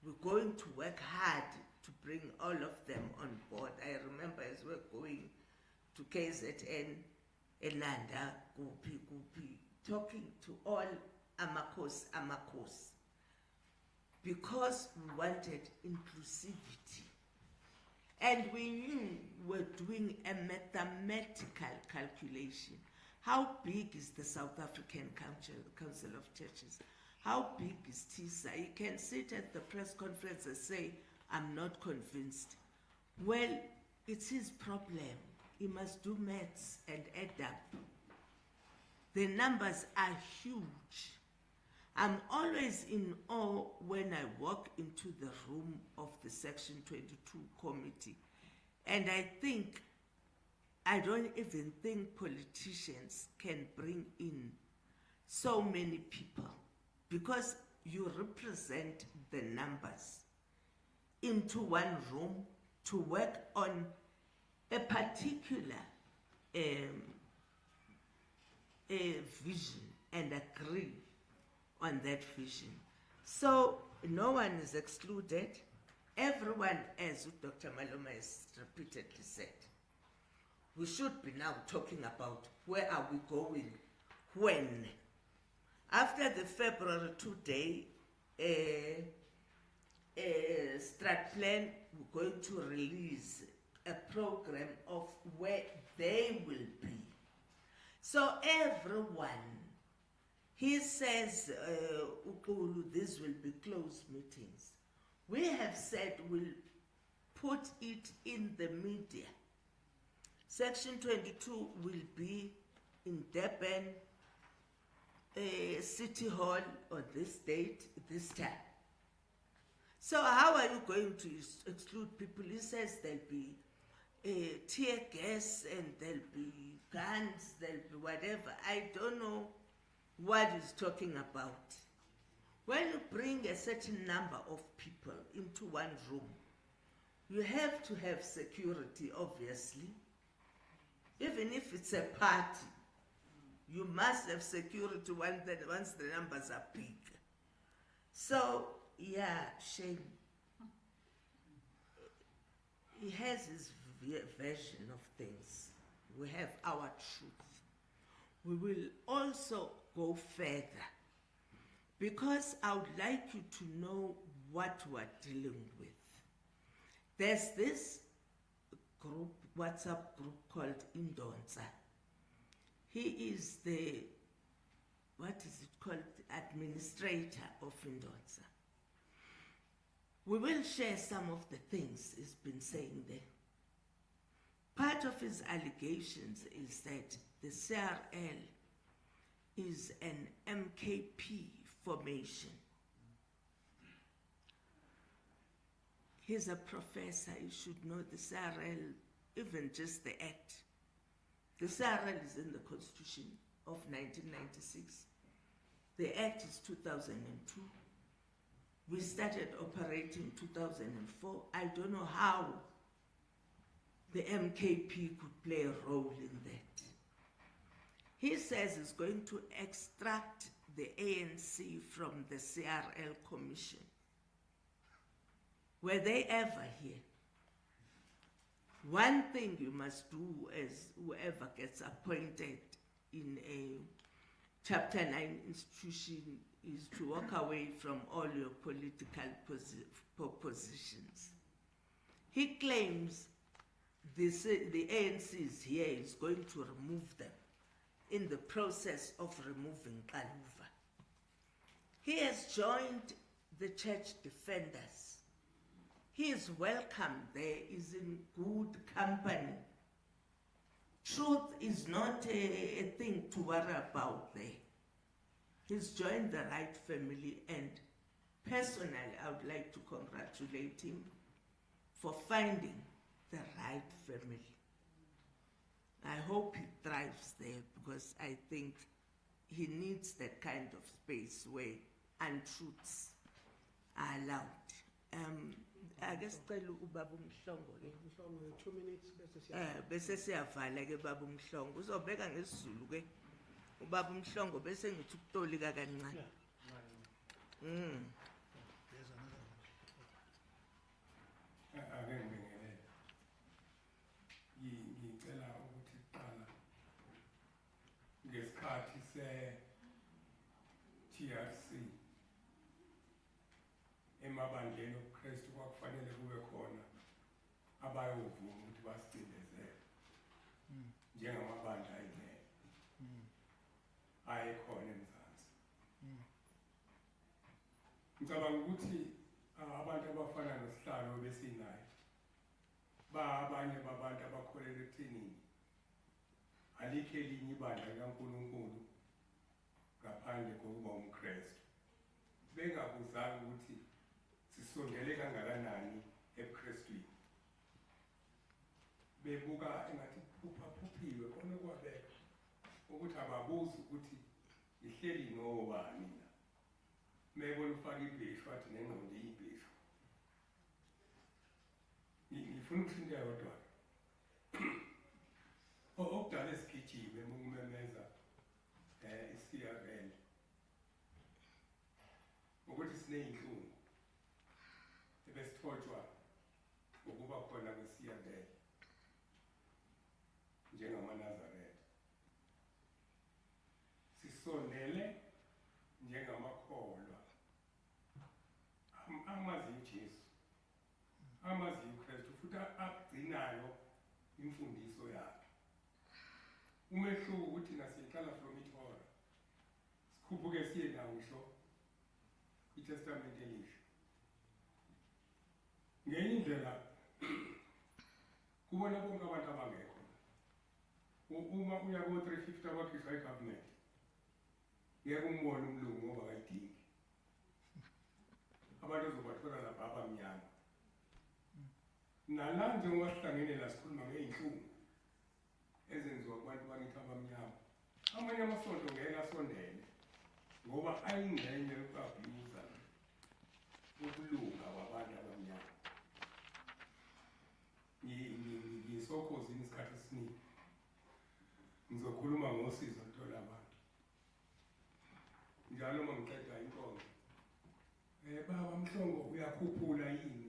we're going to work hard to bring all of them on board. I remember as we're going to KZN, Elanda, Gupi, talking to all Amakos, because we wanted inclusivity. And we knew we were doing a mathematical calculation. How big is the South African Council of Churches? How big is TISA? You can sit at the press conference and say, I'm not convinced. Well, it's his problem. He must do maths and add up. The numbers are huge. I'm always in awe when I walk into the room of the Section 22 committee. And I don't even think politicians can bring in so many people, because you represent the numbers into one room to work on a particular vision and agree on that vision. So no one is excluded. Everyone, as Dr. Maloma has repeatedly said, we should be now talking about where are we going, when. After the February 2 day strat plan, we're going to release a program of where they will be. So everyone, he says, Ukulu, these will be closed meetings. We have said we'll put it in the media. Section 22 will be in Durban, City Hall on this date, this time. So how are you going to exclude people? He says there'll be tear gas and there'll be guns, there'll be whatever. I don't know what he's talking about. When you bring a certain number of people into one room, you have to have security, obviously. Even if it's a party, you must have security once the numbers are big. So, yeah, Shane, he has his version of things. We have our truth. We will also go further, because I would like you to know what we're dealing with. There's this group, WhatsApp group called Indonza. He is the, what is it called, administrator of Indonza. We will share some of the things he's been saying there. Part of his allegations is that the CRL is an MKP formation. He's a professor, you should know the CRL, even just the act. The CRL is in the Constitution of 1996. The Act is 2002. We started operating 2004. I don't know how the MKP could play a role in that. He says he's going to extract the ANC from the CRL Commission. Were they ever here? One thing you must do as whoever gets appointed in a Chapter 9 institution is to walk away from all your political positions. He claims the ANC is here, is going to remove them in the process of removing Kaluva. He has joined the church defenders. He is welcome there, is in good company. Truth is not a thing to worry about there. He's joined the right family, and personally, I would like to congratulate him for finding the right family. I hope he thrives there, because I think he needs that kind of space where untruths are allowed. I guess ubaba uMhlongo ke 2 minutes bese siyavala ke baba uMhlongo uzobeka ngesizulu ke ubaba uMhlongo bese ngithi ukutolika kancane. Ngicela ukuthi kuqala ngesikhathi se-TRC emabandleni obuKristu kwakufanele kube khona abayovuma ukuthi basicindezele njengamabandla ayimele ayekhona eMzansi. Ngicabanga ukuthi abantu abafana noSihlalo besinayo abanye babantu abakholelwa ekuthenini alikho elinye ibandla likaNkulunkulu ngaphandle kokuba umKristu, bengabuzanga ukuthi sisondele kangakanani ebuKristwini, bebuka engathi kuphuphiwe khona kwabeka ukuthi ababuzi ukuthi ihleli nobani la, mebona ufaka ibheshu athi nengqondo iyibheshu. Ngifuna ukusinda yodwa okudala esigijime ukumemeza i-CRL ukuthi sineyinhlungu ebesithotshwa ukuba khona kwe-CRL njengamaNazaretha. Sisondele njengamakholwa amaziyo uJesu, amaziyo uKristu, futhi agcinayo imfundiso yakhe. Umehluko ukuthi nasihlala from iTorah sikhuphuke siye nawo ngisho iTestament elisha. Ngenye indlela kubona bonke abantu abangekho. Uma uya ko-350 abakhishwa i-government ngeke umbone umlungu ngoba akayidingi. Abantu ozobathola lapha abamnyama. Nala njengoba sihlangene la sikhuluma ngey'nhlungu ezenziwa kubantu bakithi abamnyama. Amanye amasonto ngeke asondele ngoba ayingxenye yoku-abuse ukulunga kwabantu abamnyama. Ngisokhozini isikhathi esiningi ngizokhuluma ngosizo luthola abantu njalo uma ngiqeda inkonzo. Baba Mhlongo, uyakhuphula yini?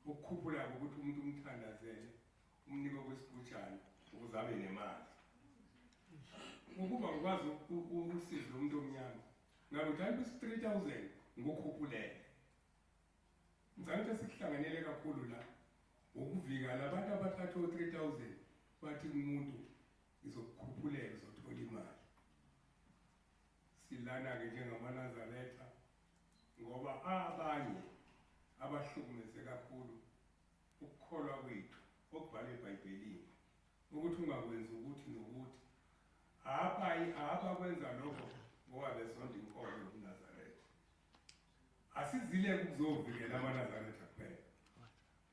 Ukukhuphula ukuthi umuntu umthandazele umnike kwesigujana ukuze abe nemali. Ukuba ngikwazi usizo umuntu omnyama ngakuthi ayibe 3,000 ngikukhuphulele. Ngicabanga ukuthi sikuhlanganele kakhulu la ukuvika labantu abathatha 3,000 bathi umuntu izokukhuphuleka uzothola imali. Silana-ke njengamaNazaretha ngoba abanye abahlukumeze kakhulu ukukholwa kwethu okubhalwe eBhayibhelini ukuthi ungakwenzi ukuthi nokuthi abakwenza lokho ngoba besonda inkolo yobuNazaretha. Asizile ukuzovikela amaNazaretha kuphela,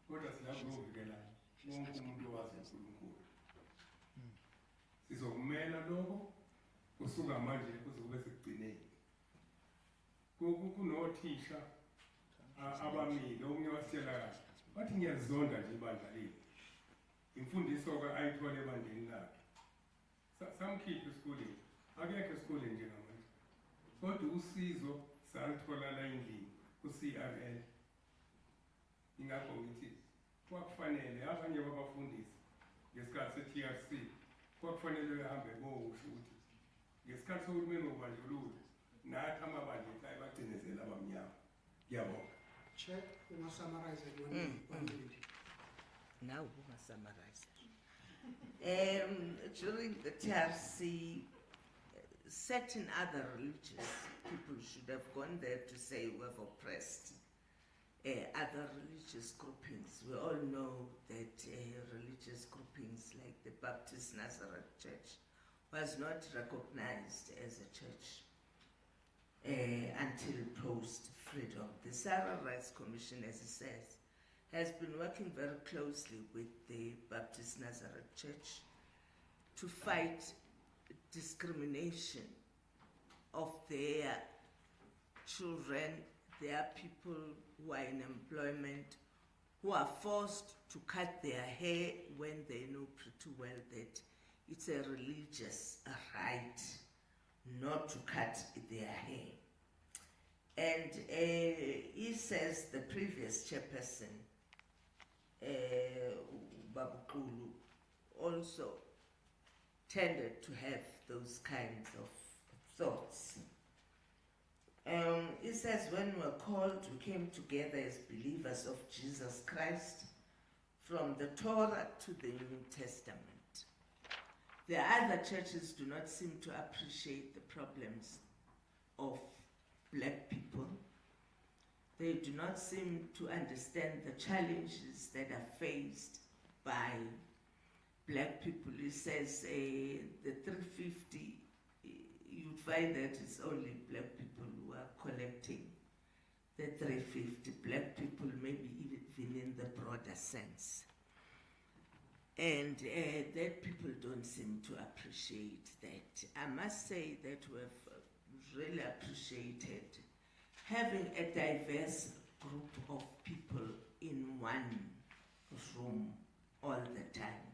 kodwa siyakuzovikela wonke umuntu owazi uNkulunkulu. sizokumela lokho kusuka manje kuze kube sekugcineni. Kunothisha abamile omunye wasitshela kahle bathi ngiyalizonda nje ibandla lethu. Imfundiso-ke ayithole ebandleni lakhe. Samkhipha esikoleni, akekho esikoleni njengamanje. Kodwa usizo salithola la endlini ku-CRL. Ingakho ngithi kwakufanele abanye babafundisi ngesikhathi se-TRC kwakufanele behambe bosho ukuthi ngesikhathi sohulumeni wobandlululo nathi amabandla ekhaya bacinezela abamnyama. Ngiyabonga. Chair, you must summarize it one minute. Now we must summarize it. During the TRC, certain other religious people should have gone there to say we have oppressed other religious groupings. We all know that religious groupings like the Baptist Nazareth Church was not recognized as a church until post-freedom. The CRL Rights Commission, as it says, has been working very closely with the Baptist Nazareth Church to fight discrimination of their children, their people who are in employment, who are forced to cut their hair when they know pretty well that it's a religious right not to cut their hair. And he says the previous chairperson, Babukulu, also tended to have those kinds of thoughts. He says when we were called, we came together as believers of Jesus Christ from the Torah to the New Testament. The other churches do not seem to appreciate the problems of black people. They do not seem to understand the challenges that are faced by black people. He says the 350, you'd find that it's only black people who are collecting the 350. Black people maybe even in the broader sense. And that people don't seem to appreciate that. I must say that we've really appreciated having a diverse group of people in one room all the time.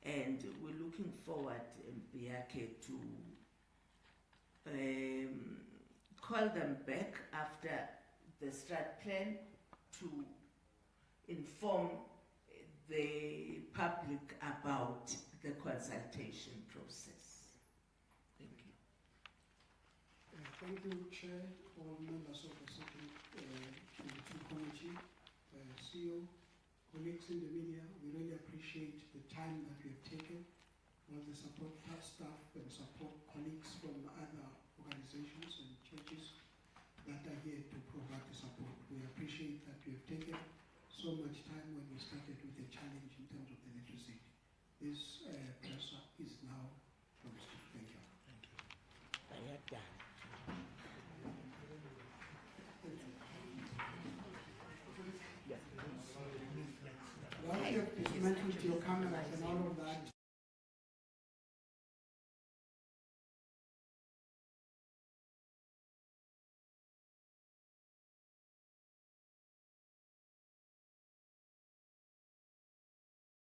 And we're looking forward, Biake, to call them back after the strat plan to inform the public about the consultation process. Thank you. Thank you, Chair, all members of the Second Committee, CEO, colleagues in the media. We really appreciate the time that you have taken, all the support staff and support colleagues from other organizations and churches that are here to provide the support. We appreciate that you have taken so much time when we started with the challenge in terms of the literacy. This pressure is now closed. Thank you. I have done. Once you have dismantled your cameras and all of that,